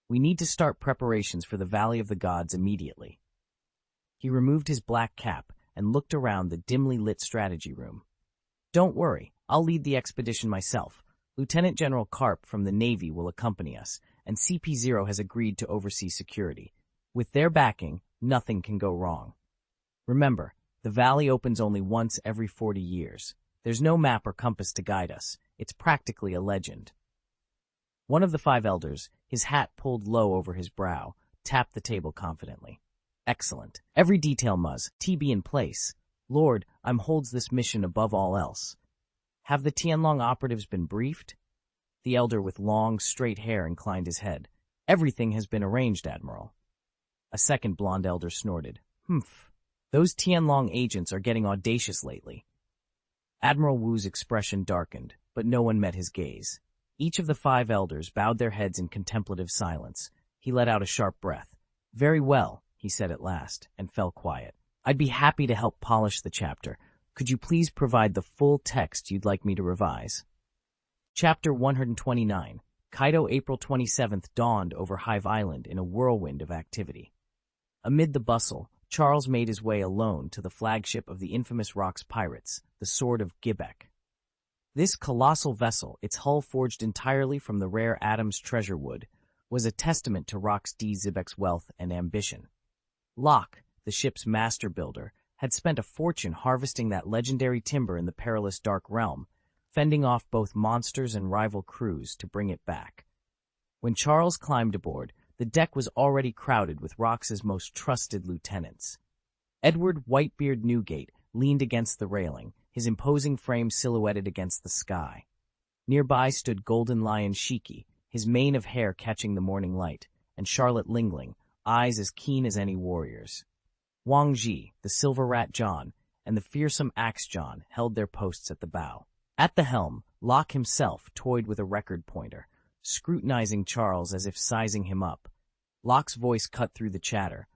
[SPEAKER 1] We need to start preparations for the Valley of the Gods immediately. He removed his black cap and looked around the dimly lit strategy room. "Don't worry, I'll lead the expedition myself. Lieutenant General Karp from the Navy will accompany us, and CP0 has agreed to oversee security. With their backing, nothing can go wrong. Remember, the valley opens only once every 40 years. There's no map or compass to guide us. It's practically a legend." One of the 5 elders, his hat pulled low over his brow, tapped the table confidently. "Excellent. Every detail must be in place. Lord, holds this mission above all else. Have the Tianlong operatives been briefed?" The elder with long, straight hair inclined his head. "Everything has been arranged, Admiral." A second blonde elder snorted. "Humph. Those Tianlong agents are getting audacious lately." Admiral Wu's expression darkened, but no one met his gaze. Each of the 5 elders bowed their heads in contemplative silence. He let out a sharp breath. "Very well," he said at last, and fell quiet. "I'd be happy to help polish the chapter. Could you please provide the full text you'd like me to revise?" Chapter 129. Kaido April 27th dawned over Hive Island in a whirlwind of activity. Amid the bustle, Charles made his way alone to the flagship of the infamous Rock's pirates, the Sword of Gibek. This colossal vessel, its hull forged entirely from the rare Adam's treasure wood, was a testament to Rock's D. Zibek's wealth and ambition. Locke, the ship's master builder, had spent a fortune harvesting that legendary timber in the perilous Dark Realm, fending off both monsters and rival crews to bring it back. When Charles climbed aboard, the deck was already crowded with Rox's most trusted lieutenants. Edward Whitebeard Newgate leaned against the railing, his imposing frame silhouetted against the sky. Nearby stood Golden Lion Shiki, his mane of hair catching the morning light, and Charlotte Lingling, eyes as keen as any warrior's. Wang Ji, the Silver Rat John, and the fearsome Axe John held their posts at the bow. At the helm, Locke himself toyed with a record pointer, scrutinizing Charles as if sizing him up. Locke's voice cut through the chatter.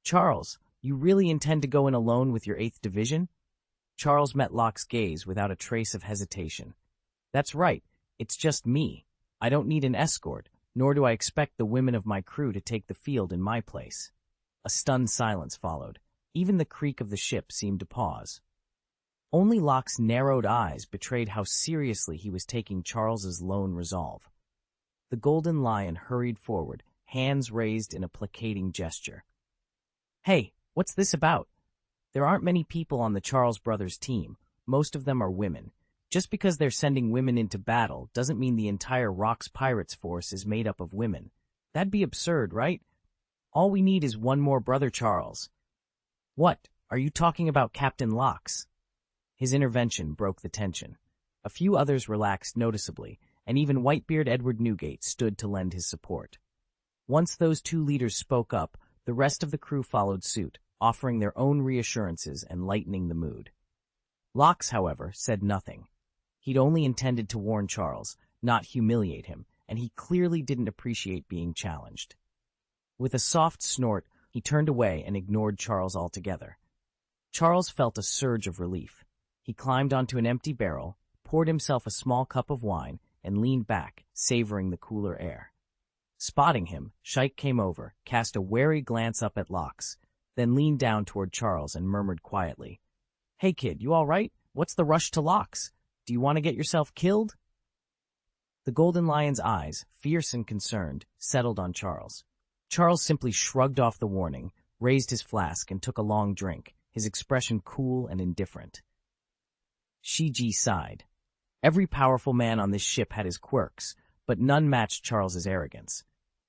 [SPEAKER 1] "Charles, you really intend to go in alone with your 8th Division?" Charles met Locke's gaze without a trace of hesitation. "That's right. It's just me. I don't need an escort, nor do I expect the women of my crew to take the field in my place." A stunned silence followed. Even the creak of the ship seemed to pause. Only Locke's narrowed eyes betrayed how seriously he was taking Charles's lone resolve. The Golden Lion hurried forward, hands raised in a placating gesture. "Hey, what's this about? There aren't many people on the Charles brothers team. Most of them are women. Just because they're sending women into battle doesn't mean the entire Rock's Pirates force is made up of women. That'd be absurd, right? All we need is one more brother Charles." "What? Are you talking about Captain Locke's?" His intervention broke the tension. A few others relaxed noticeably, and even Whitebeard Edward Newgate stood to lend his support. Once those 2 leaders spoke up, the rest of the crew followed suit, offering their own reassurances and lightening the mood. Locke's, however, said nothing. He'd only intended to warn Charles, not humiliate him, and he clearly didn't appreciate being challenged. With a soft snort, he turned away and ignored Charles altogether. Charles felt a surge of relief. He climbed onto an empty barrel, poured himself a small cup of wine, and leaned back, savoring the cooler air. Spotting him, Shike came over, cast a wary glance up at Locke's, then leaned down toward Charles and murmured quietly, "Hey kid, you all right? What's the rush to Locke's? Do you want to get yourself killed?" The Golden Lion's eyes, fierce and concerned, settled on Charles. Charles simply shrugged off the warning, raised his flask, and took a long drink, his expression cool and indifferent. Shiji sighed. Every powerful man on this ship had his quirks, but none matched Charles's arrogance.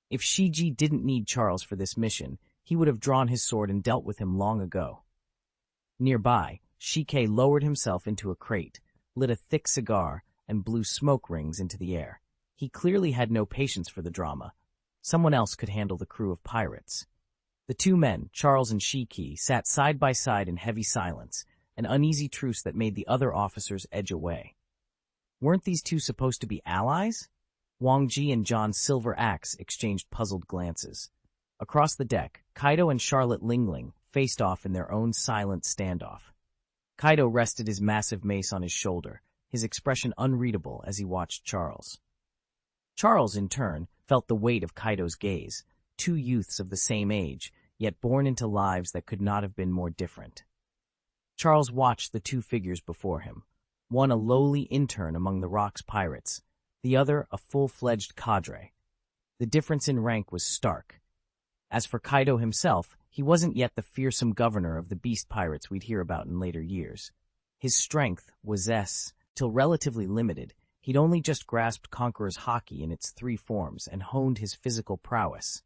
[SPEAKER 1] If Shiji didn't need Charles for this mission, he would have drawn his sword and dealt with him long ago. Nearby, Shike lowered himself into a crate, lit a thick cigar, and blew smoke rings into the air. He clearly had no patience for the drama. Someone else could handle the crew of pirates. The 2 men, Charles and Shiki, sat side by side in heavy silence, an uneasy truce that made the other officers edge away. Weren't these 2 supposed to be allies? Wang Ji and John Silver Axe exchanged puzzled glances. Across the deck, Kaido and Charlotte Lingling faced off in their own silent standoff. Kaido rested his massive mace on his shoulder, his expression unreadable as he watched Charles. Charles, in turn, felt the weight of Kaido's gaze, 2 youths of the same age, yet born into lives that could not have been more different. Charles watched the two figures before him, one a lowly intern among the Rock's pirates, the other a full-fledged cadre. The difference in rank was stark. As for Kaido himself, he wasn't yet the fearsome governor of the beast pirates we'd hear about in later years. His strength was till relatively limited. He'd only just grasped Conqueror's Haki in its three forms and honed his physical prowess.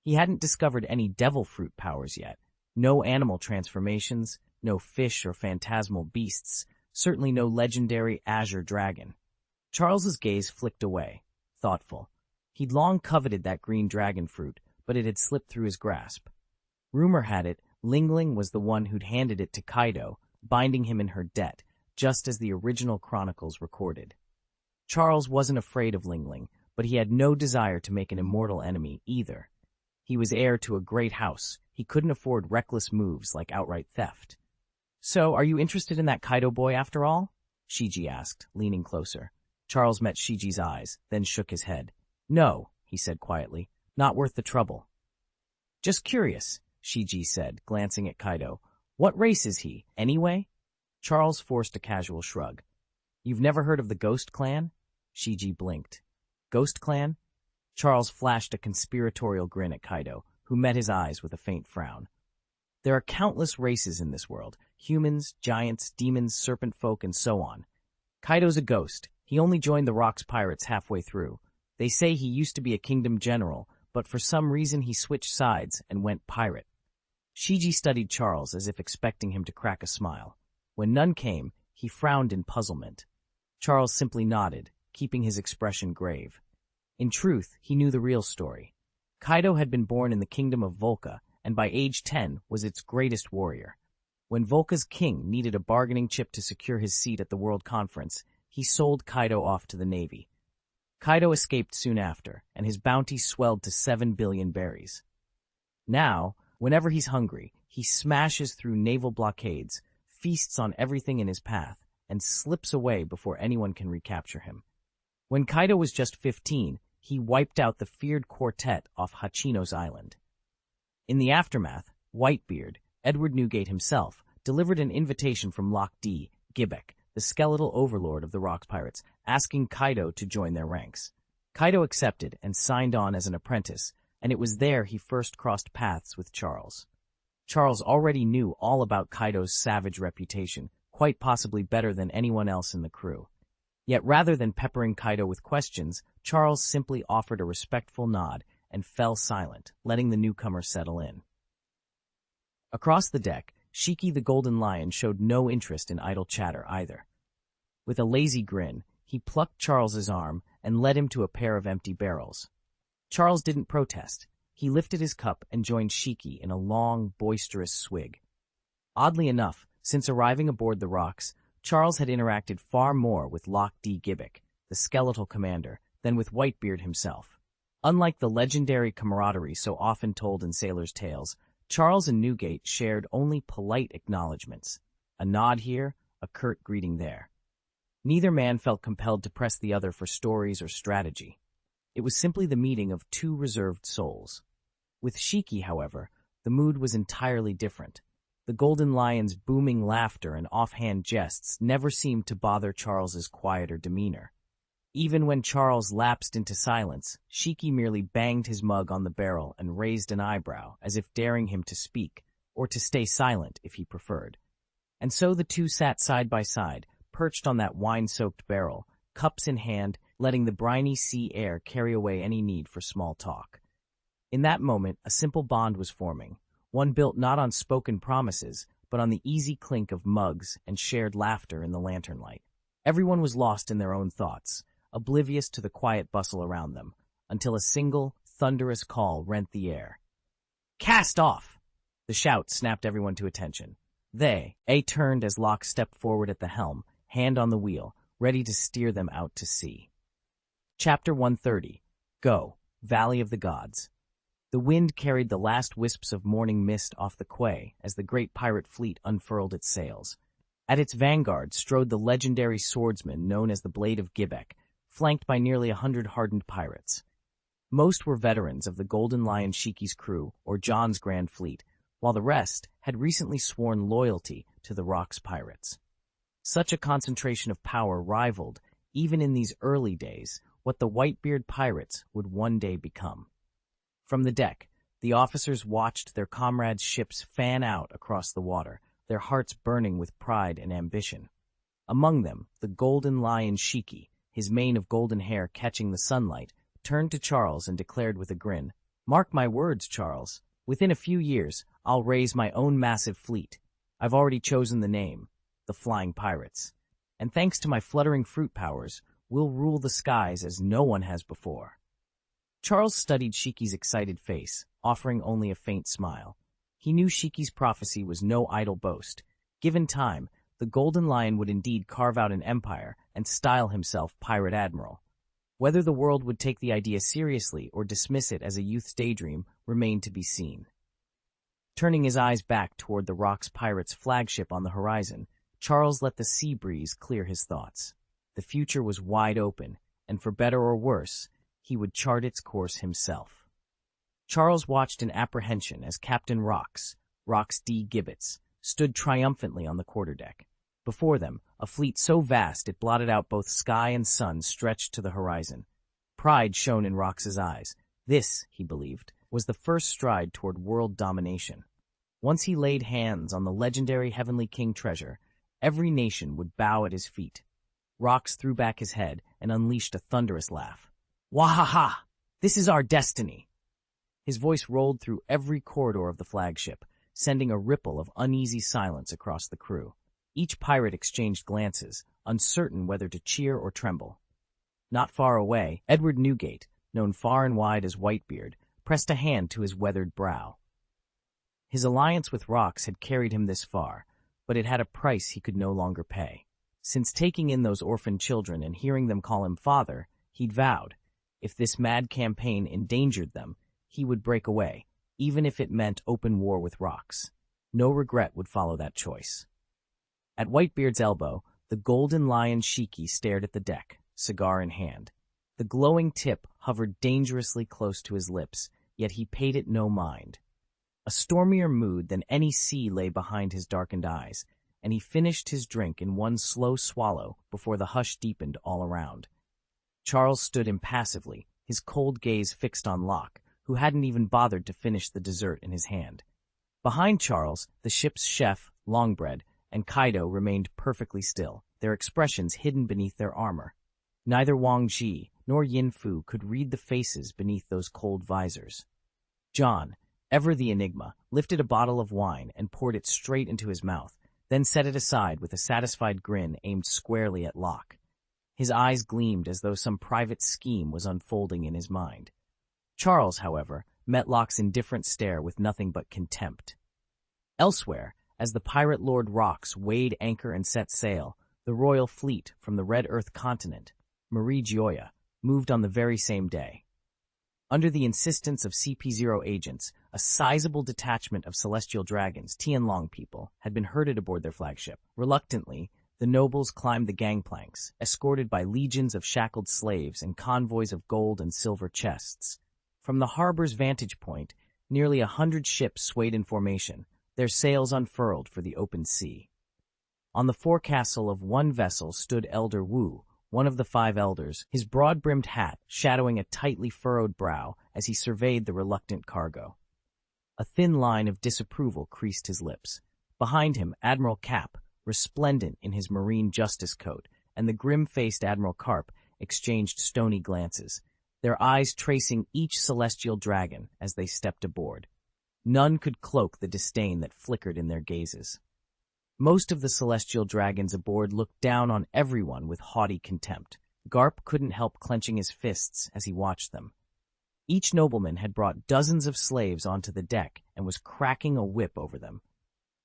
[SPEAKER 1] He hadn't discovered any devil fruit powers yet. No animal transformations, no fish or phantasmal beasts, certainly no legendary azure dragon. Charles's gaze flicked away, thoughtful. He'd long coveted that green dragon fruit, but it had slipped through his grasp. Rumor had it Lingling was the one who'd handed it to Kaido, binding him in her debt, just as the original chronicles recorded. Charles wasn't afraid of Lingling, but he had no desire to make an immortal enemy either. He was heir to a great house. He couldn't afford reckless moves like outright theft. "So, are you interested in that Kaido boy after all?" Shiji asked, leaning closer. Charles met Shiji's eyes, then shook his head. "No," he said quietly, "not worth the trouble." "Just curious," Shiji said, glancing at Kaido. "What race is he, anyway?" Charles forced a casual shrug. "You've never heard of the Ghost Clan?" Shiji blinked. "Ghost Clan?" Charles flashed a conspiratorial grin at Kaido, who met his eyes with a faint frown. "There are countless races in this world. Humans, giants, demons, serpent folk, and so on. Kaido's a ghost. He only joined the Rock's pirates halfway through. They say he used to be a kingdom general, but for some reason he switched sides and went pirate." Shiji studied Charles as if expecting him to crack a smile. When none came, he frowned in puzzlement. Charles simply nodded, keeping his expression grave. In truth, he knew the real story. Kaido had been born in the kingdom of Volca, and by age 10 was its greatest warrior. When Volca's king needed a bargaining chip to secure his seat at the World Conference, he sold Kaido off to the Navy. Kaido escaped soon after, and his bounty swelled to 7 billion berries. Now, whenever he's hungry, he smashes through naval blockades, feasts on everything in his path, and slips away before anyone can recapture him. When Kaido was just 15, he wiped out the feared quartet off Hachino's island. In the aftermath, Whitebeard, Edward Newgate himself, delivered an invitation from Loch D, Gibbek, the skeletal overlord of the Rock's pirates, asking Kaido to join their ranks. Kaido accepted and signed on as an apprentice, and it was there he first crossed paths with Charles. Charles already knew all about Kaido's savage reputation, quite possibly better than anyone else in the crew. Yet rather than peppering Kaido with questions, Charles simply offered a respectful nod and fell silent, letting the newcomer settle in. Across the deck, Shiki the Golden Lion showed no interest in idle chatter either. With a lazy grin, he plucked Charles's arm and led him to a pair of empty barrels. Charles didn't protest. He lifted his cup and joined Shiki in a long, boisterous swig. Oddly enough, since arriving aboard the Rocks, Charles had interacted far more with Loch D. Gibbek, the skeletal commander, than with Whitebeard himself. Unlike the legendary camaraderie so often told in sailors' tales, Charles and Newgate shared only polite acknowledgments, a nod here, a curt greeting there. Neither man felt compelled to press the other for stories or strategy. It was simply the meeting of two reserved souls. With Shiki, however, the mood was entirely different. The Golden Lion's booming laughter and offhand jests never seemed to bother Charles's quieter demeanor. Even when Charles lapsed into silence, Shiki merely banged his mug on the barrel and raised an eyebrow, as if daring him to speak, or to stay silent if he preferred. And so the two sat side by side, perched on that wine-soaked barrel, cups in hand, letting the briny sea air carry away any need for small talk. In that moment, a simple bond was forming, one built not on spoken promises, but on the easy clink of mugs and shared laughter in the lantern light. Everyone was lost in their own thoughts, oblivious to the quiet bustle around them, until a single, thunderous call rent the air. "Cast off!" The shout snapped everyone to attention. They turned as Locke stepped forward at the helm, hand on the wheel, ready to steer them out to sea. Chapter 130. Go, Valley of the Gods. The wind carried the last wisps of morning mist off the quay as the great pirate fleet unfurled its sails. At its vanguard strode the legendary swordsman known as the Blade of Gibbek, flanked by nearly 100 hardened pirates. Most were veterans of the Golden Lion Shiki's crew or John's Grand Fleet, while the rest had recently sworn loyalty to the Rock's pirates. Such a concentration of power rivaled, even in these early days, what the Whitebeard pirates would one day become. From the deck, the officers watched their comrades' ships fan out across the water, their hearts burning with pride and ambition. Among them, the golden lion Shiki, his mane of golden hair catching the sunlight, turned to Charles and declared with a grin, "Mark my words, Charles. Within a few years, I'll raise my own massive fleet. I've already chosen the name, the Flying Pirates. And thanks to my fluttering fruit powers, we'll rule the skies as no one has before." Charles studied Shiki's excited face, offering only a faint smile. He knew Shiki's prophecy was no idle boast. Given time, the Golden Lion would indeed carve out an empire and style himself Pirate Admiral. Whether the world would take the idea seriously or dismiss it as a youth's daydream remained to be seen. Turning his eyes back toward the Rock's Pirates' flagship on the horizon, Charles let the sea breeze clear his thoughts. The future was wide open, and for better or worse, he would chart its course himself. Charles watched in apprehension as Captain Rox D. Gibbets, stood triumphantly on the quarterdeck. Before them, a fleet so vast it blotted out both sky and sun stretched to the horizon. Pride shone in Rox's eyes. This, he believed, was the first stride toward world domination. Once he laid hands on the legendary Heavenly King treasure, every nation would bow at his feet. Rox threw back his head and unleashed a thunderous laugh. "Wahaha! This is our destiny!" His voice rolled through every corridor of the flagship, sending a ripple of uneasy silence across the crew. Each pirate exchanged glances, uncertain whether to cheer or tremble. Not far away, Edward Newgate, known far and wide as Whitebeard, pressed a hand to his weathered brow. His alliance with Rox had carried him this far, but it had a price he could no longer pay. Since taking in those orphan children and hearing them call him father, he'd vowed, if this mad campaign endangered them, he would break away, even if it meant open war with Rox. No regret would follow that choice. At Whitebeard's elbow, the golden lion Shiki stared at the deck, cigar in hand. The glowing tip hovered dangerously close to his lips, yet he paid it no mind. A stormier mood than any sea lay behind his darkened eyes, and he finished his drink in one slow swallow before the hush deepened all around. Charles stood impassively, his cold gaze fixed on Locke, who hadn't even bothered to finish the dessert in his hand. Behind Charles, the ship's chef, Longbread, and Kaido remained perfectly still, their expressions hidden beneath their armor. Neither Wang Ji nor Yin Fu could read the faces beneath those cold visors. John, ever the enigma, lifted a bottle of wine and poured it straight into his mouth, then set it aside with a satisfied grin aimed squarely at Locke. His eyes gleamed as though some private scheme was unfolding in his mind. Charles, however, met Locke's indifferent stare with nothing but contempt. Elsewhere, as the pirate Lord Rox weighed anchor and set sail, the royal fleet from the Red Earth continent, Marie Gioia, moved on the very same day. Under the insistence of CP0 agents, a sizable detachment of celestial dragons, Tianlong people, had been herded aboard their flagship. Reluctantly, the nobles climbed the gangplanks, escorted by legions of shackled slaves and convoys of gold and silver chests. From the harbor's vantage point, nearly 100 ships swayed in formation, their sails unfurled for the open sea. On the forecastle of one vessel stood Elder Wu, one of the 5 elders, his broad-brimmed hat shadowing a tightly furrowed brow as he surveyed the reluctant cargo. A thin line of disapproval creased his lips. Behind him, Admiral Cap, resplendent in his marine justice coat, and the grim-faced Admiral Carp exchanged stony glances, their eyes tracing each celestial dragon as they stepped aboard. None could cloak the disdain that flickered in their gazes. Most of the celestial dragons aboard looked down on everyone with haughty contempt. Garp couldn't help clenching his fists as he watched them. Each nobleman had brought dozens of slaves onto the deck and was cracking a whip over them.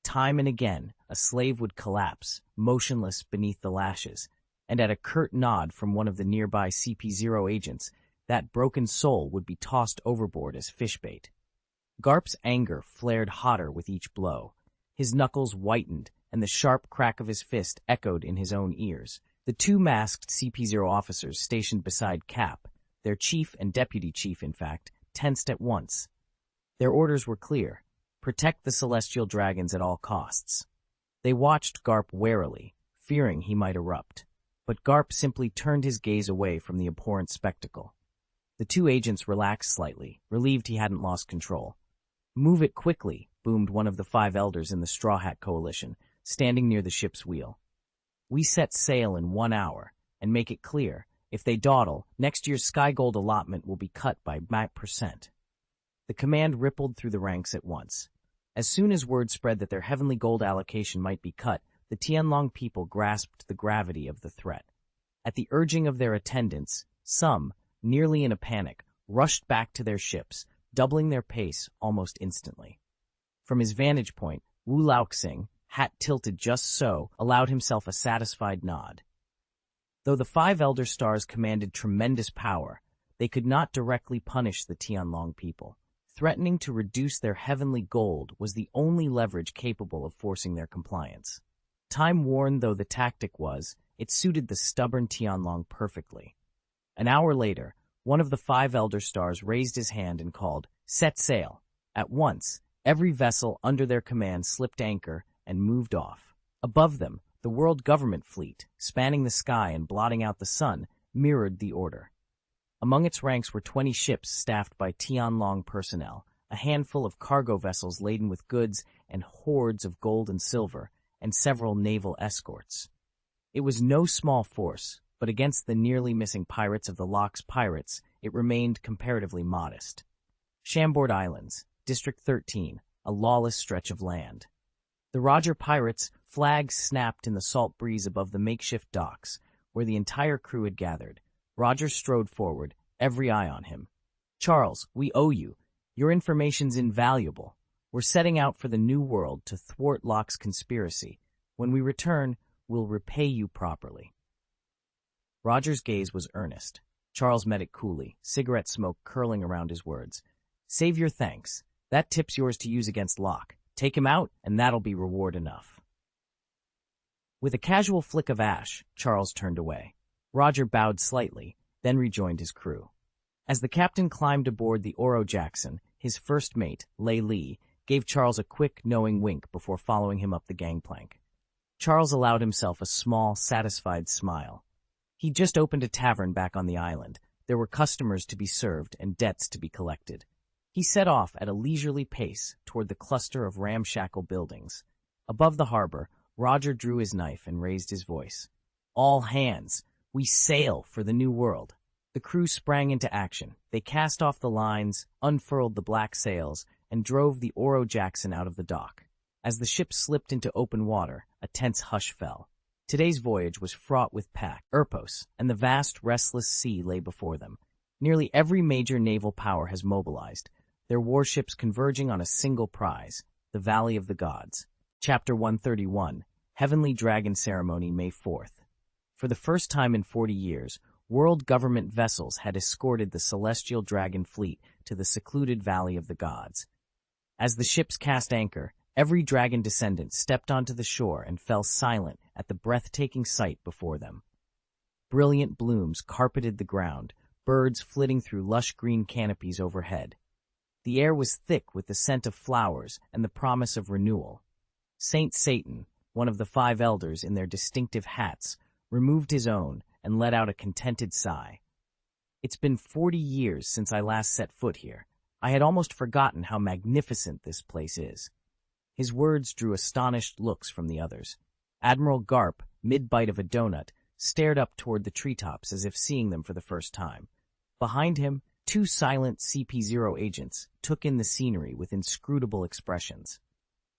[SPEAKER 1] Time and again, a slave would collapse, motionless beneath the lashes, and at a curt nod from one of the nearby CP0 agents, that broken soul would be tossed overboard as fish bait. Garp's anger flared hotter with each blow. His knuckles whitened, and the sharp crack of his fist echoed in his own ears. The 2 masked CP0 officers stationed beside Cap, their chief and deputy chief, in fact, tensed at once. Their orders were clear: protect the celestial dragons at all costs. They watched Garp warily, fearing he might erupt. But Garp simply turned his gaze away from the abhorrent spectacle. The two agents relaxed slightly, relieved he hadn't lost control. "Move it quickly," boomed one of the 5 elders in the Straw Hat Coalition, standing near the ship's wheel. "We set sail in 1 hour, and make it clear, if they dawdle, next year's Sky Gold allotment will be cut by 5%. The command rippled through the ranks at once. As soon as word spread that their heavenly gold allocation might be cut, the Tianlong people grasped the gravity of the threat. At the urging of their attendants, some, nearly in a panic, rushed back to their ships, doubling their pace almost instantly. From his vantage point, Wu Laoxing, hat tilted just so, allowed himself a satisfied nod. Though the 5 Elder Stars commanded tremendous power, they could not directly punish the Tianlong people. Threatening to reduce their heavenly gold was the only leverage capable of forcing their compliance. Time-worn though the tactic was, it suited the stubborn Tianlong perfectly. An hour later, one of the 5 Elder Stars raised his hand and called, "Set sail." At once, every vessel under their command slipped anchor and moved off. Above them, the World Government Fleet, spanning the sky and blotting out the sun, mirrored the order. Among its ranks were 20 ships staffed by Tianlong personnel, a handful of cargo vessels laden with goods and hordes of gold and silver, and several naval escorts. It was no small force, but against the nearly missing pirates of the Loch's pirates, it remained comparatively modest. Chambord Islands, District 13, a lawless stretch of land. The Roger pirates, flags snapped in the salt breeze above the makeshift docks, where the entire crew had gathered. Roger strode forward, every eye on him. "Charles, we owe you. Your information's invaluable. We're setting out for the New World to thwart Locke's conspiracy. When we return, we'll repay you properly." Roger's gaze was earnest. Charles met it coolly, cigarette smoke curling around his words. "Save your thanks. That tip's yours to use against Locke. Take him out, and that'll be reward enough." With a casual flick of ash, Charles turned away. Roger bowed slightly, then rejoined his crew. As the captain climbed aboard the Oro Jackson, his first mate, Lei Li, gave Charles a quick, knowing wink before following him up the gangplank. Charles allowed himself a small, satisfied smile. He'd just opened a tavern back on the island. There were customers to be served and debts to be collected. He set off at a leisurely pace toward the cluster of ramshackle buildings. Above the harbor, Roger drew his knife and raised his voice. "All hands! We sail for the New World." The crew sprang into action. They cast off the lines, unfurled the black sails, and drove the Oro Jackson out of the dock. As the ship slipped into open water, a tense hush fell. Today's voyage was fraught with pack, Erpos, and the vast, restless sea lay before them. Nearly every major naval power has mobilized, their warships converging on a single prize, the Valley of the Gods. Chapter 131, Heavenly Dragon Ceremony, May 4th. For the first time in 40 years, world government vessels had escorted the celestial dragon fleet to the secluded Valley of the Gods. As the ships cast anchor, every dragon descendant stepped onto the shore and fell silent at the breathtaking sight before them. Brilliant blooms carpeted the ground, birds flitting through lush green canopies overhead. The air was thick with the scent of flowers and the promise of renewal. Saint Satan, one of the 5 elders in their distinctive hats, removed his own and let out a contented sigh. "It's been 40 years since I last set foot here. I had almost forgotten how magnificent this place is." His words drew astonished looks from the others. Admiral Garp, mid-bite of a donut, stared up toward the treetops as if seeing them for the first time. Behind him, 2 silent CP0 agents took in the scenery with inscrutable expressions.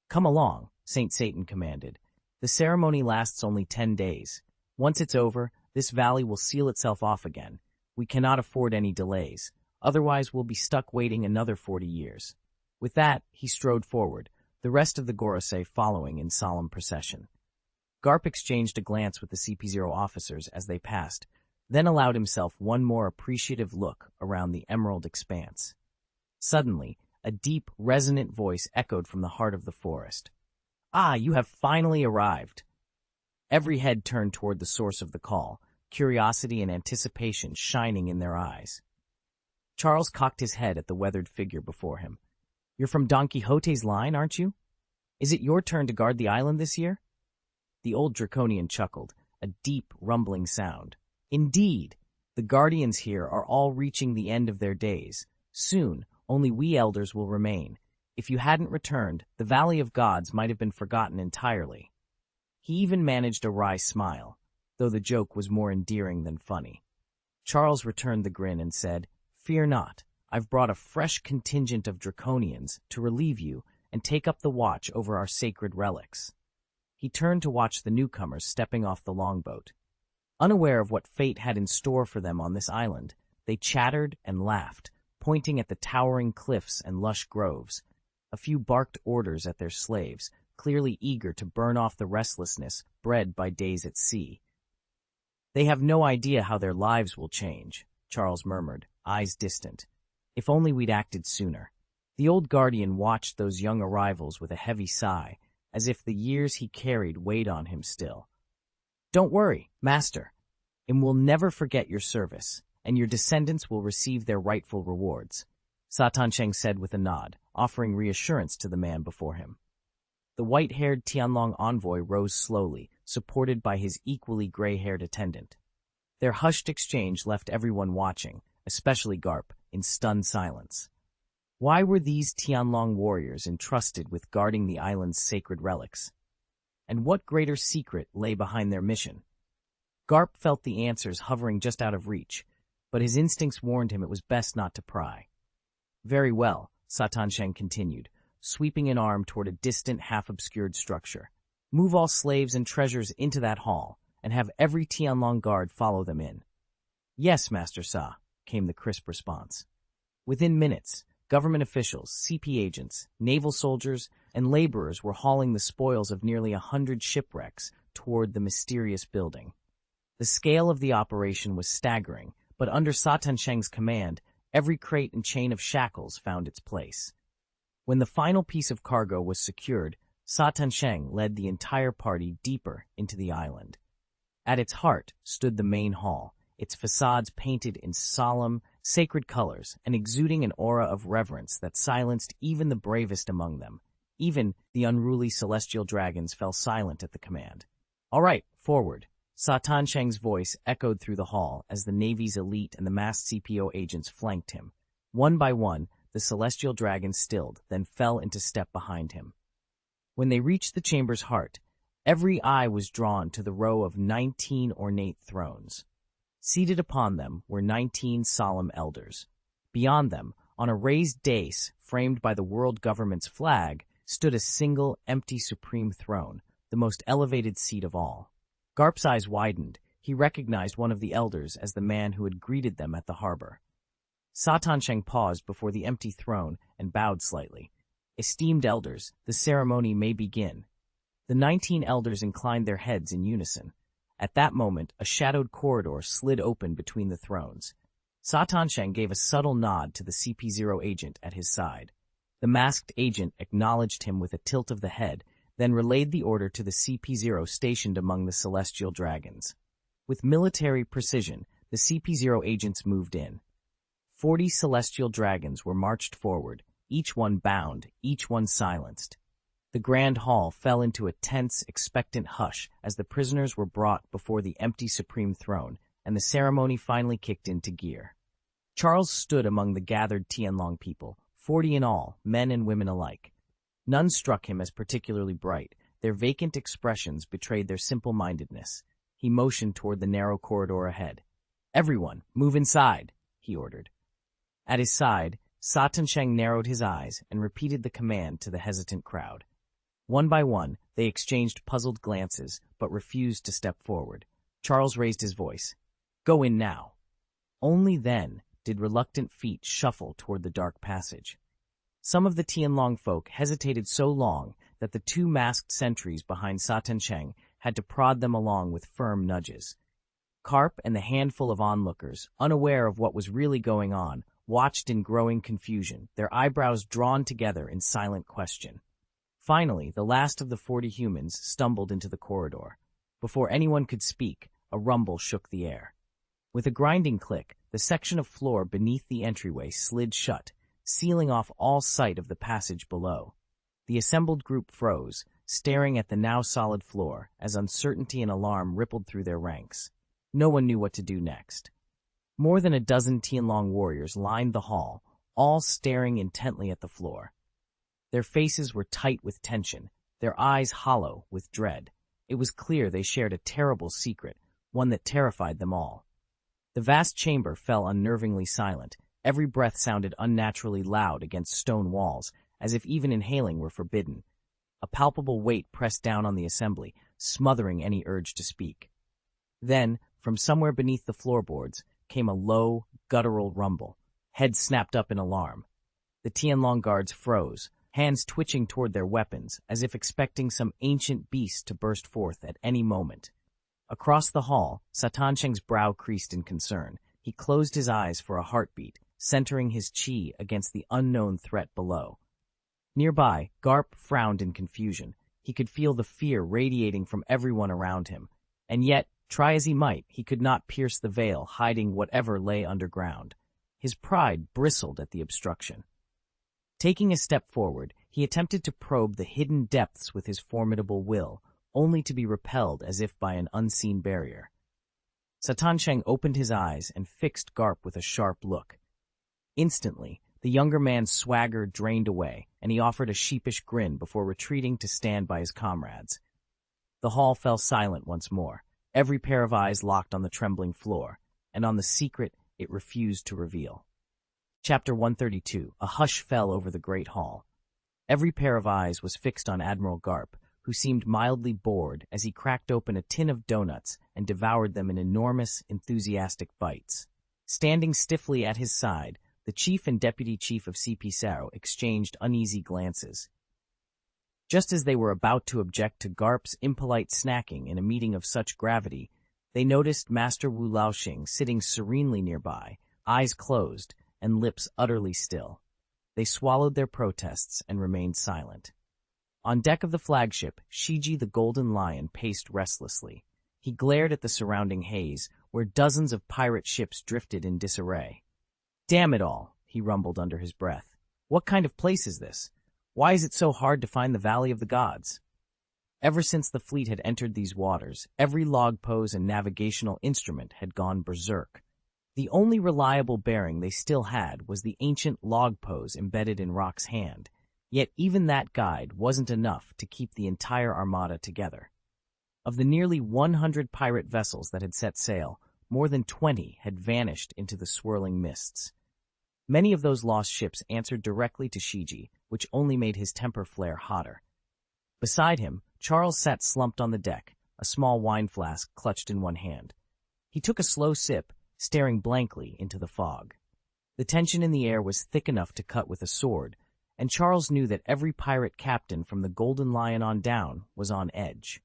[SPEAKER 1] "Come along," Saint Satan commanded. "The ceremony lasts only 10 days. Once it's over, this valley will seal itself off again. We cannot afford any delays. Otherwise, we'll be stuck waiting another 40 years. With that, he strode forward, the rest of the Gorosei following in solemn procession. Garp exchanged a glance with the CP0 officers as they passed, then allowed himself one more appreciative look around the emerald expanse. Suddenly, a deep, resonant voice echoed from the heart of the forest. "Ah, you have finally arrived." Every head turned toward the source of the call, curiosity and anticipation shining in their eyes. Charles cocked his head at the weathered figure before him. "You're from Don Quixote's line, aren't you? Is it your turn to guard the island this year?" The old draconian chuckled, a deep, rumbling sound. Indeed, the guardians here are all reaching the end of their days. Soon, only we elders will remain. If you hadn't returned, the Valley of Gods might have been forgotten entirely. He even managed a wry smile, though the joke was more endearing than funny. Charles returned the grin and said, "Fear not, I've brought a fresh contingent of draconians to relieve you and take up the watch over our sacred relics." He turned to watch the newcomers stepping off the longboat. Unaware of what fate had in store for them on this island, they chattered and laughed, pointing at the towering cliffs and lush groves. A few barked orders at their slaves, clearly eager to burn off the restlessness bred by days at sea. "They have no idea how their lives will change," Charles murmured, eyes distant. "If only we'd acted sooner." The old guardian watched those young arrivals with a heavy sigh, as if the years he carried weighed on him still. "Don't worry, master. And we'll never forget your service, and your descendants will receive their rightful rewards," Satansheng said with a nod, offering reassurance to the man before him. The white-haired Tianlong envoy rose slowly, supported by his equally gray-haired attendant. Their hushed exchange left everyone watching, especially Garp, in stunned silence. Why were these Tianlong warriors entrusted with guarding the island's sacred relics? And what greater secret lay behind their mission? Garp felt the answers hovering just out of reach, but his instincts warned him it was best not to pry. "Very well," Satansheng continued, sweeping an arm toward a distant, half-obscured structure. "Move all slaves and treasures into that hall, and have every Tianlong guard follow them in." "Yes, Master Sa," came the crisp response. Within minutes, government officials, CP agents, naval soldiers, and laborers were hauling the spoils of nearly 100 shipwrecks toward the mysterious building. The scale of the operation was staggering, but under Satansheng's command, every crate and chain of shackles found its place. When the final piece of cargo was secured, Satansheng led the entire party deeper into the island. At its heart stood the main hall, its facades painted in solemn, sacred colors and exuding an aura of reverence that silenced even the bravest among them. Even the unruly celestial dragons fell silent at the command. "All right, forward." Satansheng's voice echoed through the hall as the Navy's elite and the masked CPO agents flanked him. One by one, the celestial dragons stilled, then fell into step behind him. When they reached the chamber's heart, every eye was drawn to the row of 19 ornate thrones. Seated upon them were 19 solemn elders. Beyond them, on a raised dais framed by the world government's flag, stood a single, empty supreme throne, the most elevated seat of all. Garp's eyes widened. He recognized one of the elders as the man who had greeted them at the harbor. Satansheng paused before the empty throne and bowed slightly. "Esteemed elders, the ceremony may begin." The 19 elders inclined their heads in unison. At that moment, a shadowed corridor slid open between the thrones. Satansheng gave a subtle nod to the CP0 agent at his side. The masked agent acknowledged him with a tilt of the head, then relayed the order to the CP0 stationed among the celestial dragons. With military precision, the CP0 agents moved in. 40 celestial dragons were marched forward, each one bound, each one silenced. The grand hall fell into a tense, expectant hush as the prisoners were brought before the empty supreme throne, and the ceremony finally kicked into gear. Charles stood among the gathered Tianlong people, 40 in all, men and women alike. None struck him as particularly bright. Their vacant expressions betrayed their simple-mindedness. He motioned toward the narrow corridor ahead. "Everyone, move inside," he ordered. At his side, Satansheng narrowed his eyes and repeated the command to the hesitant crowd. One by one, they exchanged puzzled glances, but refused to step forward. Charles raised his voice. "Go in now." Only then did reluctant feet shuffle toward the dark passage. Some of the Tianlong folk hesitated so long that the 2 masked sentries behind Satansheng had to prod them along with firm nudges. Karp and the handful of onlookers, unaware of what was really going on, watched in growing confusion, their eyebrows drawn together in silent question. Finally, the last of the 40 humans stumbled into the corridor. Before anyone could speak, a rumble shook the air. With a grinding click, the section of floor beneath the entryway slid shut, sealing off all sight of the passage below. The assembled group froze, staring at the now solid floor as uncertainty and alarm rippled through their ranks. No one knew what to do next. More than a dozen Tianlong warriors lined the hall, all staring intently at the floor. Their faces were tight with tension, their eyes hollow with dread. It was clear they shared a terrible secret, one that terrified them all. The vast chamber fell unnervingly silent. Every breath sounded unnaturally loud against stone walls, as if even inhaling were forbidden. A palpable weight pressed down on the assembly, smothering any urge to speak. Then, from somewhere beneath the floorboards, came a low, guttural rumble. Heads snapped up in alarm. The Tianlong guards froze, hands twitching toward their weapons, as if expecting some ancient beast to burst forth at any moment. Across the hall, Satansheng's brow creased in concern. He closed his eyes for a heartbeat, centering his chi against the unknown threat below. Nearby, Garp frowned in confusion. He could feel the fear radiating from everyone around him, and yet, try as he might, he could not pierce the veil hiding whatever lay underground. His pride bristled at the obstruction. Taking a step forward, he attempted to probe the hidden depths with his formidable will, only to be repelled as if by an unseen barrier. Satansheng opened his eyes and fixed Garp with a sharp look. Instantly, the younger man's swagger drained away, and he offered a sheepish grin before retreating to stand by his comrades. The hall fell silent once more, every pair of eyes locked on the trembling floor, and on the secret it refused to reveal. Chapter 132. A hush fell over the great hall. Every pair of eyes was fixed on Admiral Garp, who seemed mildly bored as he cracked open a tin of donuts and devoured them in enormous, enthusiastic bites. Standing stiffly at his side, the chief and deputy chief of CP Sao exchanged uneasy glances. Just as they were about to object to Garp's impolite snacking in a meeting of such gravity, they noticed Master Wu Laoxing sitting serenely nearby, eyes closed and lips utterly still. They swallowed their protests and remained silent. On deck of the flagship, Shiji the Golden Lion paced restlessly. He glared at the surrounding haze, where dozens of pirate ships drifted in disarray. "Damn it all," he rumbled under his breath. "What kind of place is this? Why is it so hard to find the Valley of the Gods?" Ever since the fleet had entered these waters, every log pose and navigational instrument had gone berserk. The only reliable bearing they still had was the ancient log pose embedded in Rock's hand, yet even that guide wasn't enough to keep the entire armada together. Of the nearly 100 pirate vessels that had set sail, more than 20 had vanished into the swirling mists. Many of those lost ships answered directly to Shiji, which only made his temper flare hotter. Beside him, Charles sat slumped on the deck, a small wine flask clutched in one hand. He took a slow sip, staring blankly into the fog. The tension in the air was thick enough to cut with a sword, and Charles knew that every pirate captain from the Golden Lion on down was on edge.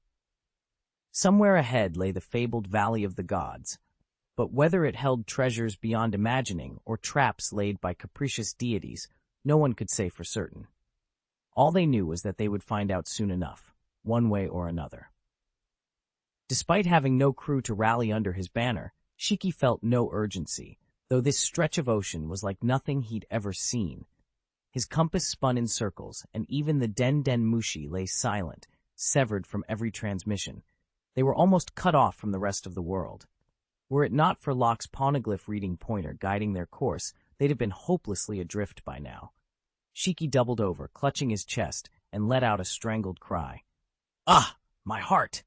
[SPEAKER 1] Somewhere ahead lay the fabled Valley of the Gods, but whether it held treasures beyond imagining or traps laid by capricious deities, no one could say for certain. All they knew was that they would find out soon enough, one way or another. Despite having no crew to rally under his banner, Shiki felt no urgency, though this stretch of ocean was like nothing he'd ever seen. His compass spun in circles, and even the Den Den Mushi lay silent, severed from every transmission. They were almost cut off from the rest of the world. Were it not for Locke's poneglyph reading pointer guiding their course, they'd have been hopelessly adrift by now. Shiki doubled over, clutching his chest, and let out a strangled cry. "Ah, my heart!"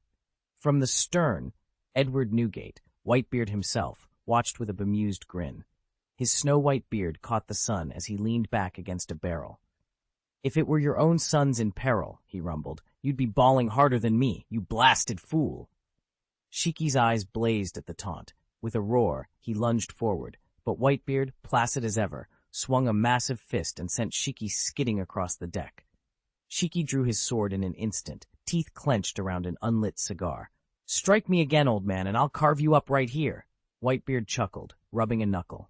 [SPEAKER 1] From the stern, Edward Newgate, Whitebeard himself, watched with a bemused grin. His snow-white beard caught the sun as he leaned back against a barrel. "If it were your own sons in peril," he rumbled, "you'd be bawling harder than me, you blasted fool." Shiki's eyes blazed at the taunt. With a roar, he lunged forward, but Whitebeard, placid as ever, swung a massive fist and sent Shiki skidding across the deck. Shiki drew his sword in an instant, teeth clenched around an unlit cigar. "Strike me again, old man, and I'll carve you up right here." Whitebeard chuckled, rubbing a knuckle.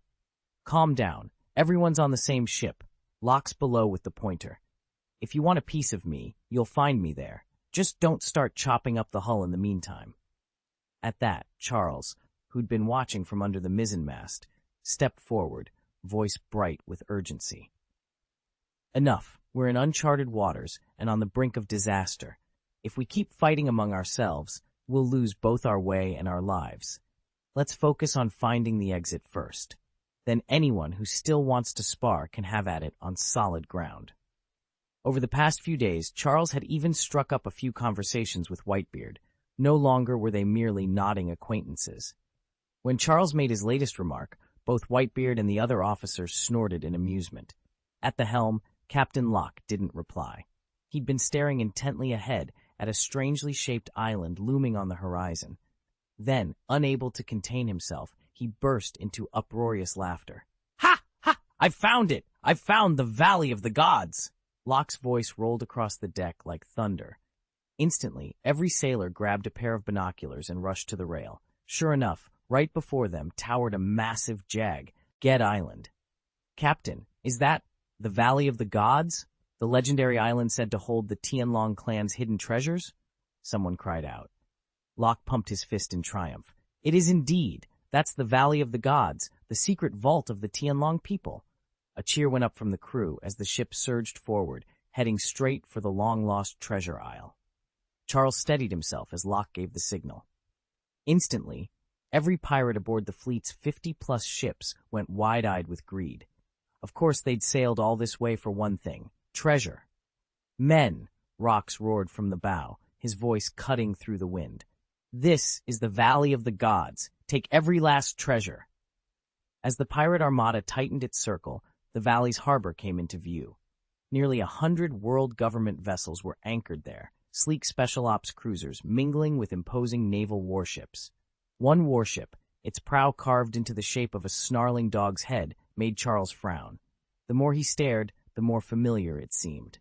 [SPEAKER 1] "Calm down. Everyone's on the same ship. Locke's below with the pointer. If you want a piece of me, you'll find me there. Just don't start chopping up the hull in the meantime." At that, Charles, who'd been watching from under the mizzenmast, stepped forward, voice bright with urgency. "Enough. We're in uncharted waters and on the brink of disaster. If we keep fighting among ourselves, we'll lose both our way and our lives. Let's focus on finding the exit first. Then anyone who still wants to spar can have at it on solid ground. Over the past few days, Charles had even struck up a few conversations with Whitebeard. No longer were they merely nodding acquaintances. When Charles made his latest remark, both Whitebeard and the other officers snorted in amusement. At the helm, Captain Locke didn't reply. He'd been staring intently ahead at a strangely shaped island looming on the horizon. Then, unable to contain himself, he burst into uproarious laughter. "Ha! Ha! I've found it! I've found the Valley of the Gods!" Locke's voice rolled across the deck like thunder. Instantly, every sailor grabbed a pair of binoculars and rushed to the rail. Sure enough, right before them towered a massive jagged island. "Captain, is that the Valley of the Gods? The legendary island said to hold the Tianlong clan's hidden treasures?" Someone cried out. Locke pumped his fist in triumph. "It is indeed. That's the Valley of the Gods, the secret vault of the Tianlong people." A cheer went up from the crew as the ship surged forward, heading straight for the long-lost treasure isle. Charles steadied himself as Locke gave the signal. Instantly, every pirate aboard the fleet's 50-plus ships went wide-eyed with greed. Of course, they'd sailed all this way for one thing: treasure. "Men!" Rox roared from the bow, his voice cutting through the wind. "This is the Valley of the Gods. Take every last treasure." As the pirate armada tightened its circle, the valley's harbor came into view. Nearly 100 world government vessels were anchored there, sleek special ops cruisers mingling with imposing naval warships. One warship, its prow carved into the shape of a snarling dog's head, made Charles frown. The more he stared, the more familiar it seemed.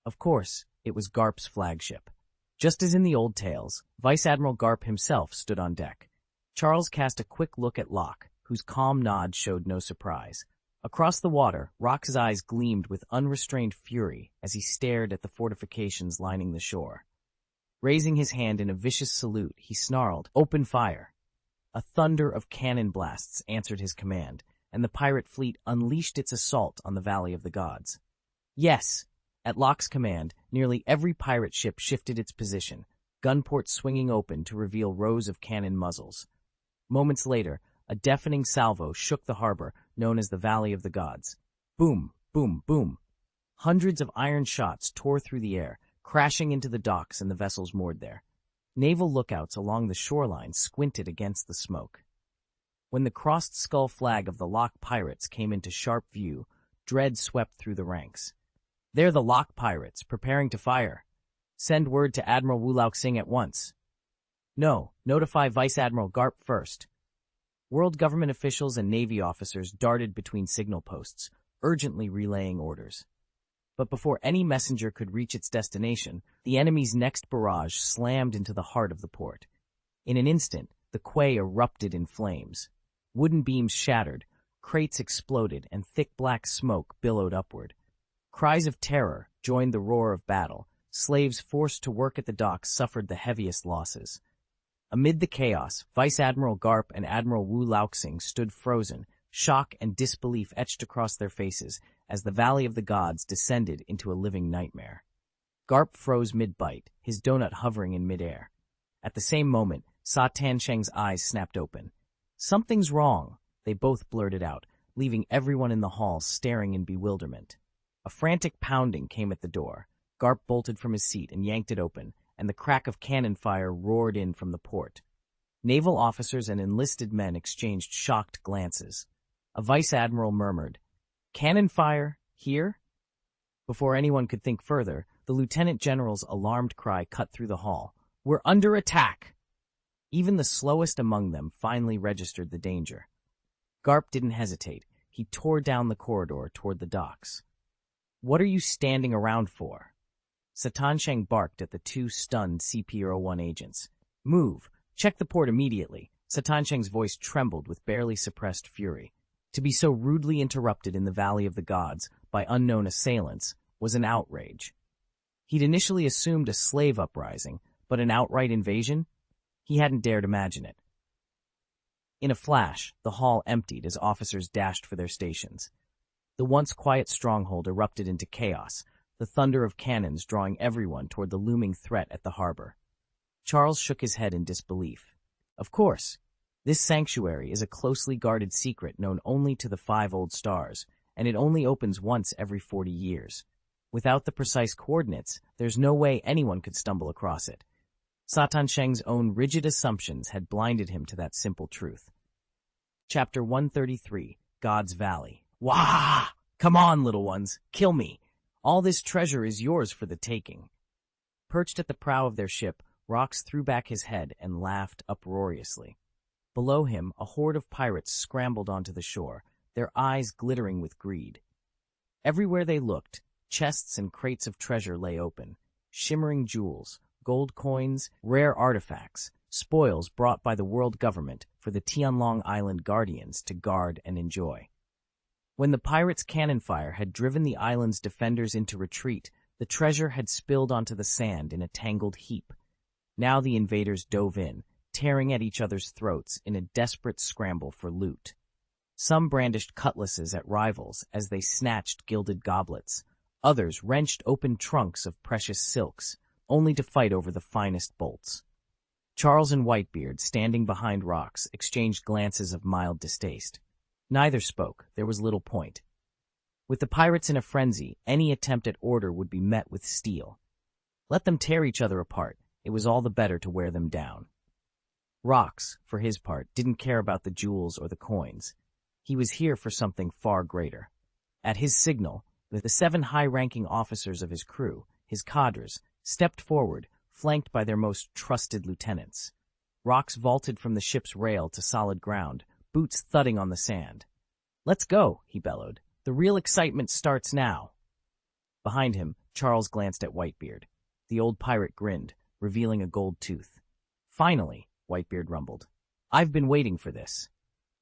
[SPEAKER 1] Of course, it was Garp's flagship. Just as in the old tales, Vice Admiral Garp himself stood on deck. Charles cast a quick look at Locke, whose calm nod showed no surprise. Across the water, Rox's eyes gleamed with unrestrained fury as he stared at the fortifications lining the shore. Raising his hand in a vicious salute, he snarled, "Open fire!" A thunder of cannon blasts answered his command, and the pirate fleet unleashed its assault on the Valley of the Gods. Yes! At Locke's command, nearly every pirate ship shifted its position, gunports swinging open to reveal rows of cannon muzzles. Moments later, a deafening salvo shook the harbor, known as the Valley of the Gods. Boom, boom, boom. Hundreds of iron shots tore through the air, crashing into the docks and the vessels moored there. Naval lookouts along the shoreline squinted against the smoke. When the crossed skull flag of the Locke pirates came into sharp view, dread swept through the ranks. "They're the Locke pirates, preparing to fire. Send word to Admiral Wu Laoxing at once." "No, notify Vice Admiral Garp first." World government officials and Navy officers darted between signal posts, urgently relaying orders. But before any messenger could reach its destination, the enemy's next barrage slammed into the heart of the port. In an instant, the quay erupted in flames. Wooden beams shattered, crates exploded, and thick black smoke billowed upward. Cries of terror joined the roar of battle. Slaves forced to work at the docks suffered the heaviest losses. Amid the chaos, Vice Admiral Garp and Admiral Wu Laoxing stood frozen, shock and disbelief etched across their faces as the Valley of the Gods descended into a living nightmare. Garp froze mid-bite, his donut hovering in midair. At the same moment, Sa Tansheng's eyes snapped open. "Something's wrong," they both blurted out, leaving everyone in the hall staring in bewilderment. A frantic pounding came at the door. Garp bolted from his seat and yanked it open, and the crack of cannon fire roared in from the port. Naval officers and enlisted men exchanged shocked glances. A vice admiral murmured, "Cannon fire? Here?" Before anyone could think further, the lieutenant general's alarmed cry cut through the hall. "We're under attack!" Even the slowest among them finally registered the danger. Garp didn't hesitate. He tore down the corridor toward the docks. "What are you standing around for?" Satansheng barked at the two stunned CP-01 agents. "Move! Check the port immediately." Satansheng's voice trembled with barely suppressed fury. To be so rudely interrupted in the Valley of the Gods by unknown assailants was an outrage. He'd initially assumed a slave uprising, but an outright invasion? He hadn't dared imagine it. In a flash, the hall emptied as officers dashed for their stations. The once quiet stronghold erupted into chaos. the thunder of cannons drawing everyone toward the looming threat at the harbor. Charles shook his head in disbelief. Of course, this sanctuary is a closely guarded secret known only to the 5 old stars, and it only opens once every 40 years. Without the precise coordinates, there's no way anyone could stumble across it. Satan Sheng's own rigid assumptions had blinded him to that simple truth. Chapter 133, God's Valley. Wah! Come on, little ones, kill me. All this treasure is yours for the taking. Perched at the prow of their ship, Rox threw back his head and laughed uproariously. Below him, a horde of pirates scrambled onto the shore, their eyes glittering with greed. Everywhere they looked, chests and crates of treasure lay open, shimmering jewels, gold coins, rare artifacts, spoils brought by the world government for the Tianlong Island Guardians to guard and enjoy. When the pirates' cannon fire had driven the island's defenders into retreat, the treasure had spilled onto the sand in a tangled heap. Now the invaders dove in, tearing at each other's throats in a desperate scramble for loot. Some brandished cutlasses at rivals as they snatched gilded goblets. Others wrenched open trunks of precious silks, only to fight over the finest bolts. Charles and Whitebeard, standing behind Rox, exchanged glances of mild distaste. Neither spoke. There was little point. With the pirates in a frenzy, any attempt at order would be met with steel. Let them tear each other apart. It was all the better to wear them down. Rox, for his part, didn't care about the jewels or the coins. He was here for something far greater. At his signal, the 7 high-ranking officers of his crew, his cadres, stepped forward, flanked by their most trusted lieutenants. Rox vaulted from the ship's rail to solid ground, boots thudding on the sand. "Let's go," he bellowed. "The real excitement starts now." Behind him, Charles glanced at Whitebeard. The old pirate grinned, revealing a gold tooth. "Finally," Whitebeard rumbled. "I've been waiting for this."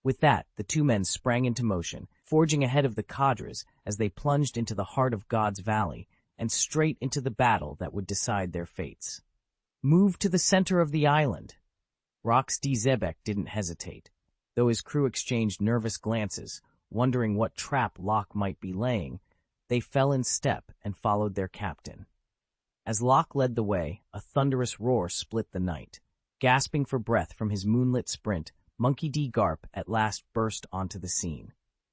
[SPEAKER 1] With that, the 2 men sprang into motion, forging ahead of the cadres as they plunged into the heart of God's Valley and straight into the battle that would decide their fates. "Move to the center of the island." Rox D. Zebek didn't hesitate. Though his crew exchanged nervous glances, wondering what trap Locke might be laying, they fell in step and followed their captain. As Locke led the way, a thunderous roar split the night. Gasping for breath from his moonlit sprint, Monkey D. Garp at last burst onto the scene.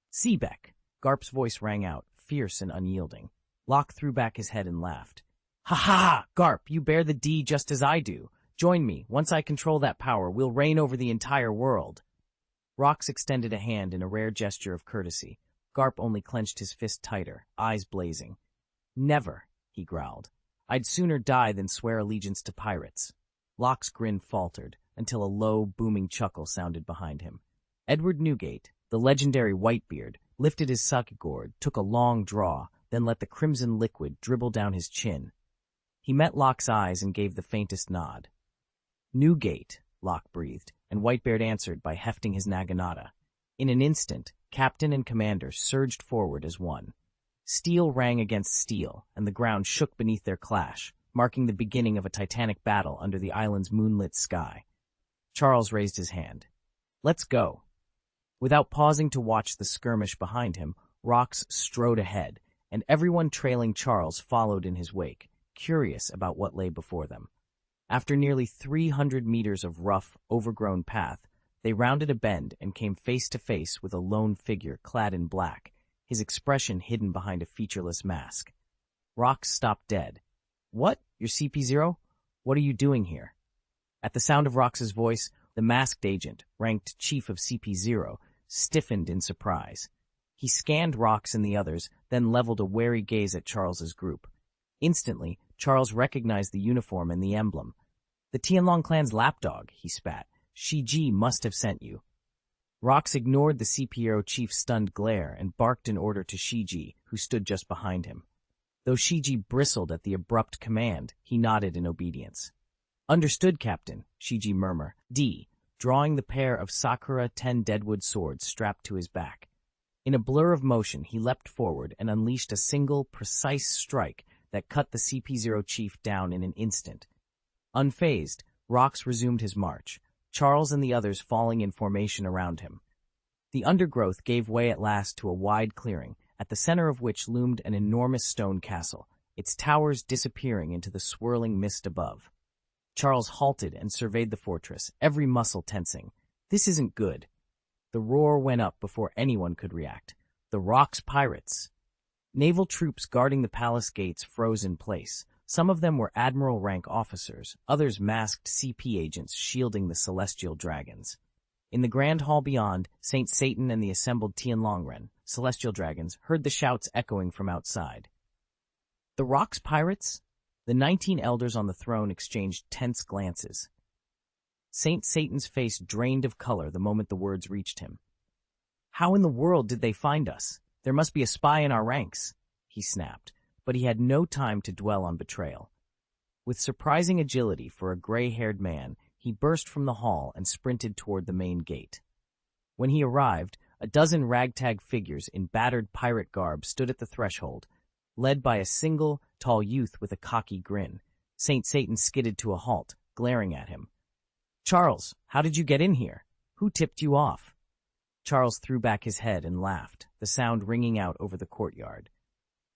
[SPEAKER 1] "Seebeck!" Garp's voice rang out, fierce and unyielding. Locke threw back his head and laughed. "Ha ha! Garp, you bear the D just as I do. Join me. Once I control that power, we'll reign over the entire world." Rox extended a hand in a rare gesture of courtesy. Garp only clenched his fist tighter, eyes blazing. "Never," he growled. "I'd sooner die than swear allegiance to pirates." Locke's grin faltered, until a low, booming chuckle sounded behind him. Edward Newgate, the legendary Whitebeard, lifted his sake gourd, took a long draw, then let the crimson liquid dribble down his chin. He met Locke's eyes and gave the faintest nod. "Newgate," Locke breathed, and Whitebeard answered by hefting his naginata. In an instant, captain and commander surged forward as one. Steel rang against steel, and the ground shook beneath their clash, marking the beginning of a titanic battle under the island's moonlit sky. Charles raised his hand. "Let's go." Without pausing to watch the skirmish behind him, Rox strode ahead, and everyone trailing Charles followed in his wake, curious about what lay before them. After nearly 300 meters of rough, overgrown path, they rounded a bend and came face to face with a lone figure clad in black, his expression hidden behind a featureless mask. Rox stopped dead. "What? You're CP0? What are you doing here?" At the sound of Rox's voice, the masked agent, ranked chief of CP0, stiffened in surprise. He scanned Rox and the others, then leveled a wary gaze at Charles's group. Instantly, Charles recognized the uniform and the emblem. "The Tianlong clan's lapdog," he spat. "Shiji must have sent you." Rox ignored the CP0 chief's stunned glare and barked an order to Shiji, who stood just behind him. Though Shiji bristled at the abrupt command, he nodded in obedience. "Understood, Captain," Shiji murmured, drawing the pair of Sakura 10 deadwood swords strapped to his back. In a blur of motion, he leapt forward and unleashed a single, precise strike that cut the CP0 chief down in an instant. Unfazed, Rox resumed his march, Charles and the others falling in formation around him. The undergrowth gave way at last to a wide clearing, at the center of which loomed an enormous stone castle, its towers disappearing into the swirling mist above. Charles halted and surveyed the fortress, every muscle tensing. This isn't good. The roar went up before anyone could react. The Rock's pirates! Naval troops guarding the palace gates froze in place. Some of them were admiral-rank officers, others masked CP agents shielding the celestial dragons. In the grand hall beyond, Saint Satan and the assembled Tianlongren, celestial dragons, heard the shouts echoing from outside. The Rock's pirates? The 19 elders on the throne exchanged tense glances. Saint Satan's face drained of color the moment the words reached him. "How in the world did they find us? There must be a spy in our ranks," he snapped, but he had no time to dwell on betrayal. With surprising agility for a gray-haired man, he burst from the hall and sprinted toward the main gate. When he arrived, a dozen ragtag figures in battered pirate garb stood at the threshold, led by a single, tall youth with a cocky grin. Saint Satan skidded to a halt, glaring at him. "Charles, how did you get in here? Who tipped you off?" Charles threw back his head and laughed, the sound ringing out over the courtyard.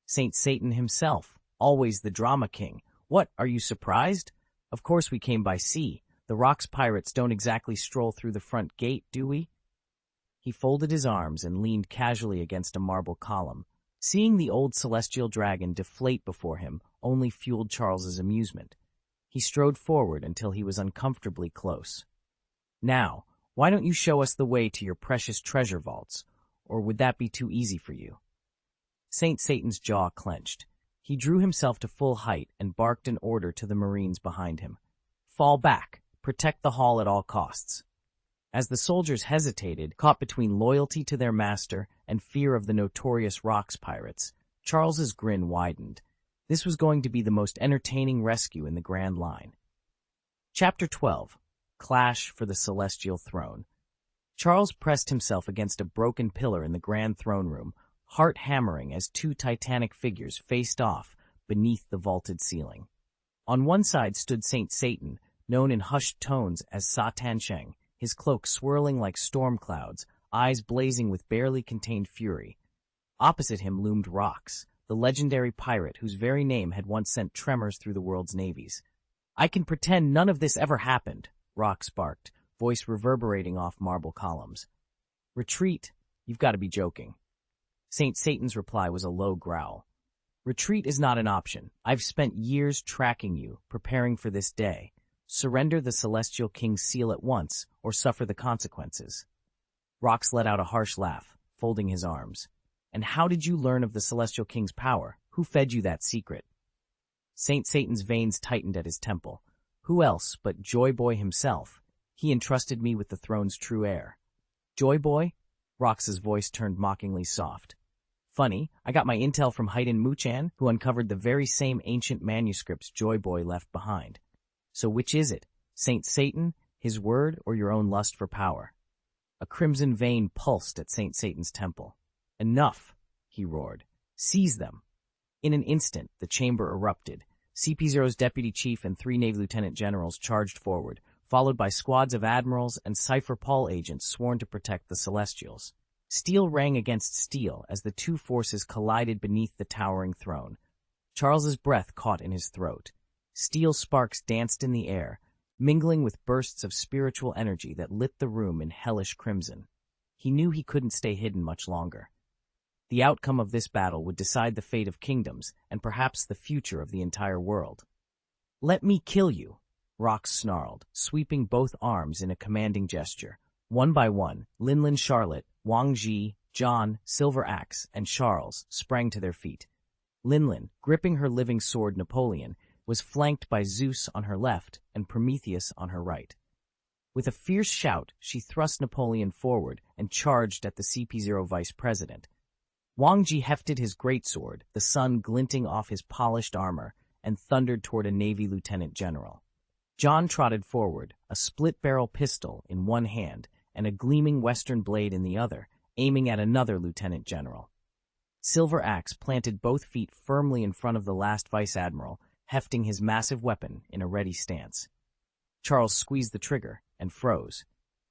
[SPEAKER 1] "Saint Satan himself, always the drama king. What, are you surprised? Of course we came by sea. The Rock's pirates don't exactly stroll through the front gate, do we?" He folded his arms and leaned casually against a marble column. Seeing the old celestial dragon deflate before him only fueled Charles's amusement. He strode forward until he was uncomfortably close. "Now, why don't you show us the way to your precious treasure vaults, or would that be too easy for you?" Saint Satan's jaw clenched. He drew himself to full height and barked an order to the Marines behind him. "Fall back! Protect the hall at all costs." As the soldiers hesitated, caught between loyalty to their master and fear of the notorious Rock's pirates, Charles's grin widened. This was going to be the most entertaining rescue in the Grand Line. Chapter 12. Clash for the Celestial Throne. Charles pressed himself against a broken pillar in the Grand Throne Room, heart hammering as two titanic figures faced off beneath the vaulted ceiling. On one side stood Saint Satan, known in hushed tones as Satan Sheng, his cloak swirling like storm clouds, eyes blazing with barely contained fury. Opposite him loomed Rox, the legendary pirate whose very name had once sent tremors through the world's navies. "I can pretend none of this ever happened," Rox barked, voice reverberating off marble columns. "Retreat? You've got to be joking." Saint Satan's reply was a low growl. "Retreat is not an option. I've spent years tracking you, preparing for this day. Surrender the Celestial King's seal at once, or suffer the consequences." Rox let out a harsh laugh, folding his arms. "And how did you learn of the Celestial King's power? Who fed you that secret?" Saint Satan's veins tightened at his temple. "Who else but Joy Boy himself? He entrusted me with the throne's true heir." "Joy Boy?" Rox's voice turned mockingly soft. "Funny, I got my intel from Haiden Muchan, who uncovered the very same ancient manuscripts Joy Boy left behind. So which is it? Saint Satan, his word, or your own lust for power?" A crimson vein pulsed at Saint Satan's temple. "Enough!" he roared. "Seize them!" In an instant, the chamber erupted. CP0's deputy chief and 3 Navy lieutenant generals charged forward, followed by squads of admirals and Cypher Paul agents sworn to protect the Celestials. Steel rang against steel as the two forces collided beneath the towering throne. Charles's breath caught in his throat. Steel sparks danced in the air, mingling with bursts of spiritual energy that lit the room in hellish crimson. He knew he couldn't stay hidden much longer. The outcome of this battle would decide the fate of kingdoms and perhaps the future of the entire world. "Let me kill you," Rox snarled, sweeping both arms in a commanding gesture. One by one, Linlin Charlotte, Wang Ji, John, Silver Axe, and Charles sprang to their feet. Linlin, gripping her living sword Napoleon, was flanked by Zeus on her left and Prometheus on her right. With a fierce shout, she thrust Napoleon forward and charged at the CP0 vice president. Wang Ji hefted his greatsword, the sun glinting off his polished armor, and thundered toward a Navy lieutenant general. John trotted forward, a split-barrel pistol in one hand and a gleaming western blade in the other, aiming at another lieutenant general. Silver Axe planted both feet firmly in front of the last vice admiral, hefting his massive weapon in a ready stance. Charles squeezed the trigger and froze.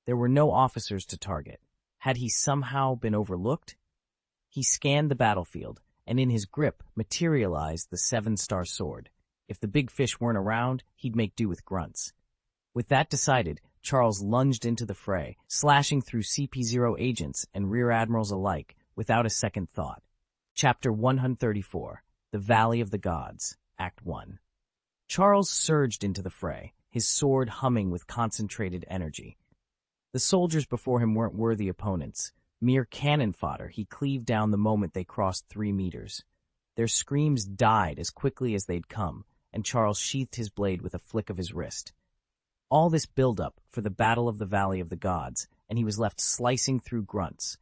[SPEAKER 1] There were no officers to target. Had he somehow been overlooked? He scanned the battlefield, and in his grip materialized the 7-star sword. If the big fish weren't around, he'd make do with grunts. With that decided, Charles lunged into the fray, slashing through CP0 agents and rear admirals alike without a second thought. Chapter 134, The Valley of the Gods, Act 1. Charles surged into the fray, his sword humming with concentrated energy. The soldiers before him weren't worthy opponents. Mere cannon fodder he cleaved down the moment they crossed 3 meters. Their screams died as quickly as they'd come, and Charles sheathed his blade with a flick of his wrist. All this build-up for the Battle of the Valley of the Gods, and he was left slicing through grunts.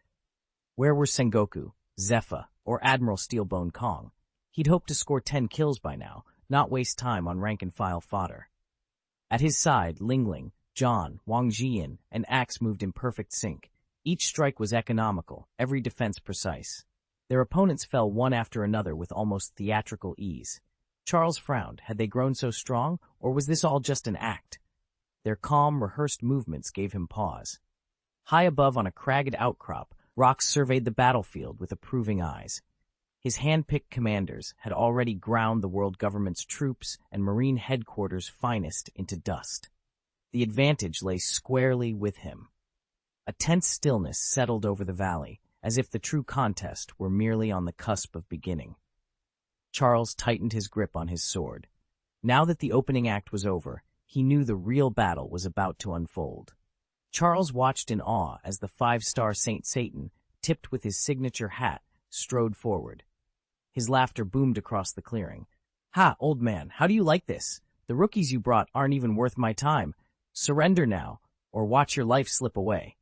[SPEAKER 1] Where were Sengoku, Zephyr, or Admiral Steelbone Kong? He'd hoped to score 10 kills by now, not waste time on rank-and-file fodder. At his side, Lingling, John, Wang Jian, and Axe moved in perfect sync. Each strike was economical, every defense precise. Their opponents fell one after another with almost theatrical ease. Charles frowned. Had they grown so strong, or was this all just an act? Their calm, rehearsed movements gave him pause. High above on a cragged outcrop, Rox surveyed the battlefield with approving eyes. His hand-picked commanders had already ground the world government's troops and Marine headquarters' finest into dust. The advantage lay squarely with him. A tense stillness settled over the valley, as if the true contest were merely on the cusp of beginning. Charles tightened his grip on his sword. Now that the opening act was over, he knew the real battle was about to unfold. Charles watched in awe as the 5-star Saint Satan, tipped with his signature hat, strode forward. His laughter boomed across the clearing. "Ha, old man, how do you like this? The rookies you brought aren't even worth my time. Surrender now, or watch your life slip away."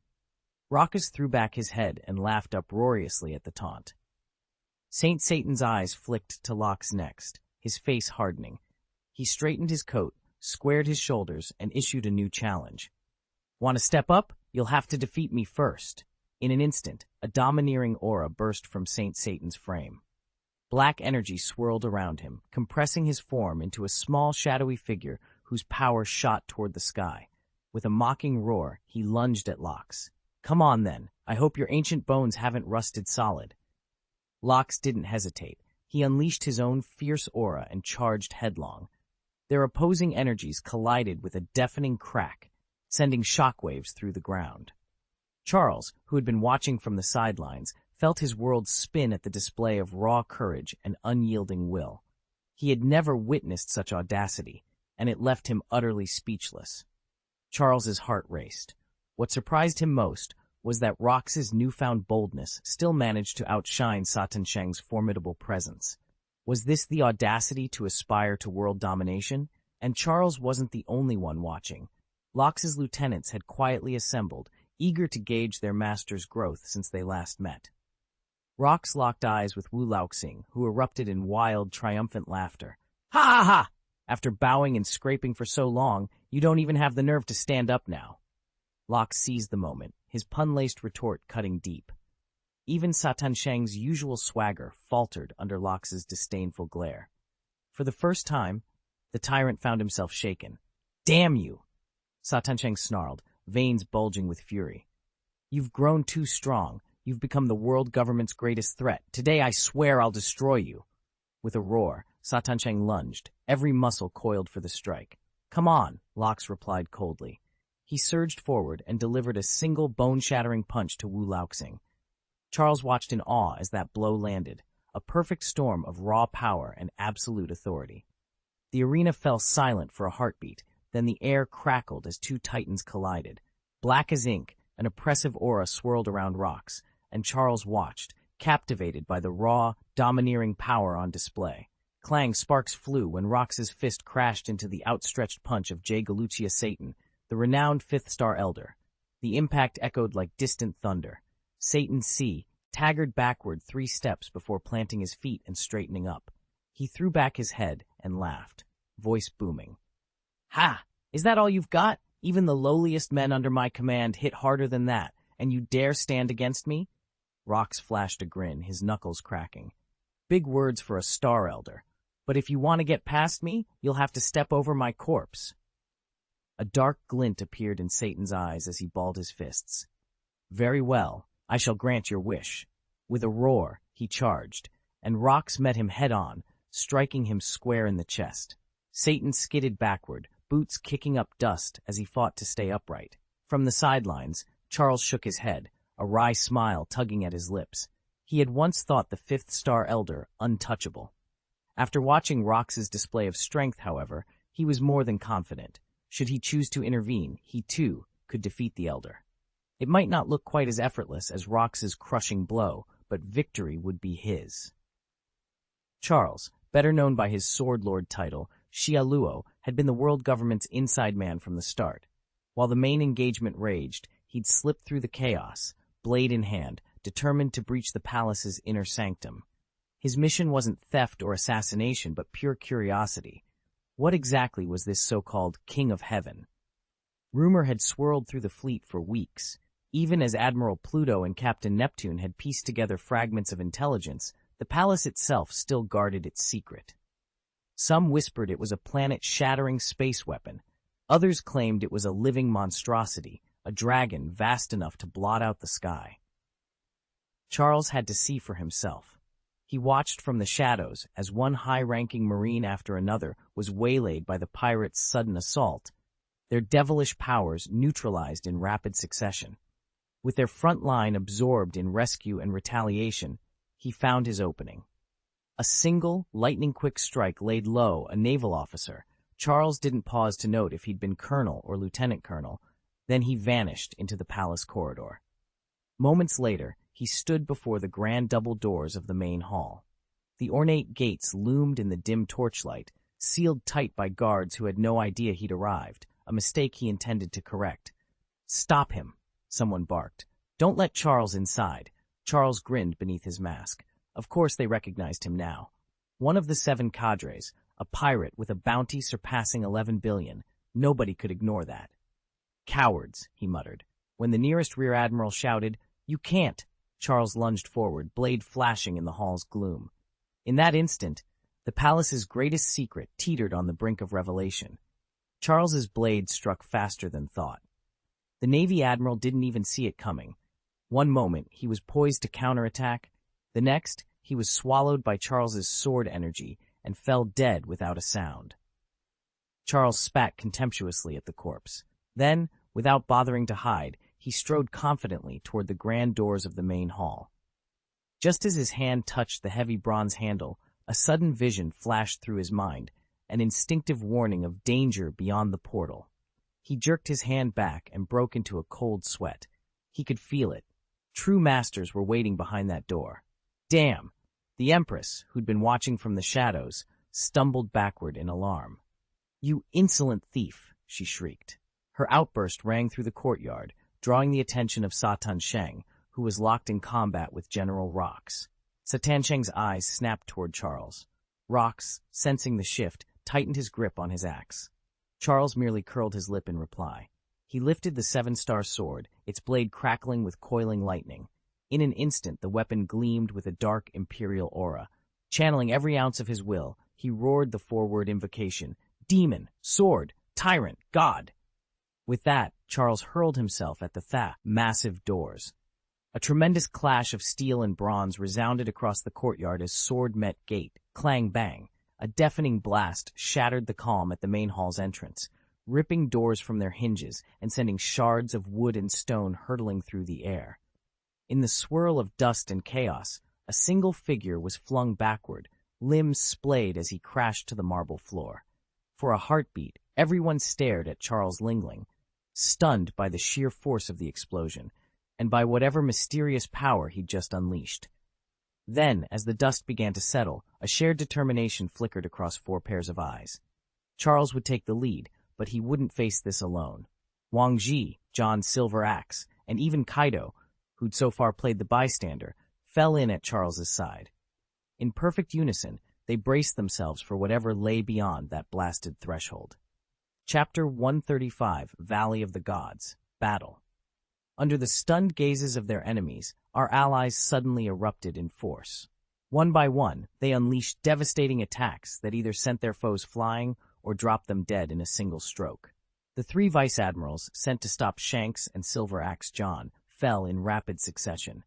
[SPEAKER 1] Raucus threw back his head and laughed uproariously at the taunt. Saint Satan's eyes flicked to Locke's next, his face hardening. He straightened his coat, squared his shoulders, and issued a new challenge. "Want to step up? You'll have to defeat me first." In an instant, a domineering aura burst from Saint Satan's frame. Black energy swirled around him, compressing his form into a small, shadowy figure whose power shot toward the sky. With a mocking roar, he lunged at Lox. "Come on, then. I hope your ancient bones haven't rusted solid." Lox didn't hesitate. He unleashed his own fierce aura and charged headlong. Their opposing energies collided with a deafening crack, sending shockwaves through the ground. Charles, who had been watching from the sidelines, felt his world spin at the display of raw courage and unyielding will. He had never witnessed such audacity, and it left him utterly speechless. Charles's heart raced. What surprised him most was that Rox's newfound boldness still managed to outshine Satan Sheng's formidable presence. Was this the audacity to aspire to world domination? And Charles wasn't the only one watching. Lox's lieutenants had quietly assembled, eager to gauge their master's growth since they last met. Rox locked eyes with Wu Laoxing, who erupted in wild, triumphant laughter. "Ha ha ha! After bowing and scraping for so long, you don't even have the nerve to stand up now." Lox seized the moment, his pun-laced retort cutting deep. Even Satan Sheng's usual swagger faltered under Lox's disdainful glare. For the first time, the tyrant found himself shaken. "Damn you!" Satan Sheng snarled, veins bulging with fury. "You've grown too strong. You've become the world government's greatest threat. Today I swear I'll destroy you." With a roar, Satan Sheng lunged, every muscle coiled for the strike. "Come on," Lox replied coldly. He surged forward and delivered a single bone-shattering punch to Wu Laoxing. Charles watched in awe as that blow landed, a perfect storm of raw power and absolute authority. The arena fell silent for a heartbeat, then the air crackled as two titans collided. Black as ink, an oppressive aura swirled around Rox, and Charles watched, captivated by the raw, domineering power on display. Clang sparks flew when Rox's fist crashed into the outstretched punch of J. Galucia Satan, the renowned 5th-star elder. The impact echoed like distant thunder. Satan C. taggered backward 3 steps before planting his feet and straightening up. He threw back his head and laughed, voice booming. "Ha! Is that all you've got? Even the lowliest men under my command hit harder than that, and you dare stand against me?" Rox flashed a grin, his knuckles cracking. "Big words for a star elder, but if you want to get past me, you'll have to step over my corpse." A dark glint appeared in Satan's eyes as he balled his fists. "Very well, I shall grant your wish." With a roar, he charged, and rocks met him head-on, striking him square in the chest. Satan skidded backward, boots kicking up dust as he fought to stay upright. From the sidelines, Charles shook his head, a wry smile tugging at his lips. He had once thought the Fifth Star Elder untouchable. After watching Rox's display of strength, however, he was more than confident. Should he choose to intervene, he too could defeat the Elder. It might not look quite as effortless as Rox's crushing blow, but victory would be his. Charles, better known by his Sword Lord title, Xiaoluo, had been the world government's inside man from the start. While the main engagement raged, he'd slipped through the chaos, blade in hand, determined to breach the palace's inner sanctum. His mission wasn't theft or assassination, but pure curiosity. What exactly was this so-called King of Heaven? Rumor had swirled through the fleet for weeks. Even as Admiral Pluto and Captain Neptune had pieced together fragments of intelligence, the palace itself still guarded its secret. Some whispered it was a planet-shattering space weapon. Others claimed it was a living monstrosity, a dragon vast enough to blot out the sky. Charles had to see for himself. He watched from the shadows as one high-ranking Marine after another was waylaid by the pirates' sudden assault, their devilish powers neutralized in rapid succession. With their front line absorbed in rescue and retaliation, he found his opening. A single, lightning-quick strike laid low a naval officer. Charles didn't pause to note if he'd been colonel or lieutenant colonel. Then he vanished into the palace corridor. Moments later, he stood before the grand double doors of the main hall. The ornate gates loomed in the dim torchlight, sealed tight by guards who had no idea he'd arrived, a mistake he intended to correct. "Stop him," someone barked. "Don't let Charles inside." Charles grinned beneath his mask. Of course they recognized him now. One of the 7 cadres, a pirate with a bounty surpassing 11 billion. Nobody could ignore that. "Cowards," he muttered. When the nearest rear admiral shouted, "You can't," Charles lunged forward, blade flashing in the hall's gloom. In that instant, the palace's greatest secret teetered on the brink of revelation. Charles's blade struck faster than thought. The Navy admiral didn't even see it coming. One moment, he was poised to counterattack. The next, he was swallowed by Charles's sword energy and fell dead without a sound. Charles spat contemptuously at the corpse. Then, without bothering to hide, he strode confidently toward the grand doors of the main hall. Just as his hand touched the heavy bronze handle, a sudden vision flashed through his mind, an instinctive warning of danger beyond the portal. He jerked his hand back and broke into a cold sweat. He could feel it. True masters were waiting behind that door. Damn! The Empress, who'd been watching from the shadows, stumbled backward in alarm. "You insolent thief!" she shrieked. Her outburst rang through the courtyard, drawing the attention of Satan Sheng, who was locked in combat with General Rox. Satan Sheng's eyes snapped toward Charles. Rox, sensing the shift, tightened his grip on his axe. Charles merely curled his lip in reply. He lifted the 7-star sword, its blade crackling with coiling lightning. In an instant, the weapon gleamed with a dark imperial aura. Channeling every ounce of his will, he roared the 4-word invocation, "Demon, sword, tyrant, god!" With that, Charles hurled himself at the massive doors. A tremendous clash of steel and bronze resounded across the courtyard as sword met gate. Clang bang! A deafening blast shattered the calm at the main hall's entrance, ripping doors from their hinges and sending shards of wood and stone hurtling through the air. In the swirl of dust and chaos, a single figure was flung backward, limbs splayed as he crashed to the marble floor. For a heartbeat, everyone stared at Charles Lingling, stunned by the sheer force of the explosion, and by whatever mysterious power he'd just unleashed. Then, as the dust began to settle, a shared determination flickered across 4 pairs of eyes. Charles would take the lead, but he wouldn't face this alone. Wang Ji, John's silver axe, and even Kaido, who'd so far played the bystander, fell in at Charles's side. In perfect unison, they braced themselves for whatever lay beyond that blasted threshold. Chapter 135, Valley of the Gods, Battle. Under the stunned gazes of their enemies, our allies suddenly erupted in force. One by one, they unleashed devastating attacks that either sent their foes flying or dropped them dead in a single stroke. The 3 vice-admirals sent to stop Shanks and Silver Axe John fell in rapid succession.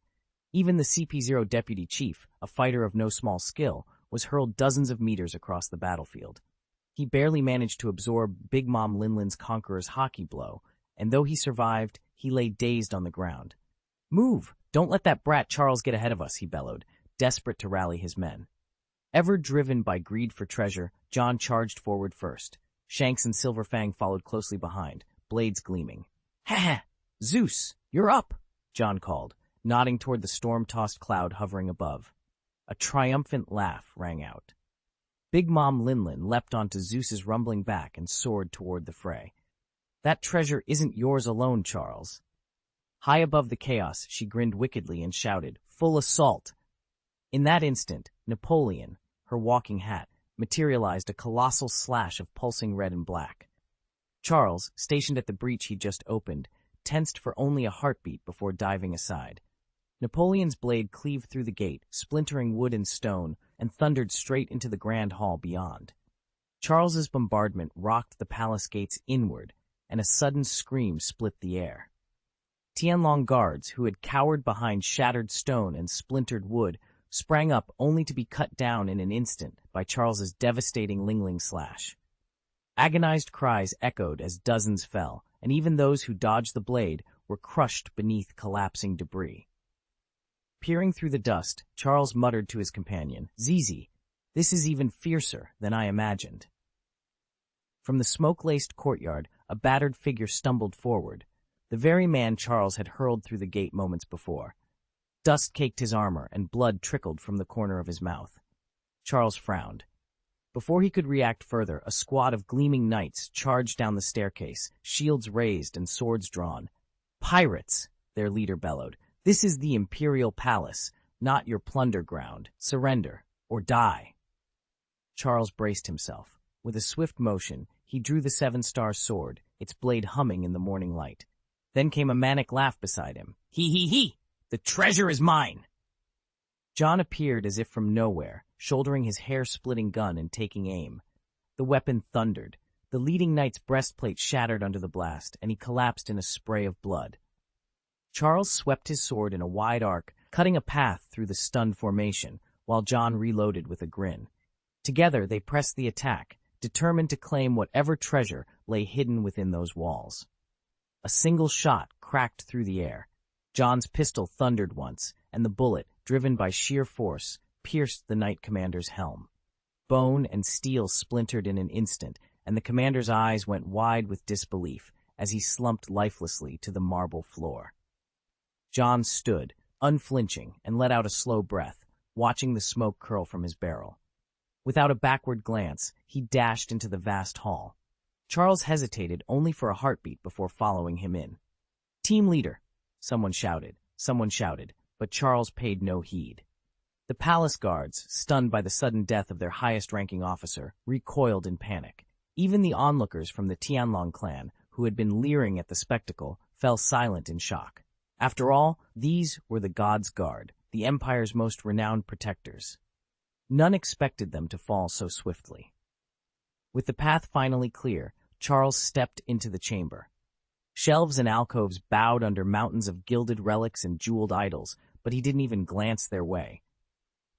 [SPEAKER 1] Even the CP0 deputy chief, a fighter of no small skill, was hurled dozens of meters across the battlefield. He barely managed to absorb Big Mom Linlin's conqueror's Haki blow, and though he survived, he lay dazed on the ground. "Move! Don't let that brat Charles get ahead of us," he bellowed, desperate to rally his men. Ever driven by greed for treasure, John charged forward first. Shanks and Silverfang followed closely behind, blades gleaming. "Ha! Zeus, you're up!" John called, nodding toward the storm-tossed cloud hovering above. A triumphant laugh rang out. Big Mom Linlin leapt onto Zeus's rumbling back and soared toward the fray. "That treasure isn't yours alone, Charles." High above the chaos, she grinned wickedly and shouted, "Full assault!" In that instant, Napoleon, her walking hat, materialized a colossal slash of pulsing red and black. Charles, stationed at the breach he'd just opened, tensed for only a heartbeat before diving aside. Napoleon's blade cleaved through the gate, splintering wood and stone, and thundered straight into the grand hall beyond. Charles's bombardment rocked the palace gates inward, and a sudden scream split the air. Tianlong guards, who had cowered behind shattered stone and splintered wood, sprang up only to be cut down in an instant by Charles's devastating Lingling slash. Agonized cries echoed as dozens fell, and even those who dodged the blade were crushed beneath collapsing debris. Peering through the dust, Charles muttered to his companion, "Zizi, this is even fiercer than I imagined." From the smoke-laced courtyard, a battered figure stumbled forward, the very man Charles had hurled through the gate moments before. Dust caked his armor, and blood trickled from the corner of his mouth. Charles frowned. Before he could react further, a squad of gleaming knights charged down the staircase, shields raised and swords drawn. "Pirates!" their leader bellowed. "This is the Imperial Palace, not your plunder ground. Surrender, or die." Charles braced himself. With a swift motion, he drew the seven-star sword, its blade humming in the morning light. Then came a manic laugh beside him. "He! The treasure is mine!" John appeared as if from nowhere, shouldering his hair-splitting gun and taking aim. The weapon thundered. The leading knight's breastplate shattered under the blast, and he collapsed in a spray of blood. Charles swept his sword in a wide arc, cutting a path through the stunned formation, while John reloaded with a grin. Together they pressed the attack, determined to claim whatever treasure lay hidden within those walls. A single shot cracked through the air. John's pistol thundered once, and the bullet, driven by sheer force, pierced the knight commander's helm. Bone and steel splintered in an instant, and the commander's eyes went wide with disbelief as he slumped lifelessly to the marble floor. John stood, unflinching, and let out a slow breath, watching the smoke curl from his barrel. Without a backward glance, he dashed into the vast hall. Charles hesitated only for a heartbeat before following him in. "Team leader!" Someone shouted, but Charles paid no heed. The palace guards, stunned by the sudden death of their highest-ranking officer, recoiled in panic. Even the onlookers from the Tianlong clan, who had been leering at the spectacle, fell silent in shock. After all, these were the God's Guard, the Empire's most renowned protectors. None expected them to fall so swiftly. With the path finally clear, Charles stepped into the chamber. Shelves and alcoves bowed under mountains of gilded relics and jeweled idols, but he didn't even glance their way.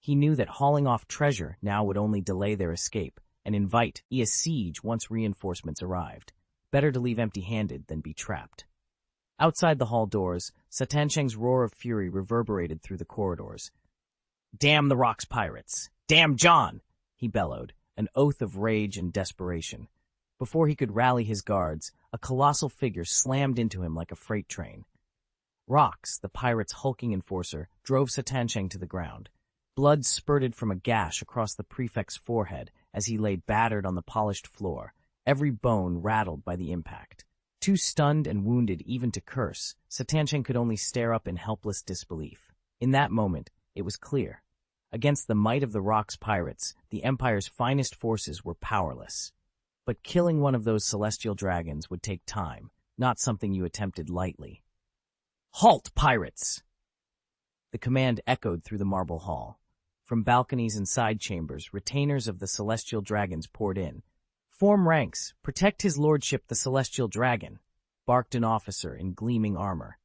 [SPEAKER 1] He knew that hauling off treasure now would only delay their escape and invite a siege once reinforcements arrived. Better to leave empty-handed than be trapped. Outside the hall doors, Satansheng's roar of fury reverberated through the corridors. "Damn the Rock's pirates! Damn John!" he bellowed, an oath of rage and desperation. Before he could rally his guards, a colossal figure slammed into him like a freight train. Rox, the pirate's hulking enforcer, drove Satansheng to the ground. Blood spurted from a gash across the prefect's forehead as he lay battered on the polished floor, every bone rattled by the impact. Too stunned and wounded even to curse, Satansheng could only stare up in helpless disbelief. In that moment, it was clear. Against the might of the Rock's pirates, the Empire's finest forces were powerless. But killing one of those celestial dragons would take time, not something you attempted lightly. "Halt, pirates!" The command echoed through the marble hall. From balconies and side chambers, retainers of the celestial dragons poured in. "Form ranks, protect his lordship the celestial dragon," barked an officer in gleaming armor.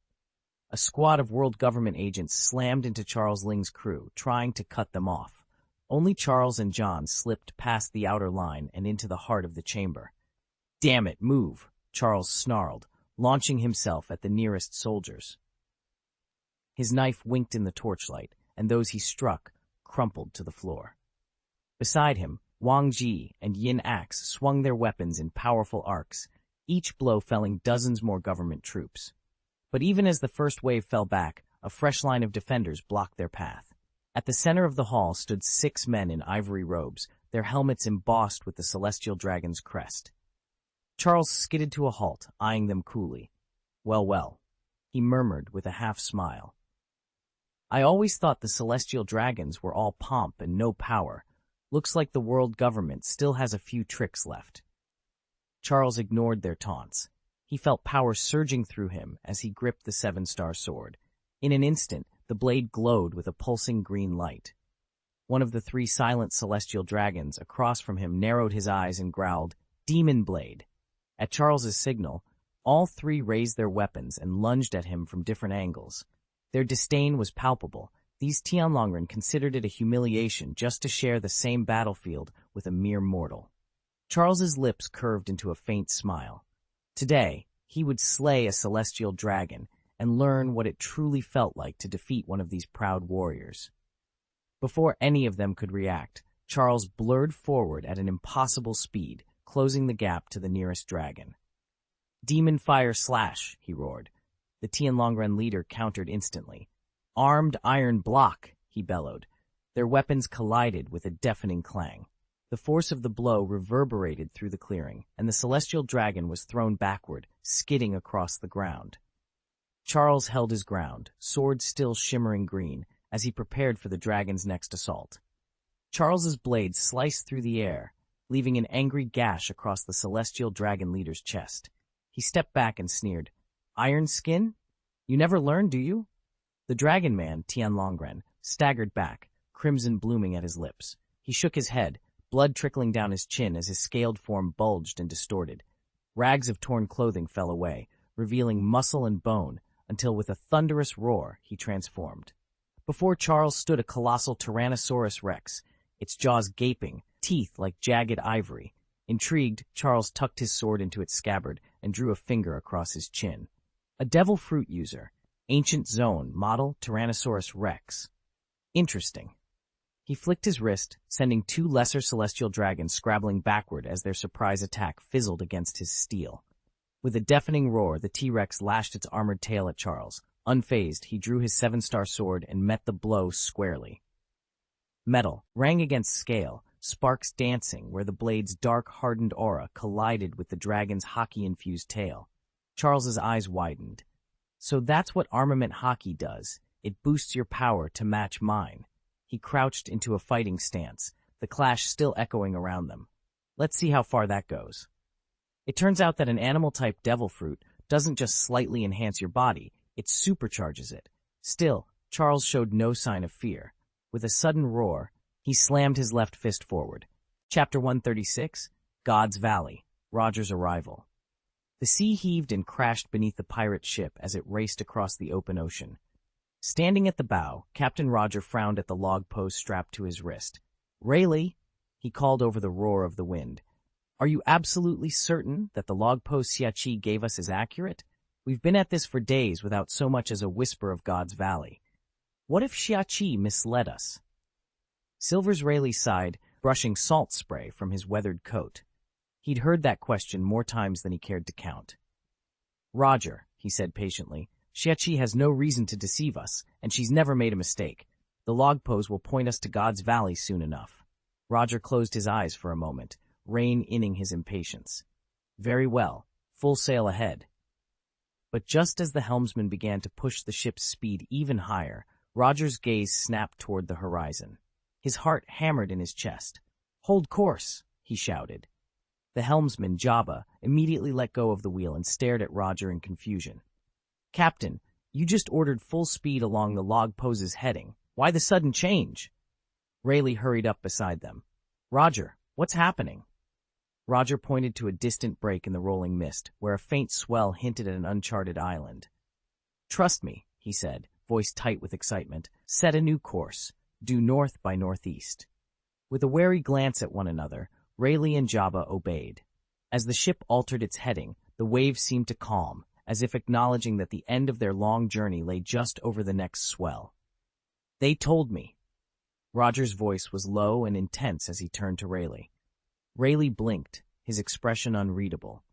[SPEAKER 1] A squad of world government agents slammed into Charles Ling's crew, trying to cut them off. Only Charles and John slipped past the outer line and into the heart of the chamber. "Damn it, move," Charles snarled, launching himself at the nearest soldiers. His knife winked in the torchlight, and those he struck crumpled to the floor. Beside him, Wang Ji and Yin Axe swung their weapons in powerful arcs, each blow felling dozens more government troops. But even as the first wave fell back, a fresh line of defenders blocked their path. At the center of the hall stood 6 men in ivory robes, their helmets embossed with the celestial dragon's crest. Charles skidded to a halt, eyeing them coolly. "Well, well," he murmured with a half-smile. "I always thought the celestial dragons were all pomp and no power. Looks like the world government still has a few tricks left." Charles ignored their taunts. He felt power surging through him as he gripped the 7-star sword. In an instant, the blade glowed with a pulsing green light. One of the 3 silent celestial dragons across from him narrowed his eyes and growled, "Demon Blade." At Charles's signal, all 3 raised their weapons and lunged at him from different angles. Their disdain was palpable. These Tianlongren considered it a humiliation just to share the same battlefield with a mere mortal. Charles's lips curved into a faint smile. Today, he would slay a celestial dragon and learn what it truly felt like to defeat one of these proud warriors. Before any of them could react, Charles blurred forward at an impossible speed, closing the gap to the nearest dragon. "Demon Fire Slash," he roared. The Tianlongren leader countered instantly. "Armed Iron Block," he bellowed. Their weapons collided with a deafening clang. The force of the blow reverberated through the clearing, and the celestial dragon was thrown backward, skidding across the ground. Charles held his ground, sword still shimmering green, as he prepared for the dragon's next assault. Charles's blade sliced through the air, leaving an angry gash across the celestial dragon leader's chest. He stepped back and sneered, "Iron skin? You never learn, do you?" The dragon man, Tianlongren, staggered back, crimson blooming at his lips. He shook his head, blood trickling down his chin as his scaled form bulged and distorted. Rags of torn clothing fell away, revealing muscle and bone, until with a thunderous roar he transformed. Before Charles stood a colossal Tyrannosaurus Rex, its jaws gaping, teeth like jagged ivory. Intrigued, Charles tucked his sword into its scabbard and drew a finger across his chin. A devil fruit user, ancient zone, model Tyrannosaurus Rex. Interesting. He flicked his wrist, sending 2 lesser celestial dragons scrabbling backward as their surprise attack fizzled against his steel. With a deafening roar, the T-Rex lashed its armored tail at Charles. Unfazed, he drew his 7-star sword and met the blow squarely. Metal rang against scale, sparks dancing where the blade's dark, hardened aura collided with the dragon's Haki-infused tail. Charles's eyes widened. So that's what armament Haki does. It boosts your power to match mine. He crouched into a fighting stance, the clash still echoing around them. Let's see how far that goes. It turns out that an animal-type devil fruit doesn't just slightly enhance your body, it supercharges it. Still, Charles showed no sign of fear. With a sudden roar, he slammed his left fist forward. Chapter 136, God's Valley, Roger's Arrival. The sea heaved and crashed beneath the pirate ship as it raced across the open ocean. Standing at the bow, Captain Roger frowned at the log post strapped to his wrist. "Rayleigh," he called over the roar of the wind, "are you absolutely certain that the log post Xiachi gave us is accurate? We've been at this for days without so much as a whisper of God's Valley. What if Xiachi misled us?" Silver's Rayleigh sighed, brushing salt spray from his weathered coat. He'd heard that question more times than he cared to count. "Roger," he said patiently, "Xiachi has no reason to deceive us, and she's never made a mistake. The log pose will point us to God's Valley soon enough." Roger closed his eyes for a moment, rain inning his impatience. "Very well, full sail ahead." But just as the helmsman began to push the ship's speed even higher, Roger's gaze snapped toward the horizon. His heart hammered in his chest. "Hold course," he shouted. The helmsman, Jabba, immediately let go of the wheel and stared at Roger in confusion. "Captain, you just ordered full speed along the log pose's heading. Why the sudden change?" Rayleigh hurried up beside them. "Roger, what's happening?" Roger pointed to a distant break in the rolling mist, where a faint swell hinted at an uncharted island. "Trust me," he said, voice tight with excitement. Set a new course. Due north by northeast. With a wary glance at one another, Rayleigh and Jabba obeyed. As the ship altered its heading, the waves seemed to calm, as if acknowledging that the end of their long journey lay just over the next swell. They told me. Roger's voice was low and intense as he turned to Rayleigh. Rayleigh blinked, his expression unreadable.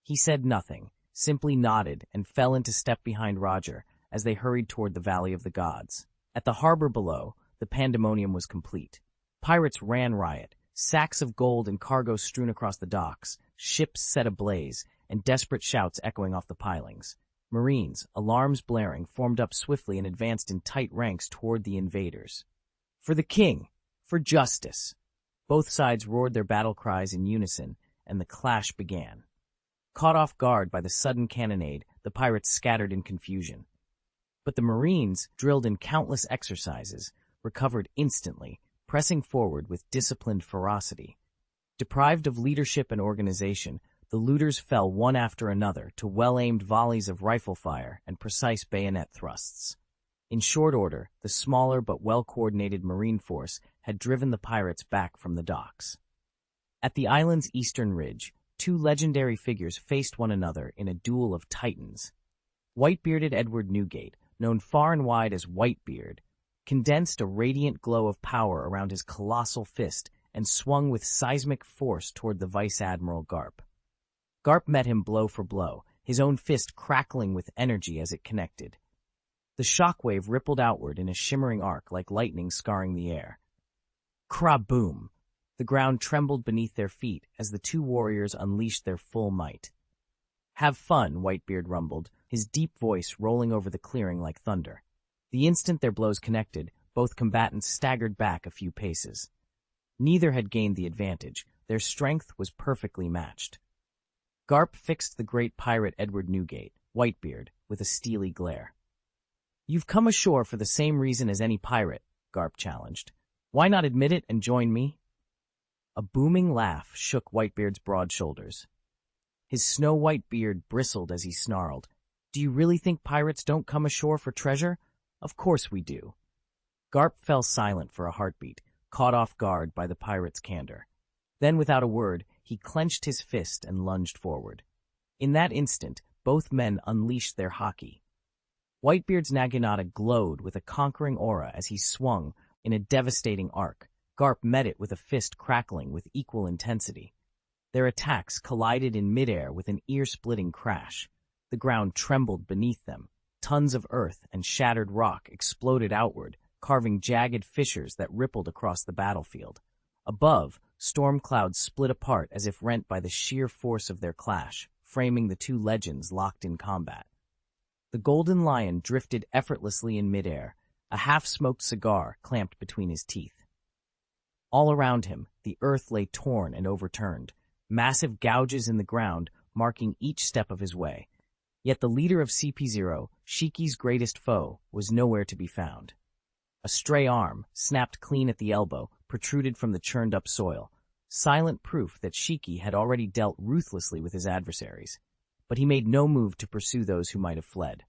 [SPEAKER 1] He said nothing, simply nodded and fell into step behind Roger as they hurried toward the Valley of the Gods. At the harbor below, the pandemonium was complete. Pirates ran riot, sacks of gold and cargo strewn across the docks, ships set ablaze, and desperate shouts echoing off the pilings. Marines, alarms blaring, formed up swiftly and advanced in tight ranks toward the invaders. For the king! For justice! Both sides roared their battle cries in unison, and the clash began. Caught off guard by the sudden cannonade, the pirates scattered in confusion. But the Marines, drilled in countless exercises, recovered instantly, pressing forward with disciplined ferocity. Deprived of leadership and organization, the looters fell one after another to well-aimed volleys of rifle fire and precise bayonet thrusts. In short order, the smaller but well-coordinated Marine force had driven the pirates back from the docks. At the island's eastern ridge, two legendary figures faced one another in a duel of titans. White-bearded Edward Newgate, known far and wide as Whitebeard, condensed a radiant glow of power around his colossal fist and swung with seismic force toward the Vice Admiral Garp. Garp met him blow for blow, his own fist crackling with energy as it connected. The shockwave rippled outward in a shimmering arc like lightning scarring the air. Kra-boom! The ground trembled beneath their feet as the two warriors unleashed their full might. Have fun, Whitebeard rumbled, his deep voice rolling over the clearing like thunder. The instant their blows connected, both combatants staggered back a few paces. Neither had gained the advantage. Their strength was perfectly matched. Garp fixed the great pirate Edward Newgate, Whitebeard, with a steely glare. You've come ashore for the same reason as any pirate, Garp challenged. Why not admit it and join me? A booming laugh shook Whitebeard's broad shoulders. His snow-white beard bristled as he snarled. Do you really think pirates don't come ashore for treasure? Of course we do. Garp fell silent for a heartbeat, caught off guard by the pirate's candor. Then, without a word, he clenched his fist and lunged forward. In that instant, both men unleashed their Haki. Whitebeard's Naginata glowed with a conquering aura as he swung in a devastating arc. Garp met it with a fist crackling with equal intensity. Their attacks collided in midair with an ear-splitting crash. The ground trembled beneath them. Tons of earth and shattered rock exploded outward, carving jagged fissures that rippled across the battlefield. Above, storm clouds split apart as if rent by the sheer force of their clash, framing the two legends locked in combat. The golden lion drifted effortlessly in midair, a half-smoked cigar clamped between his teeth. All around him, the earth lay torn and overturned, massive gouges in the ground marking each step of his way. Yet the leader of CP0, Shiki's greatest foe, was nowhere to be found. A stray arm, snapped clean at the elbow, protruded from the churned-up soil, silent proof that Shiki had already dealt ruthlessly with his adversaries. But he made no move to pursue those who might have fled.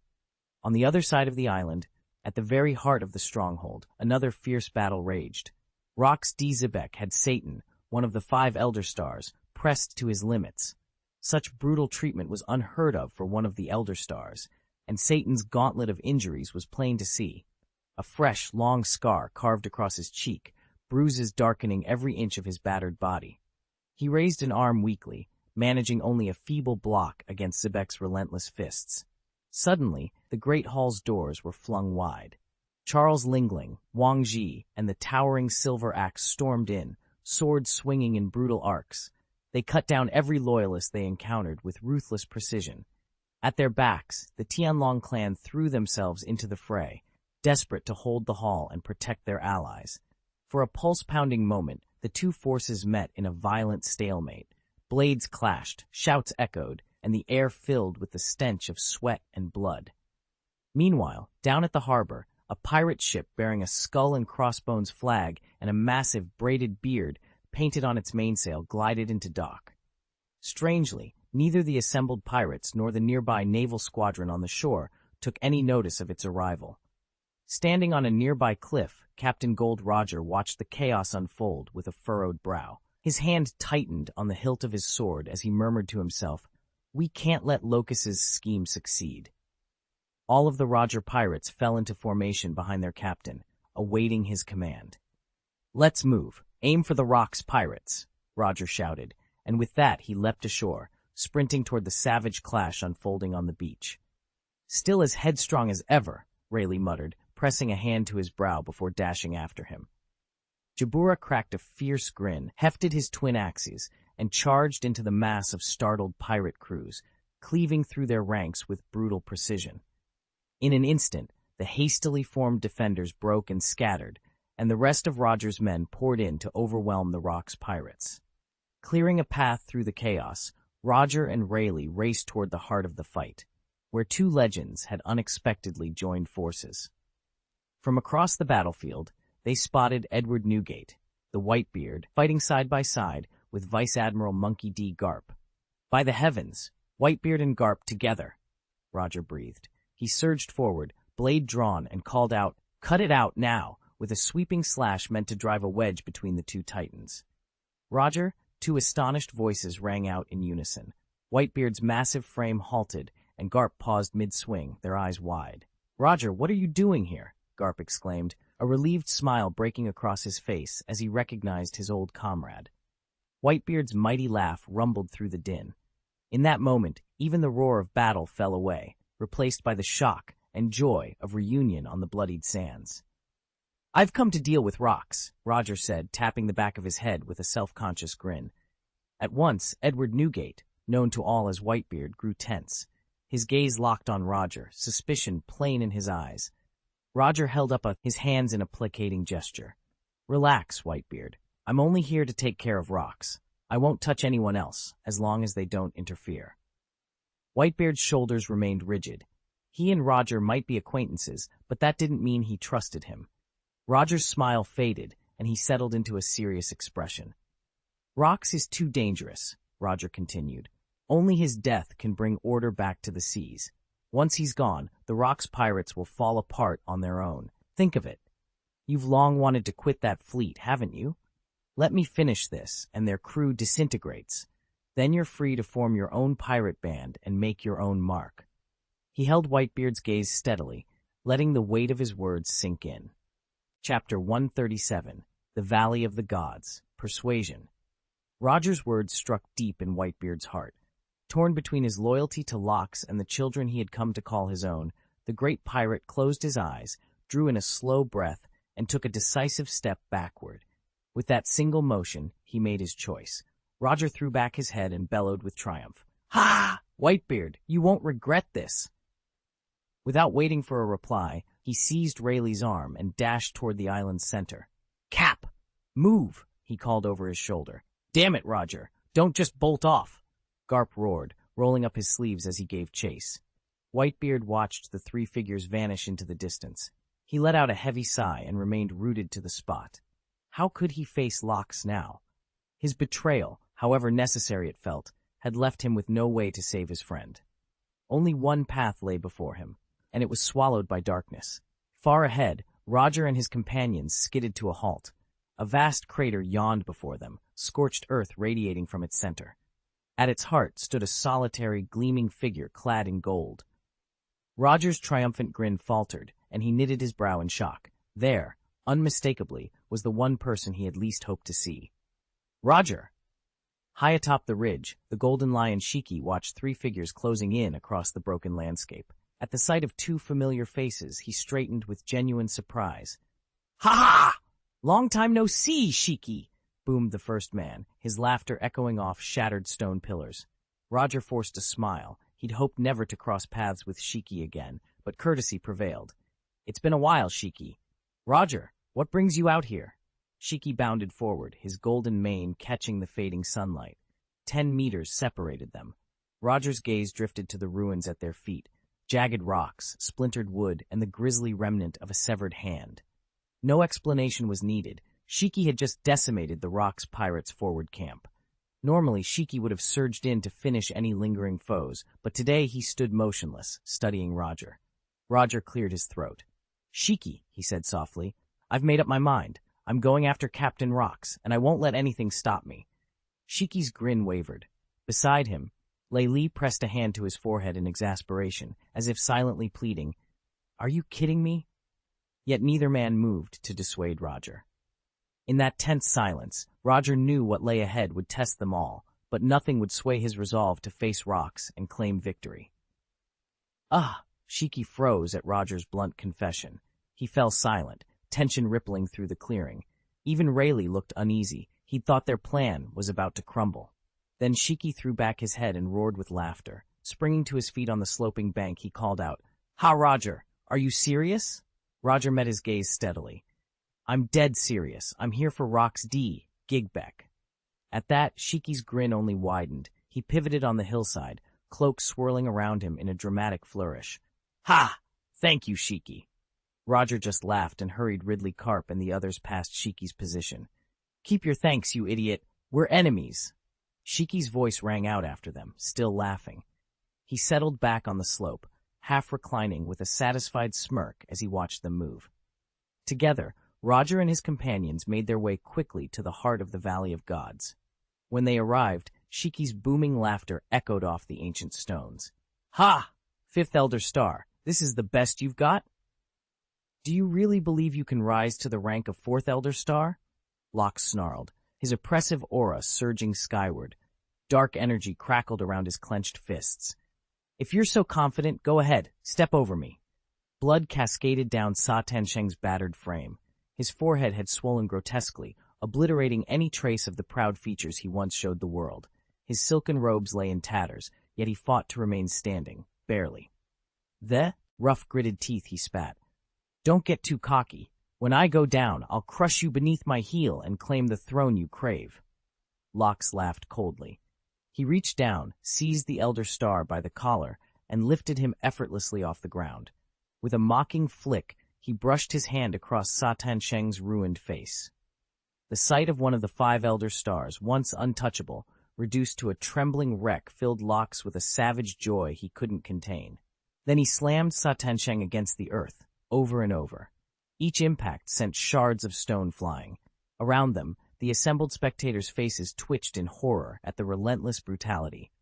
[SPEAKER 1] On the other side of the island, at the very heart of the stronghold, another fierce battle raged. Rox D. Zebek had Satan, one of the 5 Elder Stars, pressed to his limits. Such brutal treatment was unheard of for one of the Elder Stars, and Satan's gauntlet of injuries was plain to see. A fresh, long scar carved across his cheek, bruises darkening every inch of his battered body. He raised an arm weakly, managing only a feeble block against Zebek's relentless fists. Suddenly, the great hall's doors were flung wide. Charles Lingling, Wang Ji, and the towering silver axe stormed in, swords swinging in brutal arcs. They cut down every loyalist they encountered with ruthless precision. At their backs, the Tianlong clan threw themselves into the fray, desperate to hold the hall and protect their allies. For a pulse-pounding moment, the two forces met in a violent stalemate. Blades clashed, shouts echoed, and the air filled with the stench of sweat and blood. Meanwhile, down at the harbor, a pirate ship bearing a skull and crossbones flag and a massive braided beard painted on its mainsail glided into dock. Strangely, neither the assembled pirates nor the nearby naval squadron on the shore took any notice of its arrival. Standing on a nearby cliff, Captain Gol D Roger watched the chaos unfold with a furrowed brow. His hand tightened on the hilt of his sword as he murmured to himself, "We can't let Locus's scheme succeed." All of the Roger pirates fell into formation behind their captain, awaiting his command. "Let's move. Aim for the rocks, pirates," Roger shouted, and with that he leapt ashore, sprinting toward the savage clash unfolding on the beach. "Still as headstrong as ever," Rayleigh muttered, pressing a hand to his brow before dashing after him. Jabura cracked a fierce grin, hefted his twin axes, and charged into the mass of startled pirate crews, cleaving through their ranks with brutal precision. In an instant, the hastily formed defenders broke and scattered, and the rest of Roger's men poured in to overwhelm the Rock's pirates. Clearing a path through the chaos, Roger and Rayleigh raced toward the heart of the fight, where two legends had unexpectedly joined forces. From across the battlefield, they spotted Edward Newgate, the Whitebeard, fighting side by side with Vice Admiral Monkey D. Garp. "By the heavens, Whitebeard and Garp together," Roger breathed. He surged forward, blade drawn, and called out, "Cut it out now," with a sweeping slash meant to drive a wedge between the two titans. "Roger," two astonished voices rang out in unison. Whitebeard's massive frame halted, and Garp paused mid-swing, their eyes wide. "Roger, what are you doing here?" Garp exclaimed, a relieved smile breaking across his face as he recognized his old comrade. Whitebeard's mighty laugh rumbled through the din. In that moment, even the roar of battle fell away, replaced by the shock and joy of reunion on the bloodied sands. "I've come to deal with rocks," Roger said, tapping the back of his head with a self-conscious grin. At once, Edward Newgate, known to all as Whitebeard, grew tense. His gaze locked on Roger, suspicion plain in his eyes. Roger held up his hands in a placating gesture. "Relax, Whitebeard. I'm only here to take care of rocks. I won't touch anyone else, as long as they don't interfere." Whitebeard's shoulders remained rigid. He and Roger might be acquaintances, but that didn't mean he trusted him. Roger's smile faded, and he settled into a serious expression. "Rocks is too dangerous," Roger continued. "Only his death can bring order back to the seas. Once he's gone, the Rock's pirates will fall apart on their own. Think of it. You've long wanted to quit that fleet, haven't you? Let me finish this, and their crew disintegrates. Then you're free to form your own pirate band and make your own mark." He held Whitebeard's gaze steadily, letting the weight of his words sink in. Chapter 137, The Valley of the Gods, Persuasion. Roger's words struck deep in Whitebeard's heart. Torn between his loyalty to Locks and the children he had come to call his own, the great pirate closed his eyes, drew in a slow breath, and took a decisive step backward. With that single motion, he made his choice. Roger threw back his head and bellowed with triumph. "Ha! Whitebeard, you won't regret this!" Without waiting for a reply, he seized Rayleigh's arm and dashed toward the island's center. "Cap! Move!" he called over his shoulder. "Damn it, Roger! Don't just bolt off!" Garp roared, rolling up his sleeves as he gave chase. Whitebeard watched the three figures vanish into the distance. He let out a heavy sigh and remained rooted to the spot. How could he face Locks now? His betrayal, however necessary it felt, had left him with no way to save his friend. Only one path lay before him, and it was swallowed by darkness. Far ahead, Roger and his companions skidded to a halt. A vast crater yawned before them, scorched earth radiating from its center. At its heart stood a solitary, gleaming figure clad in gold. Roger's triumphant grin faltered, and he knitted his brow in shock. There, unmistakably, was the one person he had least hoped to see. "Roger!" High atop the ridge, the golden lion Shiki watched three figures closing in across the broken landscape. At the sight of two familiar faces, he straightened with genuine surprise. "Ha-ha! Long time no see, Shiki!" boomed the first man, his laughter echoing off shattered stone pillars. Roger forced a smile. He'd hoped never to cross paths with Shiki again, but courtesy prevailed. "It's been a while, Shiki." "Roger, what brings you out here?" Shiki bounded forward, his golden mane catching the fading sunlight. 10 meters separated them. Roger's gaze drifted to the ruins at their feet, jagged rocks, splintered wood, and the grisly remnant of a severed hand. No explanation was needed. Shiki had just decimated the Rock's pirates' forward camp. Normally, Shiki would have surged in to finish any lingering foes, but today he stood motionless, studying Roger. Roger cleared his throat. "Shiki," he said softly, "I've made up my mind. I'm going after Captain Rocks, and I won't let anything stop me." Shiki's grin wavered. Beside him, Lei Li pressed a hand to his forehead in exasperation, as if silently pleading, "Are you kidding me?" Yet neither man moved to dissuade Roger. In that tense silence, Roger knew what lay ahead would test them all, but nothing would sway his resolve to face Rocks and claim victory. "Ah!" Shiki froze at Roger's blunt confession. He fell silent, tension rippling through the clearing. Even Rayleigh looked uneasy. He'd thought their plan was about to crumble. Then Shiki threw back his head and roared with laughter. Springing to his feet on the sloping bank, he called out, "Ha, Roger! Are you serious?" Roger met his gaze steadily. "I'm dead serious. I'm here for Rocks D, Gigbeck." At that, Shiki's grin only widened. He pivoted on the hillside, cloak swirling around him in a dramatic flourish. "Ha! Thank you, Shiki." Roger just laughed and hurried Ridley Carp and the others past Shiki's position. "Keep your thanks, you idiot. We're enemies." Shiki's voice rang out after them, still laughing. He settled back on the slope, half reclining with a satisfied smirk as he watched them move. Together, Roger and his companions made their way quickly to the heart of the Valley of Gods. When they arrived, Shiki's booming laughter echoed off the ancient stones. "Ha! Fifth Elder Star, this is the best you've got? Do you really believe you can rise to the rank of Fourth Elder Star?" Locke snarled, his oppressive aura surging skyward. Dark energy crackled around his clenched fists. "If you're so confident, go ahead, step over me." Blood cascaded down Sa Tansheng's battered frame. His forehead had swollen grotesquely, obliterating any trace of the proud features he once showed the world. His silken robes lay in tatters, yet he fought to remain standing, barely. "The rough gritted teeth he spat. "Don't get too cocky. When I go down, I'll crush you beneath my heel and claim the throne you crave." Lox laughed coldly. He reached down, seized the Elder Star by the collar, and lifted him effortlessly off the ground. With a mocking flick, he brushed his hand across Sa Tansheng's ruined face. The sight of one of the 5 Elder Stars, once untouchable, reduced to a trembling wreck, filled Lox with a savage joy he couldn't contain. Then he slammed Sa Tansheng against the earth, over and over. Each impact sent shards of stone flying. Around them, the assembled spectators' faces twitched in horror at the relentless brutality.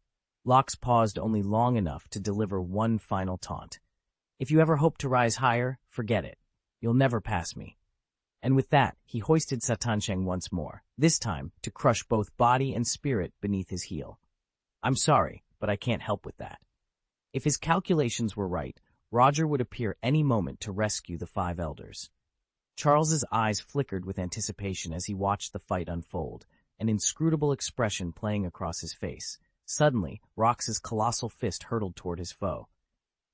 [SPEAKER 1] Lox paused only long enough to deliver one final taunt. "If you ever hope to rise higher, forget it. You'll never pass me." And with that, he hoisted Sa Tansheng once more, this time to crush both body and spirit beneath his heel. I'm sorry, but I can't help with that. If his calculations were right, Roger would appear any moment to rescue the 5 elders. Charles's eyes flickered with anticipation as he watched the fight unfold, an inscrutable expression playing across his face. Suddenly, Rox's colossal fist hurtled toward his foe.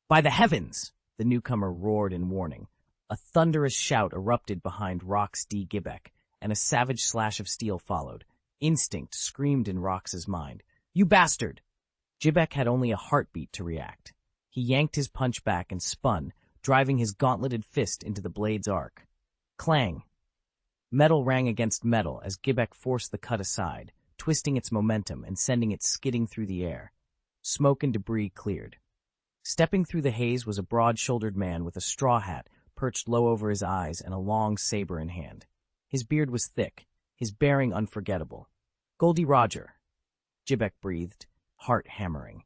[SPEAKER 1] "By the heavens!" the newcomer roared in warning. A thunderous shout erupted behind Rox D. Gibbeck, and a savage slash of steel followed. Instinct screamed in Rox's mind. "You bastard!" Gibbeck had only a heartbeat to react. He yanked his punch back and spun, driving his gauntleted fist into the blade's arc. Clang! Metal rang against metal as Gibbeck forced the cut aside, twisting its momentum and sending it skidding through the air. Smoke and debris cleared. Stepping through the haze was a broad-shouldered man with a straw hat perched low over his eyes and a long saber in hand. His beard was thick, his bearing unforgettable. "Gol D Roger," Gibbeck breathed, heart hammering.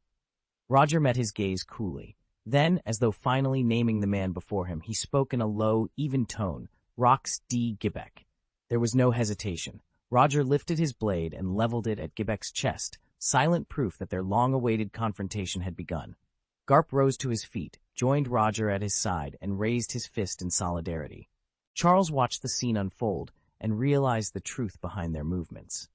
[SPEAKER 1] Roger met his gaze coolly. Then, as though finally naming the man before him, he spoke in a low, even tone, "Rox D. Gibbeck." There was no hesitation. Roger lifted his blade and leveled it at Gibbeck's chest, silent proof that their long-awaited confrontation had begun. Garp rose to his feet, joined Roger at his side, and raised his fist in solidarity. Charles watched the scene unfold and realized the truth behind their movements.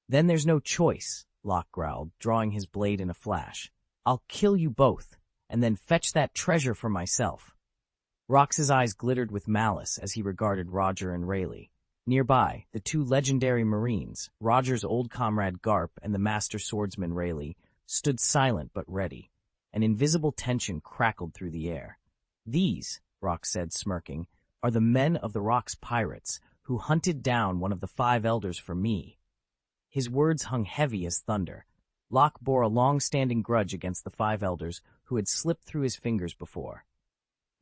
[SPEAKER 1] "Then there's no choice," Locke growled, drawing his blade in a flash. "I'll kill you both, and then fetch that treasure for myself." Rox's eyes glittered with malice as he regarded Roger and Rayleigh. Nearby, the 2 legendary Marines, Roger's old comrade Garp and the master swordsman Rayleigh, stood silent but ready. An invisible tension crackled through the air. "These," Rox said, smirking, "are the men of the Rock's pirates, who hunted down one of the 5 elders for me." His words hung heavy as thunder. Locke bore a long-standing grudge against the 5 elders who had slipped through his fingers before.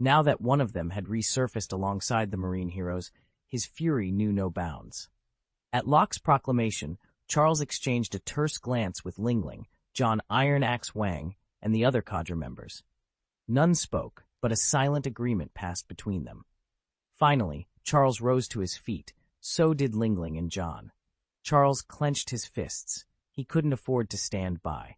[SPEAKER 1] Now that one of them had resurfaced alongside the marine heroes, his fury knew no bounds. At Locke's proclamation, Charles exchanged a terse glance with Lingling, John Iron Axe Wang, and the other cadre members. None spoke, but a silent agreement passed between them. Finally, Charles rose to his feet. So did Lingling and John. Charles clenched his fists. He couldn't afford to stand by.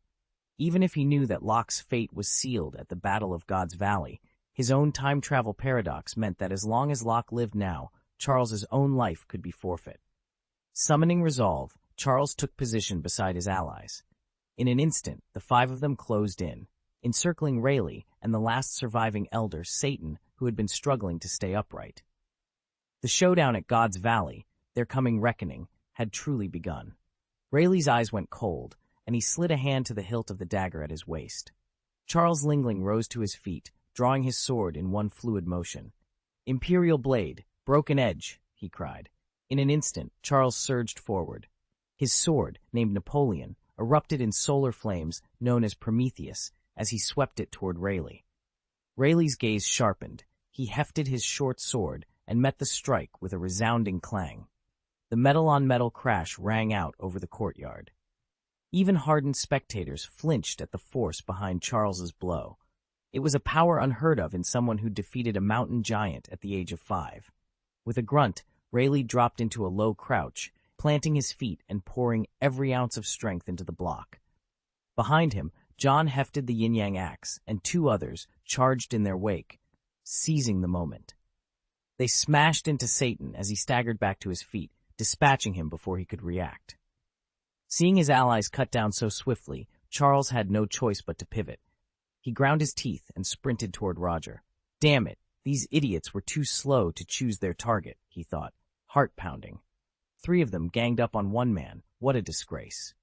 [SPEAKER 1] Even if he knew that Locke's fate was sealed at the Battle of God's Valley, his own time travel paradox meant that as long as Locke lived now, Charles's own life could be forfeit. Summoning resolve, Charles took position beside his allies. In an instant, the five of them closed in, encircling Rayleigh and the last surviving elder, Satan, who had been struggling to stay upright. The showdown at God's Valley, their coming reckoning, had truly begun. Rayleigh's eyes went cold, and he slid a hand to the hilt of the dagger at his waist. Charles Lingling rose to his feet, drawing his sword in one fluid motion. "Imperial blade, broken edge," he cried. In an instant, Charles surged forward. His sword, named Napoleon, erupted in solar flames known as Prometheus as he swept it toward Rayleigh. Rayleigh's gaze sharpened. He hefted his short sword and met the strike with a resounding clang. The metal-on-metal crash rang out over the courtyard. Even hardened spectators flinched at the force behind Charles's blow. It was a power unheard of in someone who defeated a mountain giant at the age of 5. With a grunt, Rayleigh dropped into a low crouch, planting his feet and pouring every ounce of strength into the block. Behind him, John hefted the yin-yang axe, and 2 others charged in their wake, seizing the moment. They smashed into Satan as he staggered back to his feet, dispatching him before he could react. Seeing his allies cut down so swiftly, Charles had no choice but to pivot. He ground his teeth and sprinted toward Roger. Damn it, these idiots were too slow to choose their target, he thought, heart-pounding. 3 of them ganged up on one man. What a disgrace.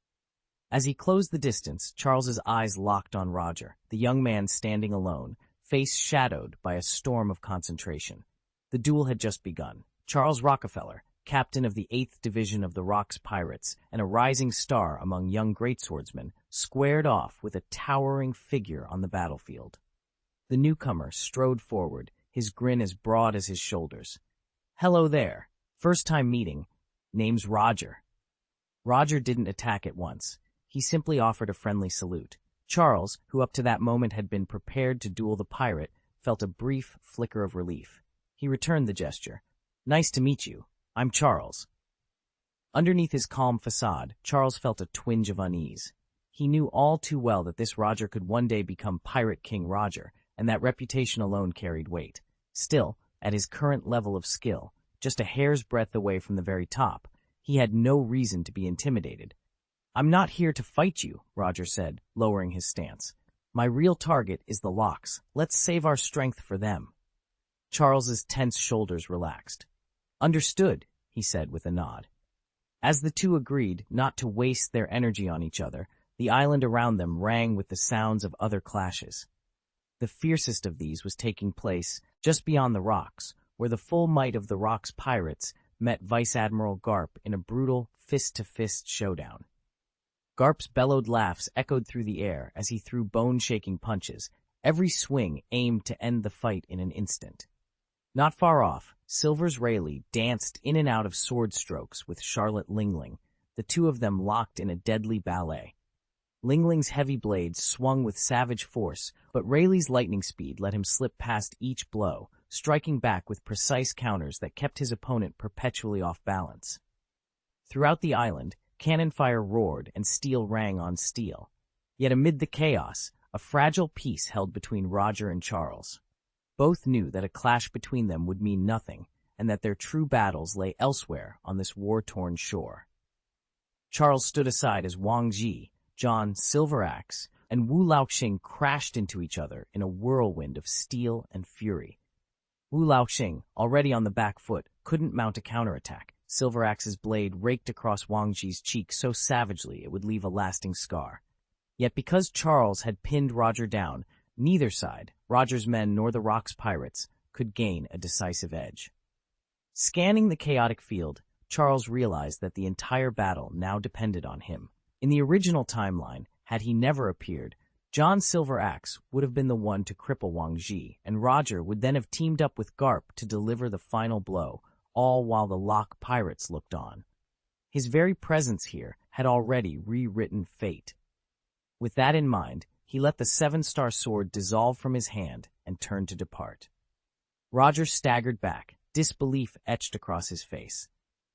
[SPEAKER 1] As he closed the distance, Charles's eyes locked on Roger, the young man standing alone, face shadowed by a storm of concentration. The duel had just begun. Charles Rockefeller, captain of the 8th Division of the Rocks Pirates and a rising star among young great swordsmen, squared off with a towering figure on the battlefield. The newcomer strode forward, his grin as broad as his shoulders. "Hello there. First time meeting. Name's Roger." Roger didn't attack at once. He simply offered a friendly salute. Charles, who up to that moment had been prepared to duel the pirate, felt a brief flicker of relief. He returned the gesture. "Nice to meet you. I'm Charles." Underneath his calm facade, Charles felt a twinge of unease. He knew all too well that this Roger could one day become Pirate King Roger, and that reputation alone carried weight. Still, at his current level of skill, just a hair's breadth away from the very top, he had no reason to be intimidated. "I'm not here to fight you," Roger said, lowering his stance. "My real target is the Locks. Let's save our strength for them." Charles's tense shoulders relaxed. "Understood," he said with a nod. As the two agreed not to waste their energy on each other, the island around them rang with the sounds of other clashes. The fiercest of these was taking place just beyond the rocks, where the full might of the Rocks pirates met Vice Admiral Garp in a brutal fist-to-fist showdown. Garp's bellowed laughs echoed through the air as he threw bone-shaking punches, every swing aimed to end the fight in an instant. Not far off, Silver's Rayleigh danced in and out of sword strokes with Charlotte Lingling, the 2 of them locked in a deadly ballet. Lingling's heavy blades swung with savage force, but Rayleigh's lightning speed let him slip past each blow, striking back with precise counters that kept his opponent perpetually off balance. Throughout the island, cannon fire roared and steel rang on steel. Yet amid the chaos, a fragile peace held between Roger and Charles. Both knew that a clash between them would mean nothing, and that their true battles lay elsewhere on this war-torn shore. Charles stood aside as Wang Ji, John Silver Axe, and Wu Laoxing crashed into each other in a whirlwind of steel and fury. Wu Laoxing, already on the back foot, couldn't mount a counterattack. Silver Axe's blade raked across Wang Ji's cheek so savagely it would leave a lasting scar. Yet because Charles had pinned Roger down, neither side, Roger's men nor the Rocks pirates, could gain a decisive edge. Scanning the chaotic field, Charles realized that the entire battle now depended on him. In the original timeline, had he never appeared, John's silver axe would have been the one to cripple Wang Ji, and Roger would then have teamed up with Garp to deliver the final blow, all while the Lock pirates looked on. His very presence here had already rewritten fate. With that in mind, he let the seven-star sword dissolve from his hand and turned to depart. Roger staggered back, disbelief etched across his face.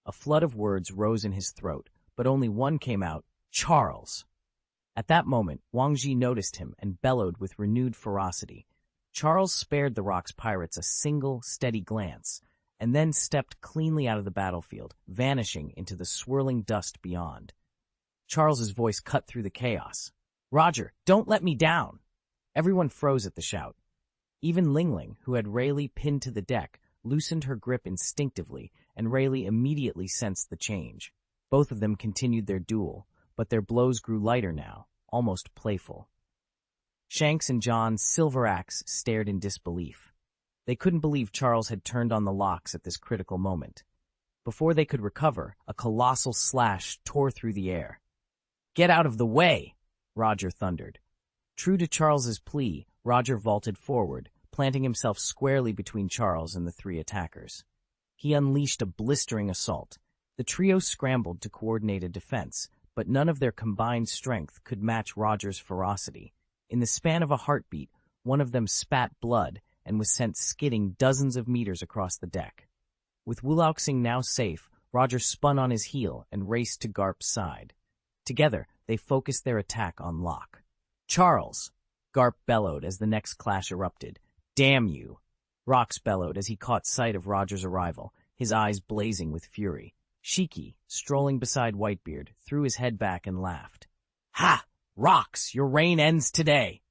[SPEAKER 1] A flood of words rose in his throat, but only one came out, "Charles!" At that moment, Wang Ji noticed him and bellowed with renewed ferocity. Charles spared the Rock's pirates a single, steady glance, and then stepped cleanly out of the battlefield, vanishing into the swirling dust beyond. Charles's voice cut through the chaos. "Roger, don't let me down!" Everyone froze at the shout. Even Lingling, who had Rayleigh pinned to the deck, loosened her grip instinctively, and Rayleigh immediately sensed the change. Both of them continued their duel, but their blows grew lighter now, almost playful. Shanks and John's silver axe stared in disbelief. They couldn't believe Charles had turned on the locks at this critical moment. Before they could recover, a colossal slash tore through the air. "Get out of the way!" Roger thundered. True to Charles's plea, Roger vaulted forward, planting himself squarely between Charles and the three attackers. He unleashed a blistering assault. The trio scrambled to coordinate a defense, but none of their combined strength could match Roger's ferocity. In the span of a heartbeat, one of them spat blood and was sent skidding dozens of meters across the deck. With Wulauxing now safe, Roger spun on his heel and raced to Garp's side. Together, they focused their attack on Locke. "Charles!" Garp bellowed as the next clash erupted. "Damn you!" Rox bellowed as he caught sight of Roger's arrival, his eyes blazing with fury. Shiki, strolling beside Whitebeard, threw his head back and laughed. "Ha! Rox, your reign ends today!"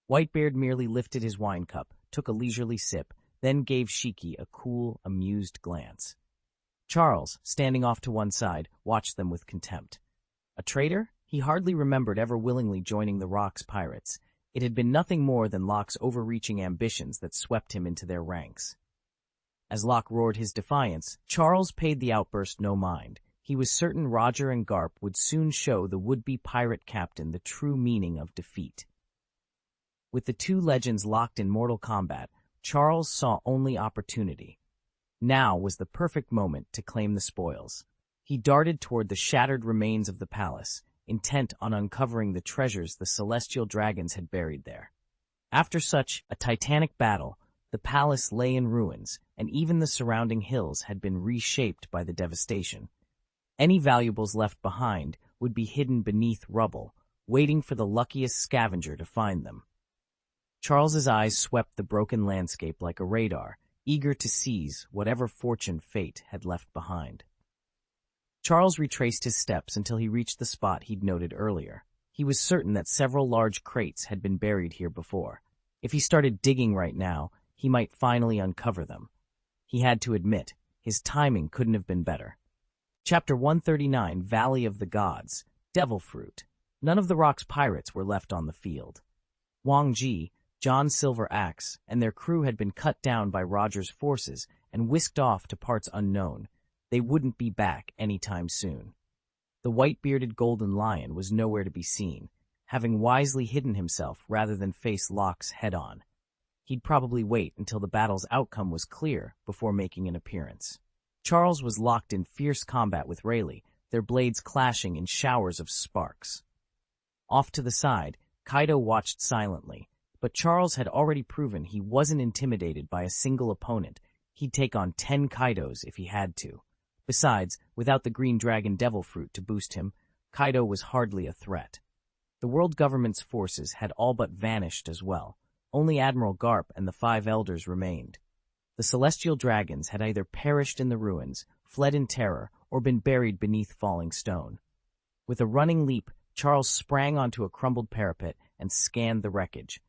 [SPEAKER 1] Whitebeard merely lifted his wine cup, took a leisurely sip, then gave Shiki a cool, amused glance. Charles, standing off to one side, watched them with contempt. A traitor? He hardly remembered ever willingly joining the Rock's pirates. It had been nothing more than Locke's overreaching ambitions that swept him into their ranks. As Locke roared his defiance, Charles paid the outburst no mind. He was certain Roger and Garp would soon show the would-be pirate captain the true meaning of defeat. With the two legends locked in mortal combat, Charles saw only opportunity. Now was the perfect moment to claim the spoils. He darted toward the shattered remains of the palace, intent on uncovering the treasures the celestial dragons had buried there. After such a titanic battle, the palace lay in ruins, and even the surrounding hills had been reshaped by the devastation. Any valuables left behind would be hidden beneath rubble, waiting for the luckiest scavenger to find them. Charles's eyes swept the broken landscape like a radar, eager to seize whatever fortune fate had left behind. Charles retraced his steps until he reached the spot he'd noted earlier. He was certain that several large crates had been buried here before. If he started digging right now, he might finally uncover them. He had to admit, his timing couldn't have been better. Chapter 139, Valley of the Gods, Devil Fruit. None of the Rock's pirates were left on the field. Wang Ji, John's silver axe, and their crew had been cut down by Roger's forces and whisked off to parts unknown. They wouldn't be back anytime soon. The white-bearded golden lion was nowhere to be seen, having wisely hidden himself rather than face Locke's head-on. He'd probably wait until the battle's outcome was clear before making an appearance. Charles was locked in fierce combat with Rayleigh, their blades clashing in showers of sparks. Off to the side, Kaido watched silently, but Charles had already proven he wasn't intimidated by a single opponent. He'd take on 10 Kaidos if he had to. Besides, without the green dragon devil fruit to boost him, Kaido was hardly a threat. The world government's forces had all but vanished as well. Only Admiral Garp and the 5 elders remained. The celestial dragons had either perished in the ruins, fled in terror, or been buried beneath falling stone. With a running leap, Charles sprang onto a crumbled parapet and scanned the wreckage.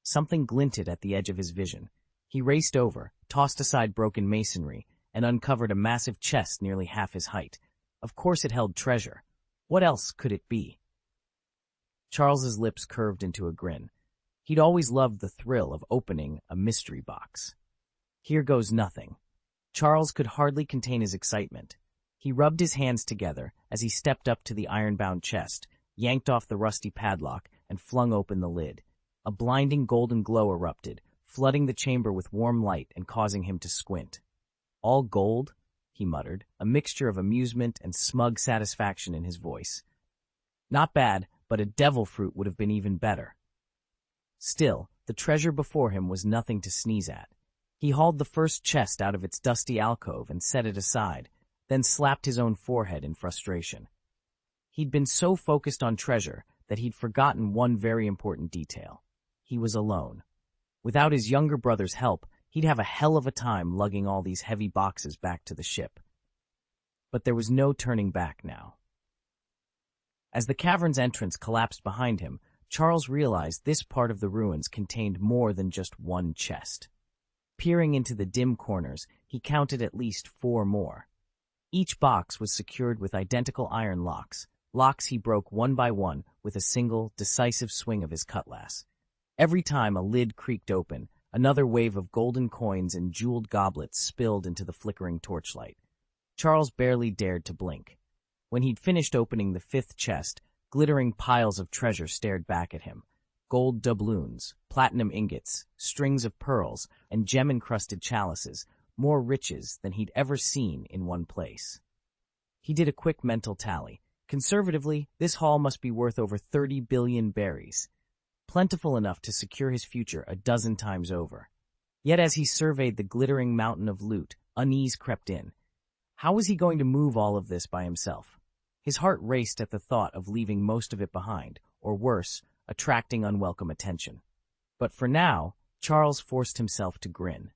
[SPEAKER 1] Something glinted at the edge of his vision. He raced over, tossed aside broken masonry, and uncovered a massive chest nearly half his height. Of course it held treasure. What else could it be? Charles's lips curved into a grin. He'd always loved the thrill of opening a mystery box. Here goes nothing. Charles could hardly contain his excitement. He rubbed his hands together as he stepped up to the iron-bound chest, yanked off the rusty padlock, and flung open the lid. A blinding golden glow erupted, flooding the chamber with warm light and causing him to squint. "All gold?" he muttered, a mixture of amusement and smug satisfaction in his voice. Not bad, but a devil fruit would have been even better. Still, the treasure before him was nothing to sneeze at. He hauled the first chest out of its dusty alcove and set it aside, then slapped his own forehead in frustration. He'd been so focused on treasure that he'd forgotten one very important detail. He was alone. Without his younger brother's help, he'd have a hell of a time lugging all these heavy boxes back to the ship. But there was no turning back now. As the cavern's entrance collapsed behind him, Charles realized this part of the ruins contained more than just one chest. Peering into the dim corners, he counted at least 4 more. Each box was secured with identical iron locks, locks he broke one by one with a single, decisive swing of his cutlass. Every time a lid creaked open, another wave of golden coins and jeweled goblets spilled into the flickering torchlight. Charles barely dared to blink. When he'd finished opening the 5th chest, glittering piles of treasure stared back at him. Gold doubloons, platinum ingots, strings of pearls, and gem-encrusted chalices, more riches than he'd ever seen in one place. He did a quick mental tally. Conservatively, this haul must be worth over 30 billion berries, plentiful enough to secure his future a dozen times over. Yet as he surveyed the glittering mountain of loot, unease crept in. How was he going to move all of this by himself? His heart raced at the thought of leaving most of it behind, or worse, attracting unwelcome attention. But for now, Charles forced himself to grin.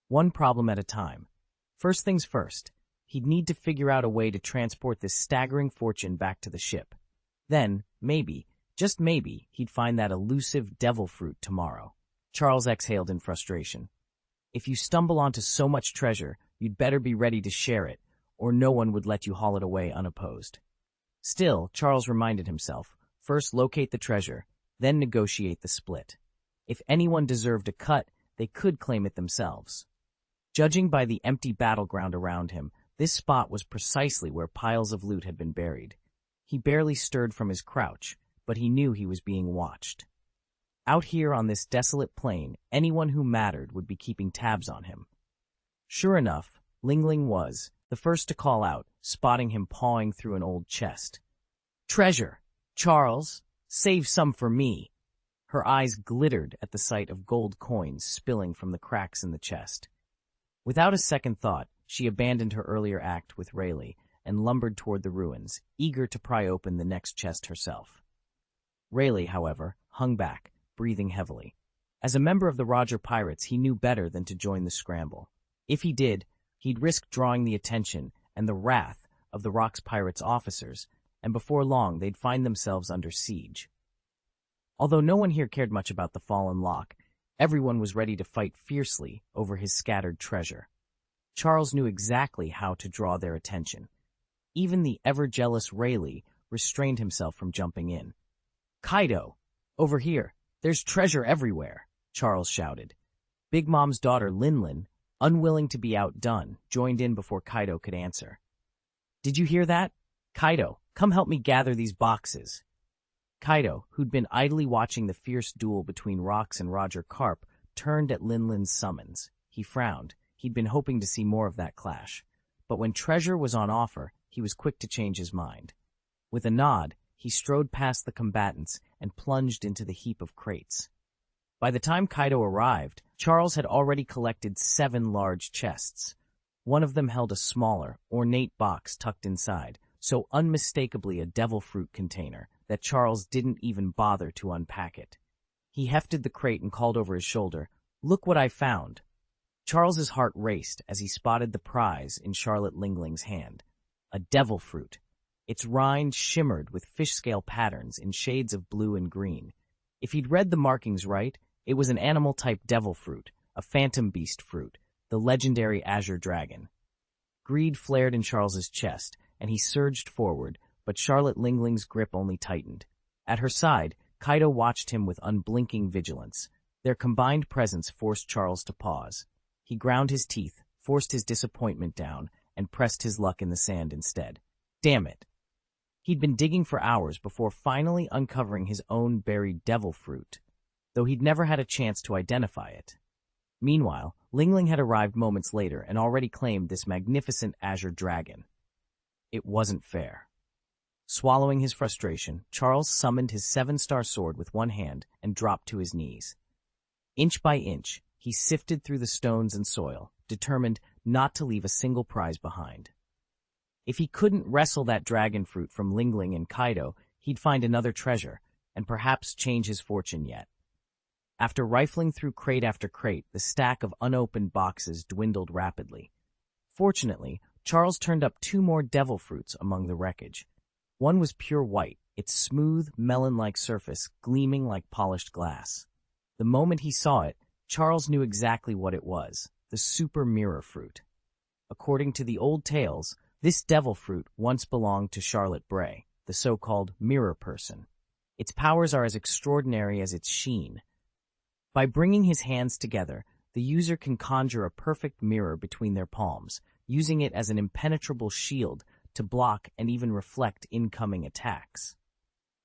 [SPEAKER 1] One problem at a time. First things first, he'd need to figure out a way to transport this staggering fortune back to the ship. Then, maybe, just maybe, he'd find that elusive devil fruit tomorrow. Charles exhaled in frustration. If you stumble onto so much treasure, you'd better be ready to share it, or no one would let you haul it away unopposed. Still, Charles reminded himself, first locate the treasure, then negotiate the split. If anyone deserved a cut, they could claim it themselves. Judging by the empty battleground around him, this spot was precisely where piles of loot had been buried. He barely stirred from his crouch, but he knew he was being watched. Out here on this desolate plain, anyone who mattered would be keeping tabs on him. Sure enough, Lingling was, the first to call out, spotting him pawing through an old chest. "Treasure! Charles, save some for me!" Her eyes glittered at the sight of gold coins spilling from the cracks in the chest. Without a second thought, she abandoned her earlier act with Rayleigh and lumbered toward the ruins, eager to pry open the next chest herself. Rayleigh, however, hung back, breathing heavily. As a member of the Roger Pirates, he knew better than to join the scramble. If he did, he'd risk drawing the attention and the wrath of the Rocks Pirates officers, and before long they'd find themselves under siege. Although no one here cared much about the fallen lock, everyone was ready to fight fiercely over his scattered treasure. Charles knew exactly how to draw their attention. Even the ever-jealous Rayleigh restrained himself from jumping in. "Kaido! Over here! There's treasure everywhere!" Charles shouted. Big Mom's daughter Linlin, unwilling to be outdone, joined in before Kaido could answer. "Did you hear that? Kaido, come help me gather these boxes." Kaido, who'd been idly watching the fierce duel between Rocks and Roger Carp, turned at Linlin's summons. He frowned. He'd been hoping to see more of that clash. But when treasure was on offer, he was quick to change his mind. With a nod, he strode past the combatants and plunged into the heap of crates. By the time Kaido arrived, Charles had already collected 7 large chests. One of them held a smaller, ornate box tucked inside, so unmistakably a devil fruit container that Charles didn't even bother to unpack it. He hefted the crate and called over his shoulder, "Look what I found." Charles's heart raced as he spotted the prize in Charlotte Lingling's hand. A devil fruit. Its rind shimmered with fish-scale patterns in shades of blue and green. If he'd read the markings right, it was an animal-type devil fruit, a phantom beast fruit, the legendary azure dragon. Greed flared in Charles's chest, and he surged forward, but Charlotte Lingling's grip only tightened. At her side, Kaido watched him with unblinking vigilance. Their combined presence forced Charles to pause. He ground his teeth, forced his disappointment down, and pressed his luck in the sand instead. Damn it. He'd been digging for hours before finally uncovering his own buried devil fruit, though he'd never had a chance to identify it. Meanwhile, Lingling had arrived moments later and already claimed this magnificent azure dragon. It wasn't fair. Swallowing his frustration, Charles summoned his 7-star sword with one hand and dropped to his knees. Inch by inch, he sifted through the stones and soil, determined not to leave a single prize behind. If he couldn't wrestle that dragon fruit from Lingling and Kaido, he'd find another treasure, and perhaps change his fortune yet. After rifling through crate after crate, the stack of unopened boxes dwindled rapidly. Fortunately, Charles turned up 2 more devil fruits among the wreckage. One was pure white, its smooth, melon-like surface gleaming like polished glass. The moment he saw it, Charles knew exactly what it was, the super mirror fruit. According to the old tales, this devil fruit once belonged to Charlotte Bray, the so-called mirror person. Its powers are as extraordinary as its sheen. By bringing his hands together, the user can conjure a perfect mirror between their palms, using it as an impenetrable shield to block and even reflect incoming attacks.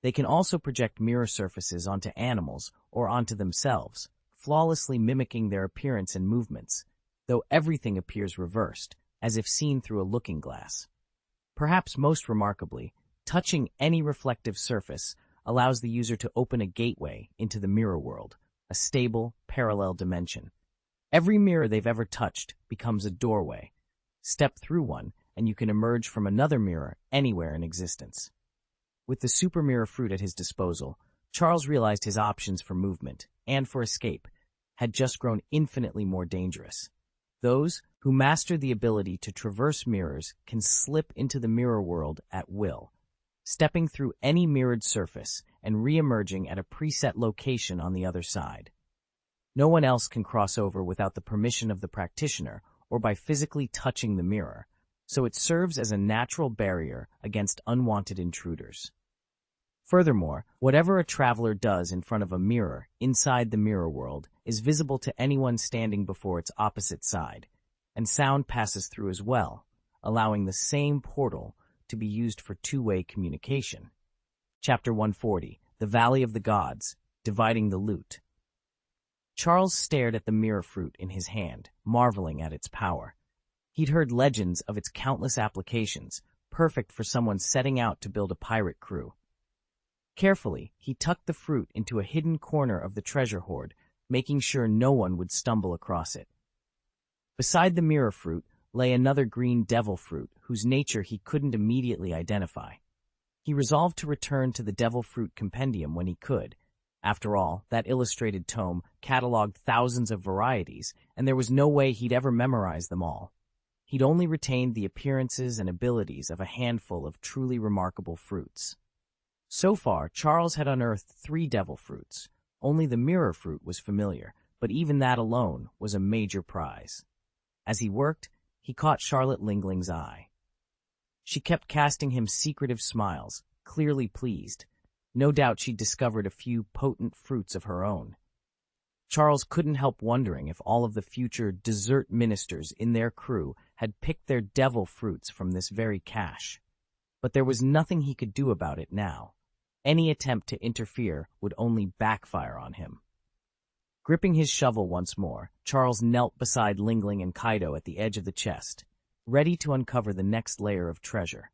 [SPEAKER 1] They can also project mirror surfaces onto animals or onto themselves, flawlessly mimicking their appearance and movements, though everything appears reversed, as if seen through a looking glass. Perhaps most remarkably, touching any reflective surface allows the user to open a gateway into the mirror world, a stable, parallel dimension. Every mirror they've ever touched becomes a doorway. Step through one, and you can emerge from another mirror anywhere in existence. With the super mirror fruit at his disposal, Charles realized his options for movement and for escape had just grown infinitely more dangerous. Those who master the ability to traverse mirrors can slip into the mirror world at will, stepping through any mirrored surface and re-emerging at a preset location on the other side. No one else can cross over without the permission of the practitioner or by physically touching the mirror, so it serves as a natural barrier against unwanted intruders. Furthermore, whatever a traveler does in front of a mirror inside the mirror world is visible to anyone standing before its opposite side, and sound passes through as well, allowing the same portal to be used for two-way communication. Chapter 140, The Valley of the Gods, Dividing the Loot. Charles stared at the mirror fruit in his hand, marveling at its power. He'd heard legends of its countless applications, perfect for someone setting out to build a pirate crew. Carefully, he tucked the fruit into a hidden corner of the treasure hoard, making sure no one would stumble across it. Beside the mirror fruit lay another green devil fruit, whose nature he couldn't immediately identify. He resolved to return to the devil fruit compendium when he could. After all, that illustrated tome cataloged thousands of varieties, and there was no way he'd ever memorize them all. He'd only retained the appearances and abilities of a handful of truly remarkable fruits. So far, Charles had unearthed 3 devil fruits. Only the mirror fruit was familiar, but even that alone was a major prize. As he worked, he caught Charlotte Lingling's eye. She kept casting him secretive smiles, clearly pleased. No doubt she'd discovered a few potent fruits of her own. Charles couldn't help wondering if all of the future dessert ministers in their crew had picked their devil fruits from this very cache. But there was nothing he could do about it now. Any attempt to interfere would only backfire on him. Gripping his shovel once more, Charles knelt beside Lingling and Kaido at the edge of the chest, ready to uncover the next layer of treasure.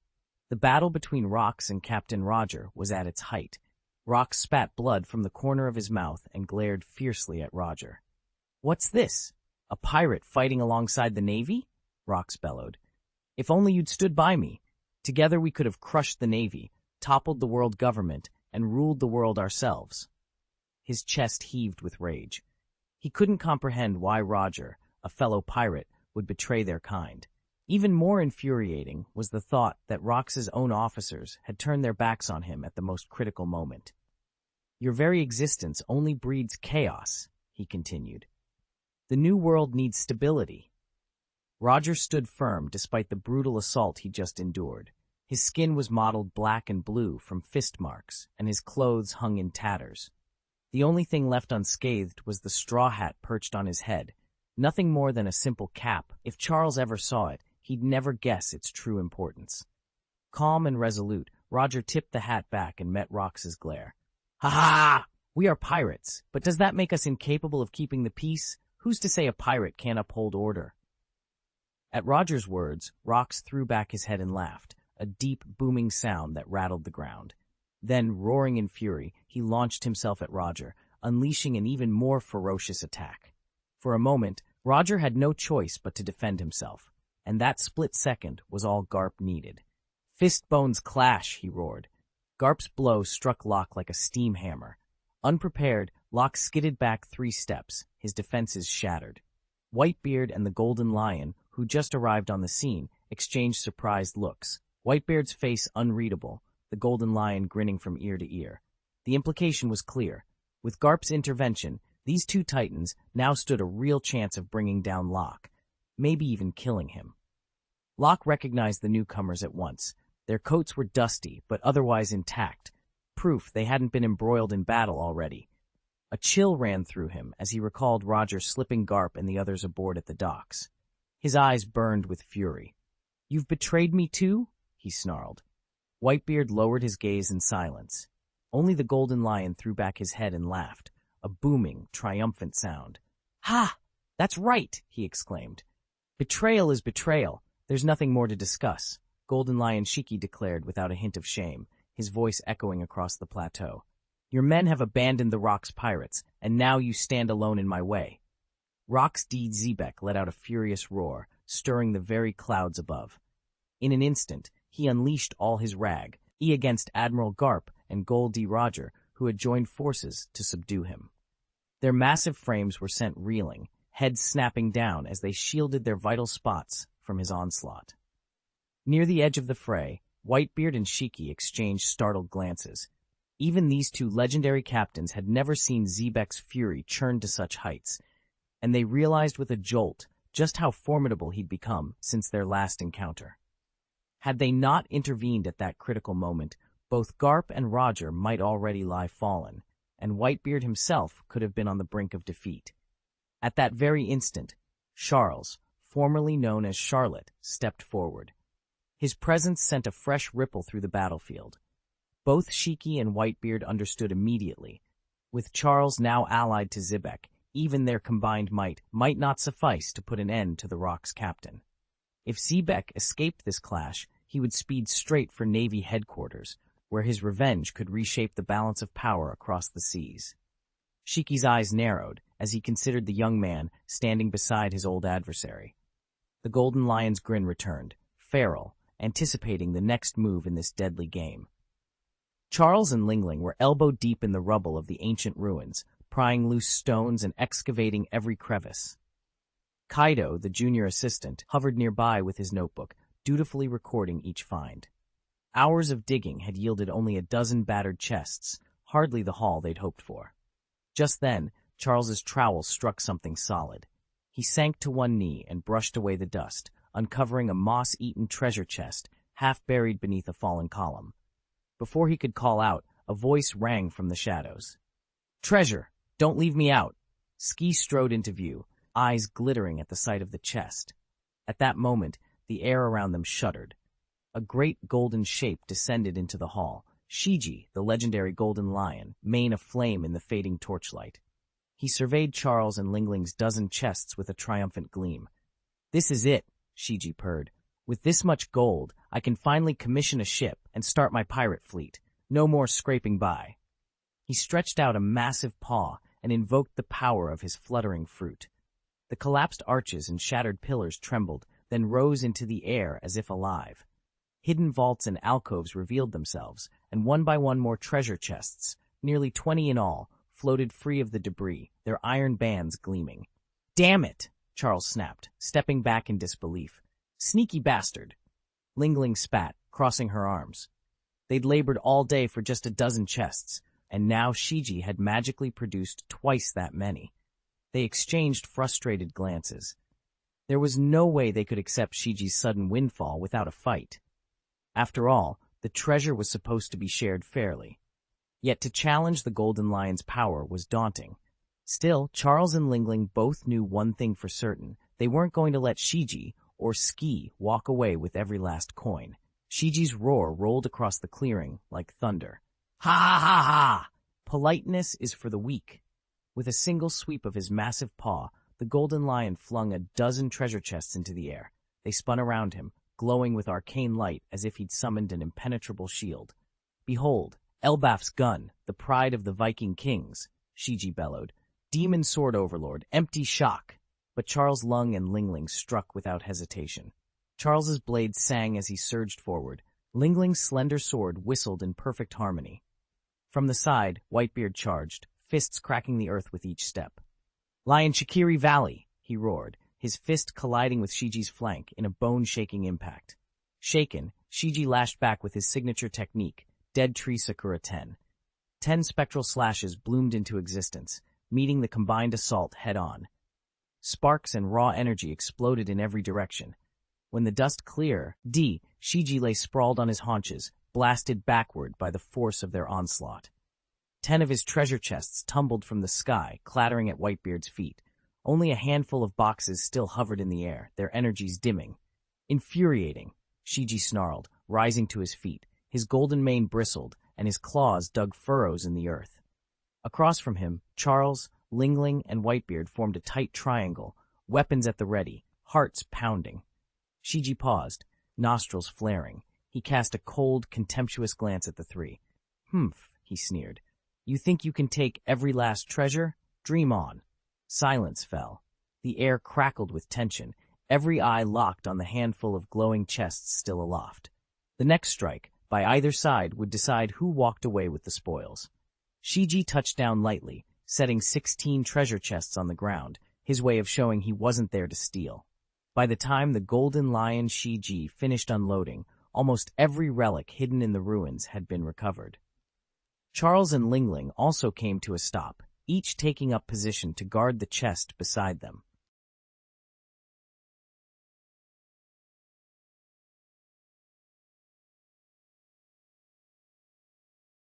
[SPEAKER 1] The battle between Rox and Captain Roger was at its height. Rox spat blood from the corner of his mouth and glared fiercely at Roger. "What's this? A pirate fighting alongside the Navy?" Rox bellowed. "If only you'd stood by me. Together we could have crushed the Navy, toppled the world government, and ruled the world ourselves." His chest heaved with rage. He couldn't comprehend why Roger, a fellow pirate, would betray their kind. Even more infuriating was the thought that Rox's own officers had turned their backs on him at the most critical moment. "Your very existence only breeds chaos," he continued. "The new world needs stability." Roger stood firm despite the brutal assault he just endured. His skin was mottled black and blue from fist marks, and his clothes hung in tatters. The only thing left unscathed was the straw hat perched on his head, nothing more than a simple cap. If Charles ever saw it, he'd never guess its true importance. Calm and resolute, Roger tipped the hat back and met Rox's glare. "Ha ha! We are pirates, but does that make us incapable of keeping the peace? Who's to say a pirate can't uphold order?" At Roger's words, Rox threw back his head and laughed, a deep, booming sound that rattled the ground. Then, roaring in fury, he launched himself at Roger, unleashing an even more ferocious attack. For a moment, Roger had no choice but to defend himself, and that split second was all Garp needed. "Fist bones clash," he roared. Garp's blow struck Locke like a steam hammer. Unprepared, Locke skidded back 3 steps, his defenses shattered. Whitebeard and the Golden Lion, who just arrived on the scene, exchanged surprised looks. Whitebeard's face unreadable, the Golden Lion grinning from ear to ear. The implication was clear. With Garp's intervention, these 2 titans now stood a real chance of bringing down Locke, maybe even killing him. Locke recognized the newcomers at once. Their coats were dusty, but otherwise intact, proof they hadn't been embroiled in battle already. A chill ran through him as he recalled Roger slipping Garp and the others aboard at the docks. His eyes burned with fury. "You've betrayed me too?" he snarled. Whitebeard lowered his gaze in silence. Only the Golden Lion threw back his head and laughed, a booming, triumphant sound. "Ha! That's right!" he exclaimed. "Betrayal is betrayal. There's nothing more to discuss," Golden Lion Shiki declared without a hint of shame, his voice echoing across the plateau. "Your men have abandoned the Rock's pirates, and now you stand alone in my way." Rox D. Zebek let out a furious roar, stirring the very clouds above. In an instant, he unleashed all his rag, against Admiral Garp and Gol D Roger, who had joined forces to subdue him. Their massive frames were sent reeling, heads snapping down as they shielded their vital spots from his onslaught. Near the edge of the fray, Whitebeard and Shiki exchanged startled glances. Even these 2 legendary captains had never seen Zebek's fury churn to such heights, and they realized with a jolt just how formidable he'd become since their last encounter. Had they not intervened at that critical moment, both Garp and Roger might already lie fallen, and Whitebeard himself could have been on the brink of defeat. At that very instant, Charles, formerly known as Charlotte, stepped forward. His presence sent a fresh ripple through the battlefield. Both Shiki and Whitebeard understood immediately. With Charles now allied to Zebek, even their combined might not suffice to put an end to the Rock's captain. If Zebek escaped this clash, he would speed straight for Navy headquarters, where his revenge could reshape the balance of power across the seas. Shiki's eyes narrowed as he considered the young man standing beside his old adversary. The Golden Lion's grin returned, feral, anticipating the next move in this deadly game. Charles and Lingling were elbow-deep in the rubble of the ancient ruins, prying loose stones and excavating every crevice. Kaido, the junior assistant, hovered nearby with his notebook, dutifully recording each find. Hours of digging had yielded only a dozen battered chests, hardly the haul they'd hoped for. Just then, Charles's trowel struck something solid. He sank to one knee and brushed away the dust, uncovering a moss-eaten treasure chest, half buried beneath a fallen column. Before he could call out, a voice rang from the shadows. "Treasure! Don't leave me out!" Ski strode into view, eyes glittering at the sight of the chest. At that moment, the air around them shuddered. A great golden shape descended into the hall, Shiji, the legendary Golden Lion, mane aflame in the fading torchlight. He surveyed Charles and Lingling's dozen chests with a triumphant gleam. "This is it," Shiji purred. "With this much gold, I can finally commission a ship and start my pirate fleet. No more scraping by." He stretched out a massive paw and invoked the power of his fluttering fruit. The collapsed arches and shattered pillars trembled, then rose into the air as if alive. Hidden vaults and alcoves revealed themselves, and one by one more treasure chests, nearly 20 in all, floated free of the debris, their iron bands gleaming. "Damn it!" Charles snapped, stepping back in disbelief. "Sneaky bastard!" Lingling spat, crossing her arms. They'd labored all day for just a dozen chests, and now Shiji had magically produced twice that many. They exchanged frustrated glances. There was no way they could accept Shiji's sudden windfall without a fight. After all, the treasure was supposed to be shared fairly. Yet to challenge the Golden Lion's power was daunting. Still, Charles and Lingling both knew one thing for certain. They weren't going to let Shiji, or Ski, walk away with every last coin. Shiji's roar rolled across the clearing like thunder. Ha ha ha ha! Politeness is for the weak. With a single sweep of his massive paw, the golden lion flung a dozen treasure chests into the air. They spun around him, glowing with arcane light as if he'd summoned an impenetrable shield. Behold, Elbaf's gun, the pride of the Viking kings, Shiji bellowed. Demon sword overlord, empty shock. But Charles Lung and Lingling struck without hesitation. Charles's blade sang as he surged forward. Lingling's slender sword whistled in perfect harmony. From the side, Whitebeard charged, fists cracking the earth with each step. Lion Shikiri Valley, he roared, his fist colliding with Shiji's flank in a bone-shaking impact. Shaken, Shiji lashed back with his signature technique, Dead Tree Sakura 10. 10 spectral slashes bloomed into existence, meeting the combined assault head-on. Sparks and raw energy exploded in every direction. When the dust cleared, Shiji lay sprawled on his haunches, blasted backward by the force of their onslaught. 10 of his treasure chests tumbled from the sky, clattering at Whitebeard's feet. Only a handful of boxes still hovered in the air, their energies dimming. Infuriating, Shiji snarled, rising to his feet. His golden mane bristled, and his claws dug furrows in the earth. Across from him, Charles, Lingling, and Whitebeard formed a tight triangle, weapons at the ready, hearts pounding. Shiji paused, nostrils flaring. He cast a cold, contemptuous glance at the three. "Humph," he sneered. "You think you can take every last treasure? Dream on." Silence fell. The air crackled with tension, every eye locked on the handful of glowing chests still aloft. The next strike, by either side, would decide who walked away with the spoils. Shiji touched down lightly, setting 16 treasure chests on the ground, his way of showing he wasn't there to steal. By the time the golden lion Shiji finished unloading, almost every relic hidden in the ruins had been recovered. Charles and Lingling also came to a stop, each taking up position to guard the chest beside them.